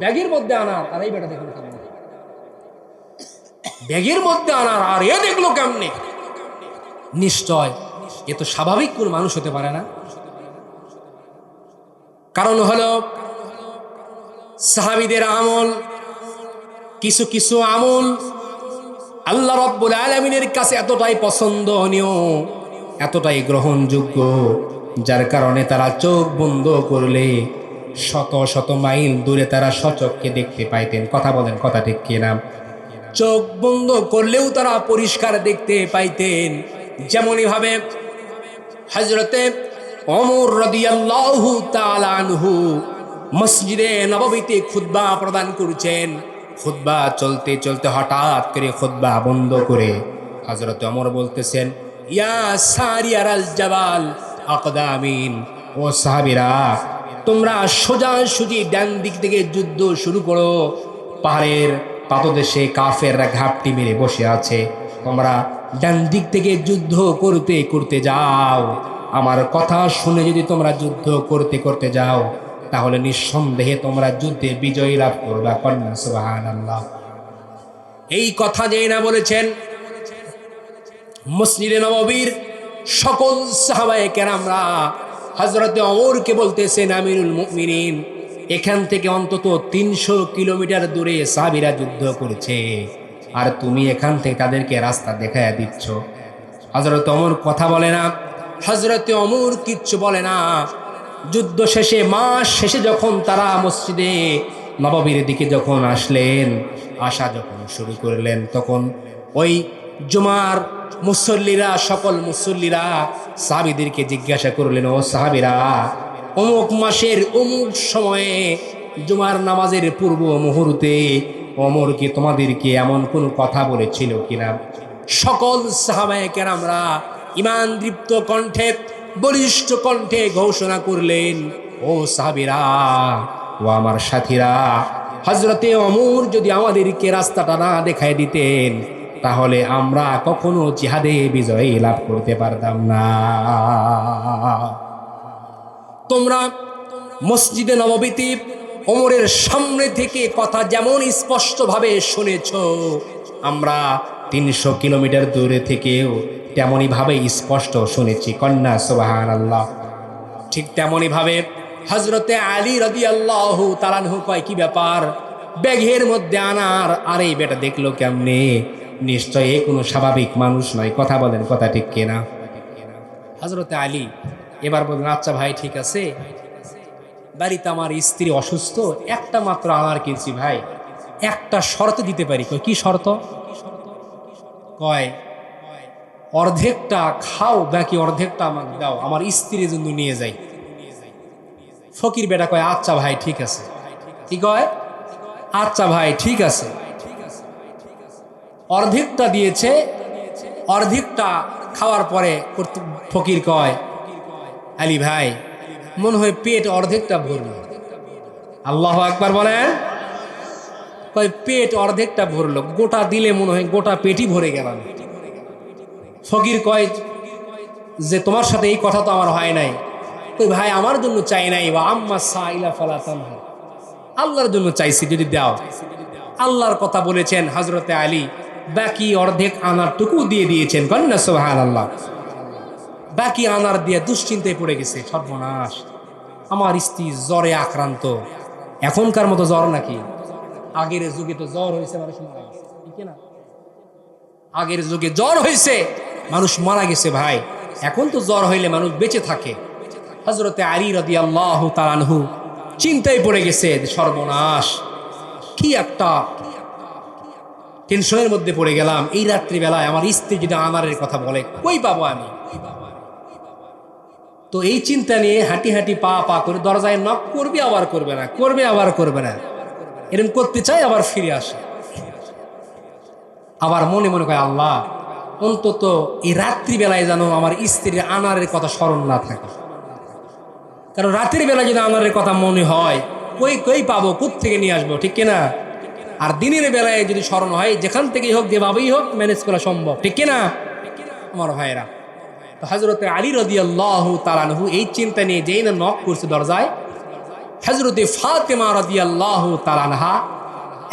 ব্যাগের মধ্যে আনার, আর এই বেটা দেখলো কেমনে? ব্যাগের মধ্যে আনার আর এ দেখলো কেমনে? নিশ্চয় এ তো স্বাভাবিক কোন মানুষ হতে পারে না। কারণ হলো সাহাবীদের আমল, কিছু কিছু আমল আল্লাহ রাব্বুল আলামিনের কাছে এতটাই পছন্দনীয়, এতটাই গ্রহণযোগ্য, যার কারণে তারা চোখ বন্ধ করলে শত শত মাইল দূরে তারা সচক্ষে দেখতে পাইতেন। কথা বলেন, কথা ঠিক কিনা? চোখ বন্ধ করলেও তারা পরিষ্কার দেখতে পাইতেন। যেমনই ভাবে হযরতে ওমর রাদিয়াল্লাহু তাআলা আনহু মসজিদে নববীতে খুতবা প্রদান করছেন। খুতবা চলতে চলতে হঠাৎ করে খুতবা বন্ধ করে হযরত ওমর বলতেছেন, ইয়া সারিয়ারাল জাবাল আকদামিন, ও সাহাবীরা, তোমরা সোজাসুজি ডান দিক থেকে যুদ্ধ শুরু করো। পাহাড়ের পাদদেশে কাফেররা ঘাপটি মেরে বসে আছে, তোমরা ডান দিক থেকে যুদ্ধ করতে করতে যাও। আমার কথা শুনে যদি তোমরা যুদ্ধ করতে করতে যাও, তাহলে নিঃসন্দেহে তোমরা যুদ্ধে বিজয় লাভ করবে। কন্যা সুবহানাল্লাহ। এই কথা যেই না বলেছেন, মসজিদে নববীর সকল সাহাবায়ে কেরামরা হযরতে ওমরকে বলতেছেন, আমিরুল মুমিনিন, এখান থেকে অন্তত 300 কিলোমিটার দূরে সাহাবীরা যুদ্ধ করেছে, আর তুমি এখান থেকে তাদেরকে রাস্তা দেখায়া দিচ্ছ। হযরত ওমর কথা বলে না, হযরতে ওমর কিচ্ছু বলে না। যুদ্ধ শেষে, মাস শেষে যখন তারা মসজিদে নববীর দিকে যখন আসলেন, আসা যখন শুরু করলেন, তখন ওই জুমার মুসল্লিরা, সকল মুসল্লিরা সাহাবীদেরকে জিজ্ঞাসা করলেন, ও সাহাবীরা, অমুক মাসের অমুক সময়ে জুমার নামাজের পূর্ব মুহূর্তে ওমর কি তোমাদেরকে এমন কোনো কথা বলেছিল কিনা? সকল সাহাবায়ে কেরামরা ঈমান দীপ্ত কণ্ঠে, বলিষ্ঠ কণ্ঠে ঘোষণা করলেন, ও সাহাবীরা, ও আমার সাথীরা, হযরতে ওমর যদি আমাদেরকে রাস্তাটা না দেখায় দিতেন, তাহলে আমরা কখনো জিহাদে বিজয় লাভ করতে পারতাম না। তোমরা মসজিদে নববীতে ওমরের সামনে থেকে কথা যেমন স্পষ্টভাবে শুনেছ, আমরা 300 কিলোমিটার দূরে থেকেও তেমনই ভাবে স্পষ্ট শুনেছি। কন্যা সুবহানাল্লাহ। ঠিক তেমনই ভাবে হযরতে আলী রাদিয়াল্লাহু তাআলা আনহু কয়, কি ব্যাপার, ব্যাগের মধ্যে আনার, আর এই বেটা দেখলো কেমনে? নিশ্চয় এ কোনো স্বাভাবিক মানুষ নয়। কথা বলেন, কথা ঠিক কিনা? হযরতে আলী এবার বললেন, আচ্ছা ভাই, ঠিক আছে, বাড়িতে আমার স্ত্রী অসুস্থ, একটা মাত্র আনার কিনছি ভাই, একটা শর্ত দিতে পারি। কয়, কি শর্ত? কয়, অর্ধেকটা খাও, বাকি অর্ধেকটা আমাকে দাও, আমার স্ত্রীর জন্য নিয়ে যাই। ফকির বেটা কয়, আচ্ছা ভাই ঠিক আছে। কি কয়? আচ্ছা ভাই ঠিক আছে। অর্ধেকটা দিয়েছে, অর্ধেকটা খাওয়ার পরে ফকির কয়, আলী ভাই, মনে হয় পেট অর্ধেকটা ভরল। আল্লাহু আকবার বলেন। কয়, পেট অর্ধেকটা ভরল, গোটা দিলে মনে হয় গোটা পেটই ভরে গেল। ফকির কয় যে, তোমার সাথে এই কথা তো আমার হয় নাই। কই, ভাই আমার জন্য চাই নাই, বা আম্মা সাইলা ফালা তানহা, আল্লাহর জন্য চাইছি, যদি দাও। আল্লাহর কথা বলেছেন হযরতে আলী বাকি অর্ধেক আনারটুকু দিয়ে দিয়েছেন, কন্যা সুবহানাল্লাহ। বাকি আনার দিয়ে দুশ্চিন্তায় পড়ে গেছে, সর্বনাশ, আমার স্ত্রী জ্বরে আক্রান্ত। এখনকার মতো জ্বর নাকি? আগের যুগে তো জ্বর হয়েছে মানুষ মারা গেছে, ঠিক না? আগের যুগে জ্বর হয়েছে মানুষ মারা গেছে ভাই, এখন তো জ্বর হইলে মানুষ বেঁচে থাকে। হযরতে আলী রাদিয়াল্লাহু তাআলা আনহু চিন্তায় পড়ে গেছে, সর্বনাশ, কি একটা টেনশনের মধ্যে পড়ে গেলাম। এই রাত্রিবেলায় আমার স্ত্রী যদি আনারের কথা বলে, কই পাবো আমি? তো এই চিন্তা নিয়ে হাঁটি হাঁটি পা পা করে দরজায় নক করবে, আবার করবে না, করবে আবার করবে না, এরকম করতে চাই, আবার ফিরে আসে। আবার মনে মনে কয়, আল্লাহ, অন্তত এই রাত্রিবেলায় যেন আমার স্ত্রীর আনারের কথা স্মরণ না থাকে। কারণ রাতের বেলায় যদি আনারের কথা মনে হয়, কই কই পাবো, কোত্থেকে নিয়ে আসবো, ঠিক কিনা? আর দিনের বেলায় যদি স্মরণ হয়, যেখান থেকেই হোক, যেভাবেই হোক, ম্যানেজ করা সম্ভব, ঠিক কিনা আমার ভাইয়েরা? তো হযরতে আলী রাদিয়াল্লাহু তাআলা আনহু এই চিন্তা নিয়ে যেই না নক করছে দরজায়, হযরতে ফাতেমা রাদিয়াল্লাহু তাআলা আনহা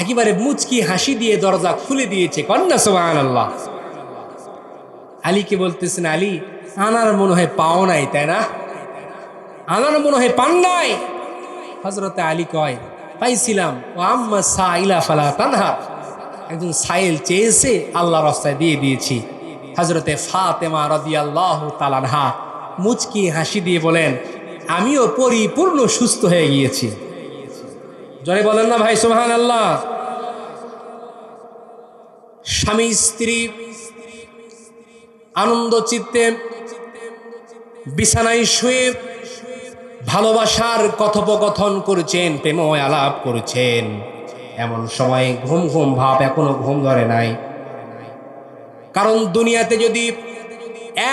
একেবারে মুচকি হাসি দিয়ে দরজা খুলে দিয়েছে, কন্যা সুবহানাল্লাহ। আলীকে বলতেছেন, আলী, আনার মনে হয় পাও নাই, তাই না? আনার মনে হয় পান নাই। হযরতে আলী কয়, পাইছিলাম, ও আম্মা সাইলা ফালা তানহা, একজন সাইল চেয়েছে, আল্লাহর রাস্তায় দিয়ে দিয়েছি। হযরতে ফাতেমা রাদিয়াল্লাহু তাআলা আনহা মুচকি হাসি দিয়ে বলেন, আমিও পরিপূর্ণ সুস্থ হয়ে গিয়েছি। জোরে বলেন না ভাই সুবহানাল্লাহ। স্বামী স্ত্রী আনন্দ চিত্তে বিছানায় শুয়ে ভালোবাসার কথোপকথন করেছেন, প্রেমময় আলাপ করেছেন। এমন সময় ঘুম ঘুম ভাব, এখনো ঘুম ধরে নাই। কারণ দুনিয়াতে যদি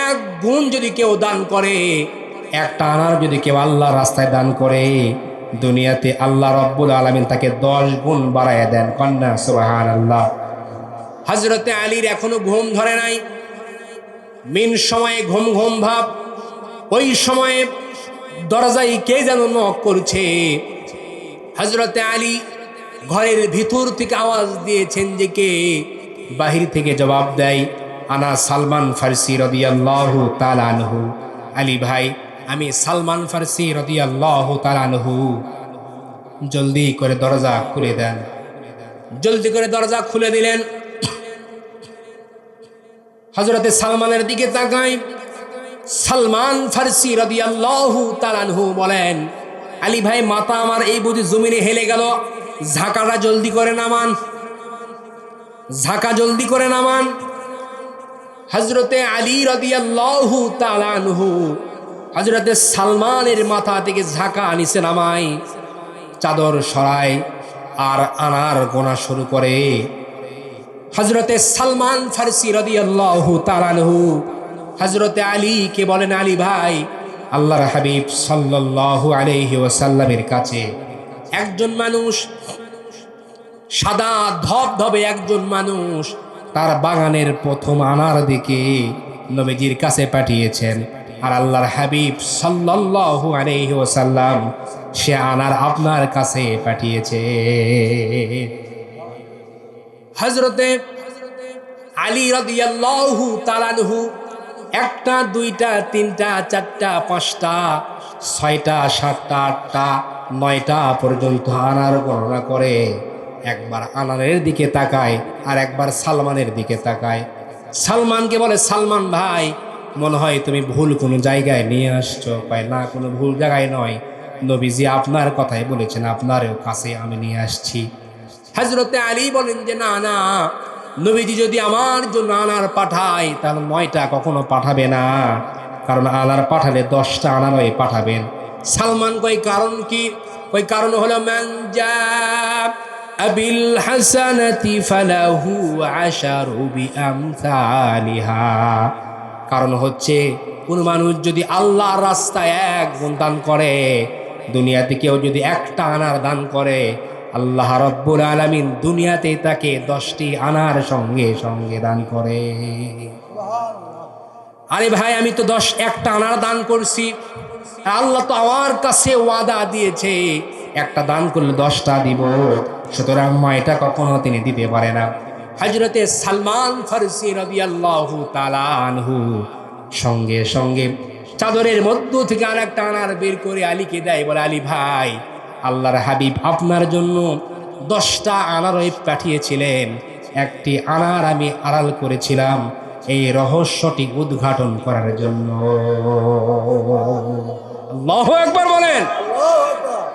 এক গুণ যদি কেউ দান করে, একটা আনার যদি কেউ আল্লাহর রাস্তায় দান করে, দুনিয়াতে আল্লাহ রব্বুল আলামিন তাকে 10 গুণ বাড়াইয়া দেন, কন্যা সুবহানাল্লাহ। হযরতে আলীর এখনো ঘুম ধরে নাই, মিন সময়ে ঘুম ঘুম ভাব। ওই সময়ে দরজায় কে যেন নক করছে। হযরতে আলী ঘরের ভিতর থেকে আওয়াজ দিয়েছেন যে কে? বাহির থেকে জবাব দেয়, আনা সালমান ফারসি রাদিয়াল্লাহু তাআলা আনহু। আলী ভাই, আমি সালমান ফারসি রাদিয়াল্লাহু তাআলা আনহু। জলদি করে দরজা খুলে দেন। জলদি করে দরজা খুলে দিলেন। হযরতে সালমানের দিকে তাকাই, সালমান ফারসি রাদিয়াল্লাহু তাআলা আনহু বলেন, আলী ভাই, মাথা আমার এই বুঝি জমিনে হেলে গেল, ঝাঁকাটা জলদি করে নামান, ঝাঁকা জলদি করে নামান। হযরতে আলী রাদিয়াল্লাহু তাআলা আনহু হযরতে সালমানের মাথা থেকে ঝাঁকা নিচে নামাই, চাদর সরায় আর আনার গোনা শুরু করে। হযরতে সালমান ফারসি রাদিয়াল্লাহু তাআলা আনহু হযরতে আলীকে বলেন, আলী ভাই, আল্লাহর হাবিব সাল্লাল্লাহু আলাইহি ওয়াসাল্লামের কাছে একজন মানুষ, সাদা ধবধবে একজন মানুষ, তার বাগানের প্রথম আনার দিকে নবীজির কাছে পাঠিয়েছেন। আর আল্লাহর হাবিব সাল্লাল্লাহু আলাইহি ওয়াসাল্লাম সে আনার আপনার কাছে পাঠিয়েছে। হযরতে আলী রাদিয়াল্লাহু তাআলা আনহু একটা, দুইটা, তিনটা, চারটা, পাঁচটা, ছয়টা, সাতটা, আটটা, 9টা পর্যন্ত আনার গণনা করে একবার আনারের দিকে তাকায় আর একবার সালমানের দিকে তাকায়। সালমানকে বলে, সালমান ভাই, মনে হয় তুমি ভুল কোনো জায়গায় নিয়ে আসছো। পায় না, কোনো ভুল জায়গায় নয়, নবীজি আপনার কথাই বলেছেন, আপনার কাছে আমি নিয়ে আসছি। হযরতে আলী বলেন যে না না, নবীজি যদি আমার জন্য আনার পাঠায় তাহলে 9টা কখনো পাঠাবে না, কারণ আনার পাঠালে 10টা আনারই পাঠাবেন। সালমান কই কারণ কি? কই কারণ হলো মান জা আবিল হাসানাতি ফালাহু আশারু বিআমসালিহা। কারণ হচ্ছে কোন মানুষ যদি আল্লাহর রাস্তায় 1 গুণ দান করে, দুনিয়াতে কেউ যদি 1টা আনার দান করে, আল্লাহ রব্বুল আলামিন দুনিয়াতে তাকে 10টি আনার সঙ্গে সঙ্গে দান করে। আরে ভাই, আমি তো 1টা আনার দান করছি, আল্লাহ তো আমার কাছে ওয়াদা দিয়েছে 1টা দান করলে 10টা দিব, সুতরাং 9টা কখনো তিনি দিতে পারে না। হযরতে সালমান ফারসি রাদিয়াল্লাহু তাআলা আনহু সঙ্গে সঙ্গে চাদরের মধ্য থেকে আরেকটা আনার বের করে আলীকে দেয়, বলে আলী ভাই, আল্লাহর হাবিব আপনার জন্য 10টা আনারই পাঠিয়েছিলেন, একটি আনার আমি আড়াল করেছিলাম এই রহস্যটি উদ্ঘাটন করার জন্য। আল্লাহু আকবার বলেন।